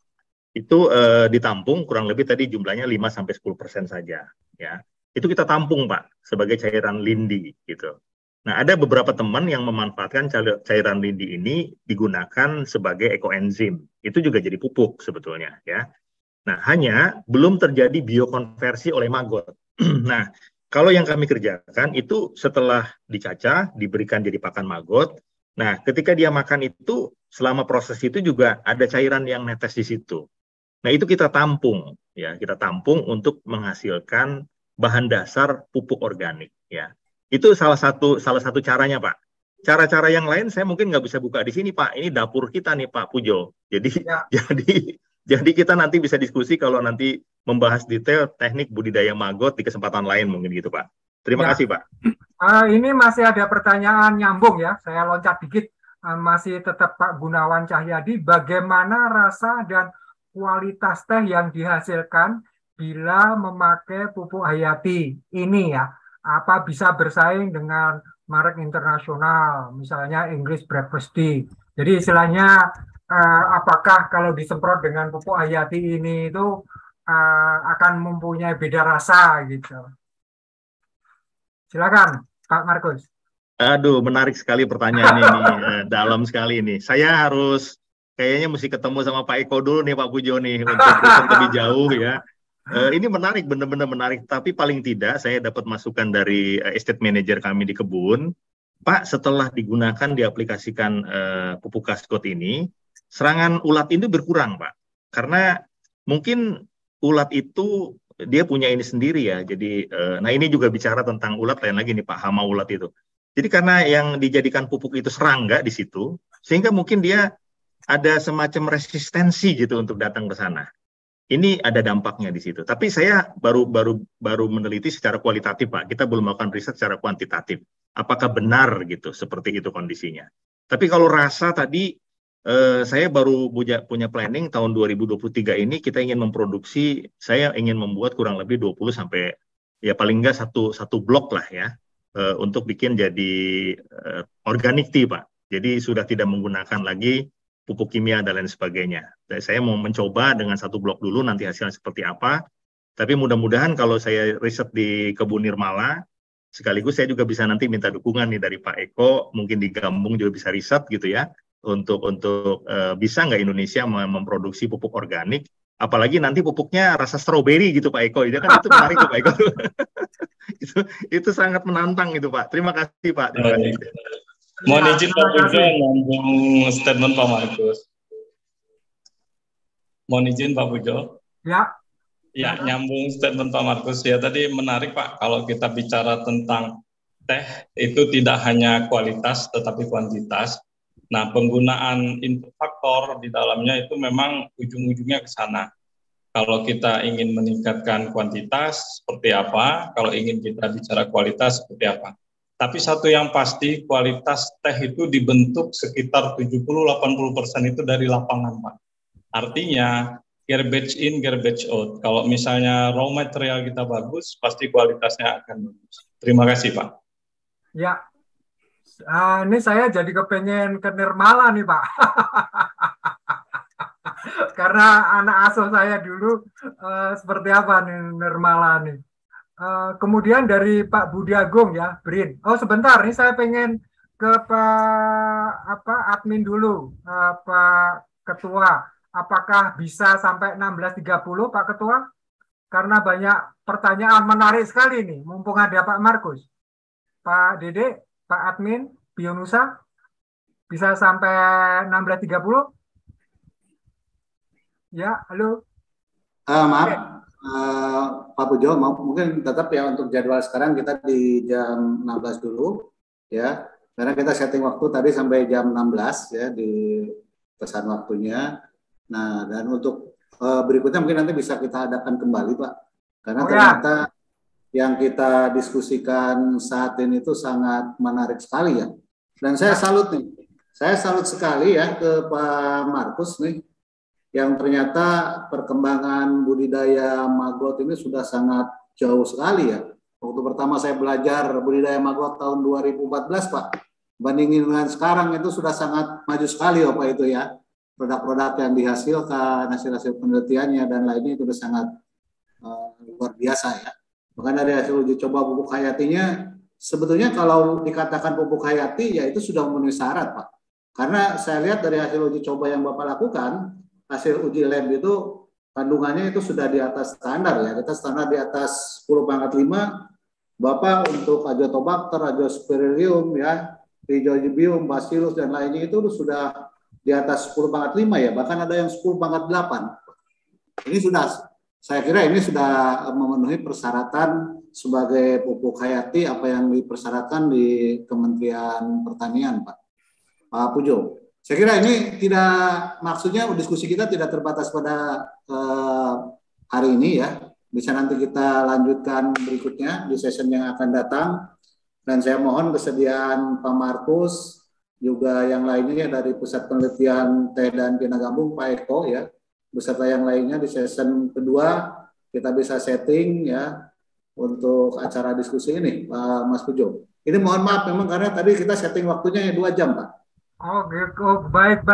itu ditampung kurang lebih tadi jumlahnya 5-10% saja, ya. Itu kita tampung Pak sebagai cairan lindi gitu. Nah, ada beberapa teman yang memanfaatkan cairan lindi ini digunakan sebagai ekoenzim. Itu juga jadi pupuk sebetulnya, ya. Nah, hanya belum terjadi biokonversi oleh maggot. Nah, kalau yang kami kerjakan itu setelah dicacah, diberikan jadi pakan maggot. Nah, ketika dia makan itu, selama proses itu juga ada cairan yang netes di situ. Nah, itu kita tampung, ya, kita tampung untuk menghasilkan bahan dasar pupuk organik, ya. Itu salah satu caranya, Pak. Cara-cara yang lain saya mungkin nggak bisa buka di sini, Pak. Ini dapur kita nih, Pak Pujo. Jadi, ya. Jadi kita nanti bisa diskusi kalau nanti membahas detail teknik budidaya maggot di kesempatan lain mungkin gitu Pak. Terima kasih Pak. Ini masih ada pertanyaan nyambung ya, saya loncat dikit. Masih tetap Pak Gunawan Cahyadi, bagaimana rasa dan kualitas teh yang dihasilkan bila memakai pupuk hayati ini ya? Apa bisa bersaing dengan merek internasional, misalnya English Breakfast Tea? Jadi istilahnya apakah kalau disemprot dengan pupuk hayati ini itu akan mempunyai beda rasa gitu. Silakan Pak Markus. Aduh, menarik sekali pertanyaan ini, dalam sekali ini. Saya harus kayaknya mesti ketemu sama Pak Eko dulu nih, Pak Pujo nih, untuk riset lebih jauh ya. Ini menarik, benar-benar menarik. Tapi paling tidak saya dapat masukan dari estate manager kami di kebun. Pak, setelah digunakan, diaplikasikan pupuk kaskot ini, serangan ulat ini berkurang, Pak. Karena mungkin ulat itu dia punya ini sendiri ya. Jadi, nah ini juga bicara tentang ulat lain lagi nih Pak, hama ulat itu. Jadi karena yang dijadikan pupuk itu serangga di situ, sehingga mungkin dia ada semacam resistensi gitu untuk datang ke sana. Ini ada dampaknya di situ. Tapi saya baru meneliti secara kualitatif Pak. Kita belum melakukan riset secara kuantitatif. Apakah benar gitu seperti itu kondisinya. Tapi kalau rasa tadi saya baru punya planning tahun 2023 ini kita ingin memproduksi, saya ingin membuat kurang lebih 20 sampai ya paling enggak satu blok lah ya untuk bikin jadi organik tea Pak. Jadi sudah tidak menggunakan lagi pupuk kimia dan lain sebagainya. Saya mau mencoba dengan satu blok dulu nanti hasilnya seperti apa. Tapi mudah-mudahan kalau saya riset di Kebun Nirmala, sekaligus saya juga bisa nanti minta dukungan nih dari Pak Eko, mungkin di Gambung juga bisa riset gitu ya. Untuk bisa nggak Indonesia memproduksi pupuk organik, apalagi nanti pupuknya rasa stroberi gitu Pak Eko, itu kan itu menarik tuh Pak Eko. itu sangat menantang itu Pak. Terima kasih Pak. Terima kasih. Mohon izin Pak Pujo nyambung statement Pak Markus. Mohon izin Pak Pujo. Ya. Ya, nyambung statement Pak Markus ya tadi menarik Pak kalau kita bicara tentang teh itu tidak hanya kualitas tetapi kuantitas. Nah, penggunaan input faktor di dalamnya itu memang ujung-ujungnya ke sana. Kalau kita ingin meningkatkan kuantitas, seperti apa? Kalau ingin kita bicara kualitas, seperti apa? Tapi satu yang pasti, kualitas teh itu dibentuk sekitar 70-80% itu dari lapangan, Pak. Artinya, garbage in, garbage out. Kalau misalnya raw material kita bagus, pasti kualitasnya akan bagus. Terima kasih, Pak. Ya. Ini saya jadi kepengen ke Nirmala nih Pak. Karena anak asuh saya dulu seperti apa nih Nirmala nih. Kemudian dari Pak Budi Agung ya, Brin. Oh sebentar, ini saya pengen ke Pak admin dulu, Pak Ketua. Apakah bisa sampai 16.30 Pak Ketua? Karena banyak pertanyaan menarik sekali nih, mumpung ada Pak Markus. Pak Dede, Pak admin, Bionusa, bisa sampai 16.30? Ya, halo. Maaf, Pak Pujo, mungkin tetap ya untuk jadwal sekarang kita di jam 16 dulu, ya. Karena kita setting waktu tadi sampai jam 16 ya di pesan waktunya. Nah, dan untuk berikutnya mungkin nanti bisa kita adakan kembali, Pak. Karena ternyata yang kita diskusikan saat ini itu sangat menarik sekali ya. Dan saya salut nih. Saya salut sekali ya ke Pak Markus nih. Yang ternyata perkembangan budidaya maggot ini sudah sangat jauh sekali ya. Waktu pertama saya belajar budidaya maggot tahun 2014 Pak. Bandingin dengan sekarang itu sudah sangat maju sekali ya Pak itu ya. Produk-produk yang dihasilkan, hasil-hasil penelitiannya dan lainnya itu sudah sangat luar biasa ya. Bahkan dari hasil uji coba pupuk hayatinya, sebetulnya kalau dikatakan pupuk hayati, ya itu sudah memenuhi syarat, Pak. Karena saya lihat dari hasil uji coba yang Bapak lakukan, hasil uji lab itu, kandungannya itu sudah di atas standar ya. Kita standar di atas 10/5, Bapak untuk Azotobacter, Azospirillum, ya, Rhizobium, Bacillus, dan lainnya itu sudah di atas 10/5 ya. Bahkan ada yang 10/8. Ini sudah... Saya kira ini sudah memenuhi persyaratan sebagai pupuk hayati apa yang dipersyaratkan di Kementerian Pertanian, Pak Pujo. Saya kira ini tidak, maksudnya diskusi kita tidak terbatas pada hari ini ya. Bisa nanti kita lanjutkan berikutnya di session yang akan datang. Dan saya mohon kesediaan Pak Markus, juga yang lainnya dari Pusat Penelitian Teh dan Bina Gambung, Pak Eko ya. Beserta yang lainnya di session kedua kita bisa setting ya untuk acara diskusi ini, Pak Mas Pujo. Ini mohon maaf memang karena tadi kita setting waktunya 2 jam, Pak. Oh, gitu. Baik.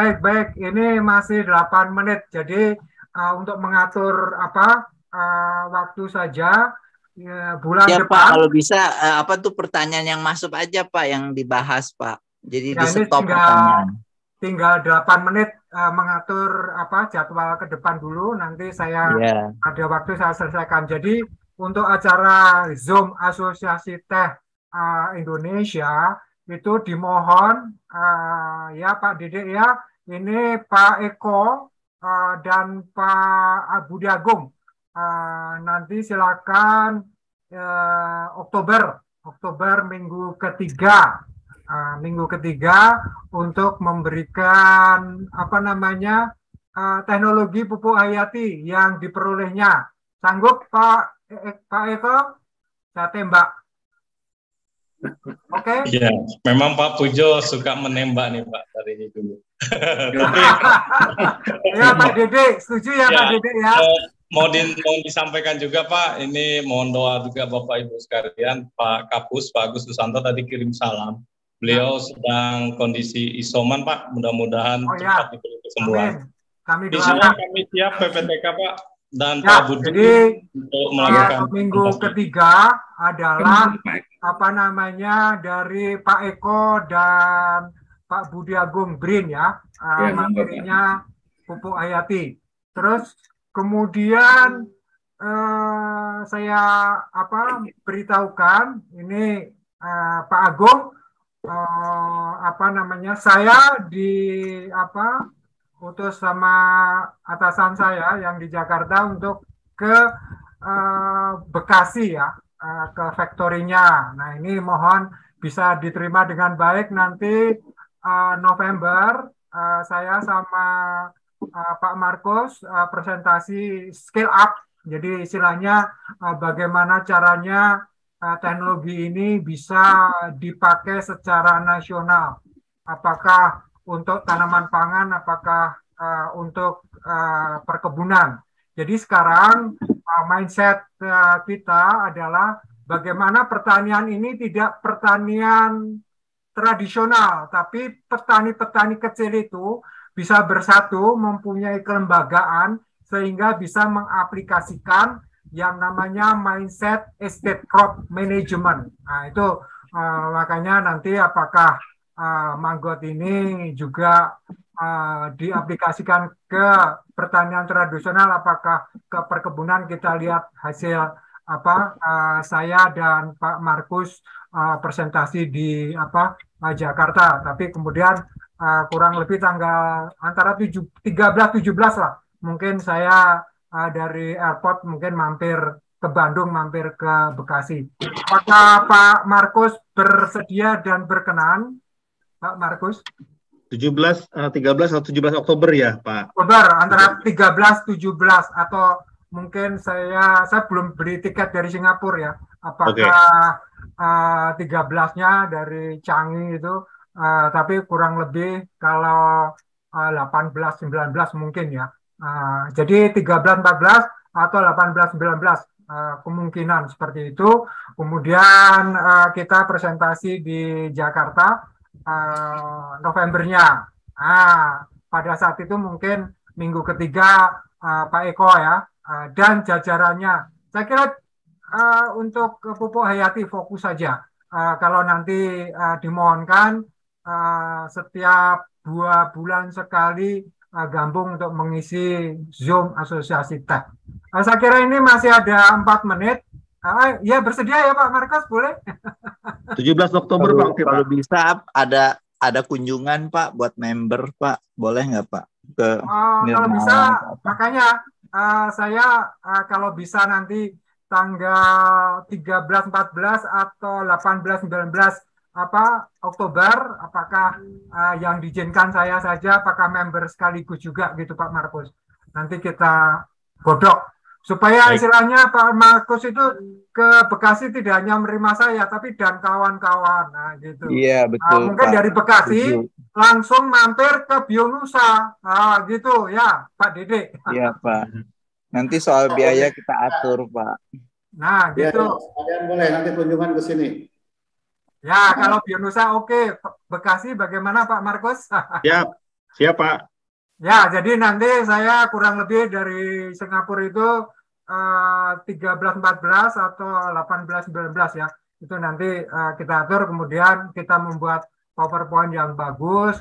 Ini masih 8 menit. Jadi untuk mengatur waktu saja, ya, bulan Ya Pak, depan. kalau bisa apa tuh pertanyaan yang masuk aja Pak yang dibahas Pak. Jadi Ya, di ini stop pertanyaan. tinggal 8 menit mengatur jadwal ke depan dulu. Nanti saya ada waktu saya selesaikan. Jadi untuk acara Zoom Asosiasi Teh Indonesia itu dimohon ya Pak Dede ya, ini Pak Eko dan Pak Budi Agung nanti silakan Oktober minggu ketiga untuk memberikan teknologi pupuk hayati yang diperolehnya. Sanggup Pak Eko? Saya tembak. Oke? Iya, memang Pak Pujo suka menembak nih Pak dari dulu. Ya Pak Dede, setuju ya Pak Dede ya? Mau disampaikan juga Pak, ini mohon doa juga Bapak Ibu sekalian. Pak Kapus, Pak Agus Susanto tadi kirim salam. Beliau sedang kondisi isoman Pak, mudah-mudahan cepat diberi kesembuhan. Kami doakan. Kami siap PPTK Pak dan ya, Pak Budi jadi untuk melakukan minggu ketiga adalah dari Pak Eko dan Pak Budi Agung BRIN ya, materinya pupuk hayati. Terus kemudian saya beritahukan ini Pak Agung saya utus sama atasan saya yang di Jakarta untuk ke Bekasi ya, ke factory-nya. Nah ini mohon bisa diterima dengan baik nanti November saya sama Pak Markus presentasi scale up. Jadi istilahnya bagaimana caranya teknologi ini bisa dipakai secara nasional. Apakah untuk tanaman pangan, apakah untuk perkebunan. Jadi sekarang mindset kita adalah bagaimana pertanian ini tidak pertanian tradisional, tapi petani-petani kecil itu bisa bersatu, mempunyai kelembagaan, sehingga bisa mengaplikasikan yang namanya mindset estate crop management. Nah itu makanya nanti apakah Manggot ini juga diaplikasikan ke pertanian tradisional, apakah ke perkebunan. Kita lihat hasil saya dan Pak Markus presentasi di Jakarta, tapi kemudian kurang lebih tanggal antara 13-17 lah mungkin saya dari airport mungkin mampir ke Bandung, mampir ke Bekasi. Apakah Pak Markus bersedia dan berkenan, Pak Markus? 13 atau 17 Oktober ya, Pak? Oktober, antara 13-17 atau mungkin saya belum beli tiket dari Singapura ya. Apakah 13-nya dari Changi itu, tapi kurang lebih kalau 18-19 mungkin ya. Jadi 13-14 atau 18-19 kemungkinan seperti itu. Kemudian kita presentasi di Jakarta Novembernya. Pada saat itu mungkin minggu ketiga Pak Eko ya dan jajarannya. Saya kira untuk pupuk hayati fokus saja. Kalau nanti dimohonkan setiap 2 bulan sekali gabung untuk mengisi Zoom Asosiasi Teh. Saya kira ini masih ada 4 menit. Ya bersedia ya Pak Markus, boleh? 17 Oktober Pak. Kalau bisa ada kunjungan Pak buat member Pak, boleh nggak Pak? Kalau bisa, makanya saya kalau bisa nanti tanggal 13, 14 atau 18, 19 Oktober, apakah yang diizinkan saya saja, apakah member sekaligus juga gitu Pak Markus. Nanti kita godok supaya istilahnya Pak Markus itu ke Bekasi tidak hanya menerima saya tapi dan kawan-kawan. Nah gitu. Iya betul. Mungkin Pak, dari Bekasi langsung mampir ke Bionusa. Gitu ya Pak Dede. Iya Pak. Nanti soal biaya kita atur Pak. Nah gitu. Kalian boleh nanti kunjungan ke sini. Ya kalau Bionusa oke. Bekasi bagaimana Pak Markus? Siap Pak. Ya, jadi nanti saya kurang lebih dari Singapura itu 13-14 atau 18-19 ya. Itu nanti kita atur, kemudian kita membuat PowerPoint yang bagus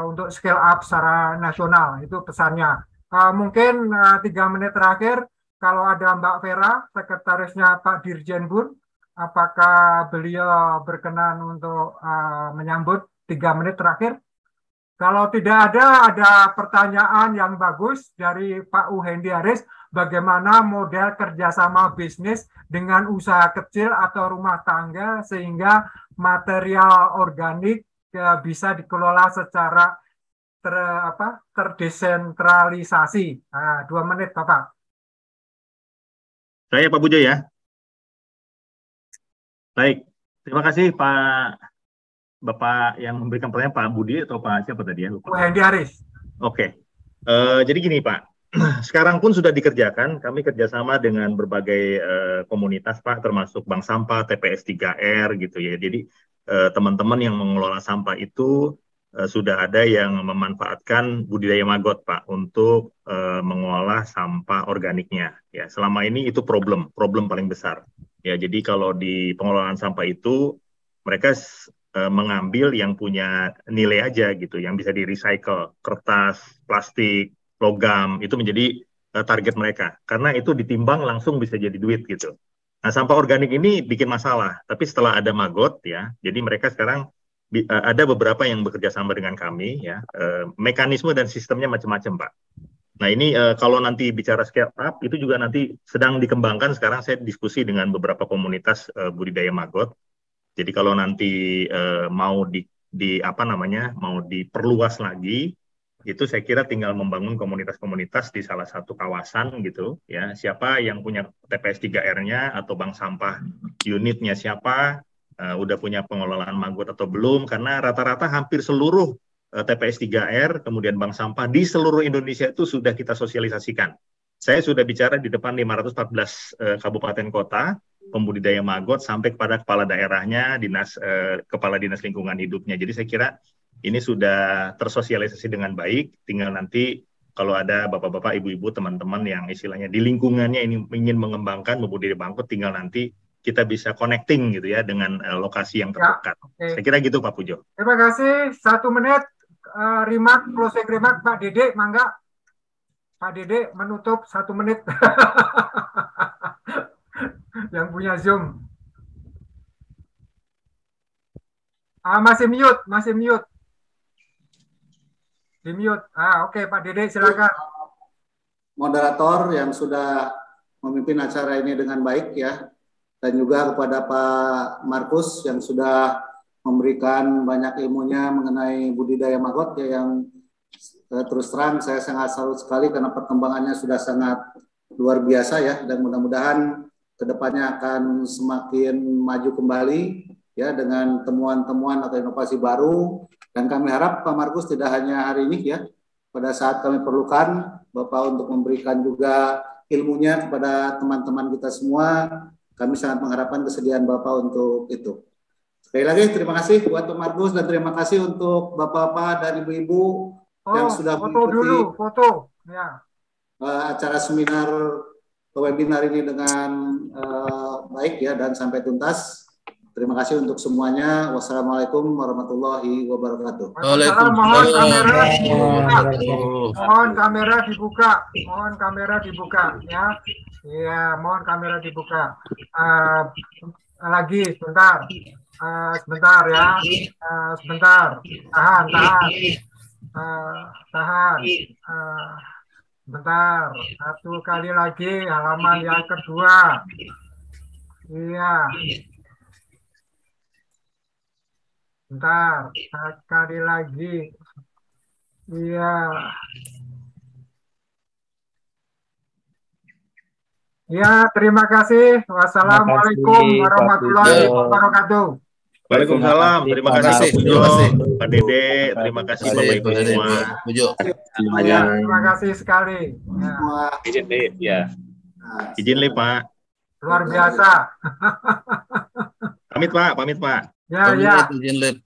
untuk scale up secara nasional. Itu pesannya. Mungkin 3 menit terakhir, kalau ada Mbak Vera, sekretarisnya Pak Dirjen Bun, apakah beliau berkenan untuk menyambut 3 menit terakhir? Kalau tidak ada pertanyaan yang bagus dari Pak Uhendi Haris, bagaimana model kerjasama bisnis dengan usaha kecil atau rumah tangga sehingga material organik bisa dikelola secara terdesentralisasi. 2 menit, Bapak. Saya Pak Bujo ya. Baik, terima kasih Pak Bapak yang memberikan pertanyaan, Pak Budi atau Pak siapa tadi ya? Uhendi Haris. Oke, jadi gini Pak, sekarang pun sudah dikerjakan, kami kerjasama dengan berbagai komunitas Pak, termasuk Bank Sampah, TPS 3R gitu ya. Jadi teman-teman yang mengelola sampah itu sudah ada yang memanfaatkan budidaya maggot Pak untuk mengolah sampah organiknya. Ya, selama ini itu problem paling besar. Ya, jadi kalau di pengelolaan sampah itu mereka mengambil yang punya nilai aja gitu, yang bisa di-recycle, kertas, plastik, logam, itu menjadi target mereka. Karena itu ditimbang langsung bisa jadi duit gitu. Nah, sampah organik ini bikin masalah, tapi setelah ada maggot ya, jadi mereka sekarang ada beberapa yang bekerja sama dengan kami ya, mekanisme dan sistemnya macam-macam Pak. Nah ini kalau nanti bicara scale up, itu juga nanti sedang dikembangkan, sekarang saya diskusi dengan beberapa komunitas budidaya maggot. Jadi kalau nanti mau mau diperluas lagi, itu saya kira tinggal membangun komunitas-komunitas di salah satu kawasan gitu ya. Siapa yang punya TPS 3R-nya atau bank sampah unitnya siapa, udah punya pengelolaan maggot atau belum, karena rata-rata hampir seluruh TPS 3R kemudian bank sampah di seluruh Indonesia itu sudah kita sosialisasikan. Saya sudah bicara di depan 514 kabupaten kota pembudidaya maggot sampai kepada kepala daerahnya, kepala dinas lingkungan hidupnya. Jadi saya kira ini sudah tersosialisasi dengan baik. Tinggal nanti kalau ada bapak-bapak, ibu-ibu, teman-teman yang istilahnya di lingkungannya ini ingin mengembangkan membudidaya maggot, tinggal nanti kita bisa connecting gitu ya dengan lokasi yang terdekat. Ya, saya kira gitu Pak Pujo. Terima kasih. 1 menit closing remark Pak Dede, mangga. Pak Dede menutup 1 menit. Yang punya Zoom. Masih mute. Di mute. Oke, Pak Dede silakan. Moderator yang sudah memimpin acara ini dengan baik ya, dan juga kepada Pak Markus yang sudah memberikan banyak ilmunya mengenai budidaya maggot ya, yang terus terang saya sangat salut sekali karena perkembangannya sudah sangat luar biasa ya, dan mudah-mudahan kedepannya akan semakin maju kembali ya dengan temuan-temuan atau inovasi baru. Dan kami harap Pak Markus tidak hanya hari ini ya, pada saat kami perlukan Bapak untuk memberikan juga ilmunya kepada teman-teman kita semua. Kami sangat mengharapkan kesediaan Bapak untuk itu. Sekali lagi terima kasih buat Pak Markus, dan terima kasih untuk Bapak-bapak dan Ibu-ibu yang sudah mengikuti ya, acara seminar webinar ini dengan baik ya dan sampai tuntas. Terima kasih untuk semuanya. Wassalamualaikum warahmatullahi wabarakatuh. Mohon kamera dibuka ya. Iya, mohon kamera dibuka. Lagi sebentar. Sebentar ya. Sebentar. Tahan. Bentar, 1 kali lagi halaman yang kedua. Iya. Bentar, 1 kali lagi. Iya. Ya, terima kasih. Wassalamualaikum warahmatullahi wabarakatuh. Waalaikumsalam. Terima kasih Pak Pujo, Pak Dede, terima kasih Bapak Ibu semua. Terima kasih sekali. Izin Lip Pak. Luar biasa. Pamit Pak. Ya. Izin Lip.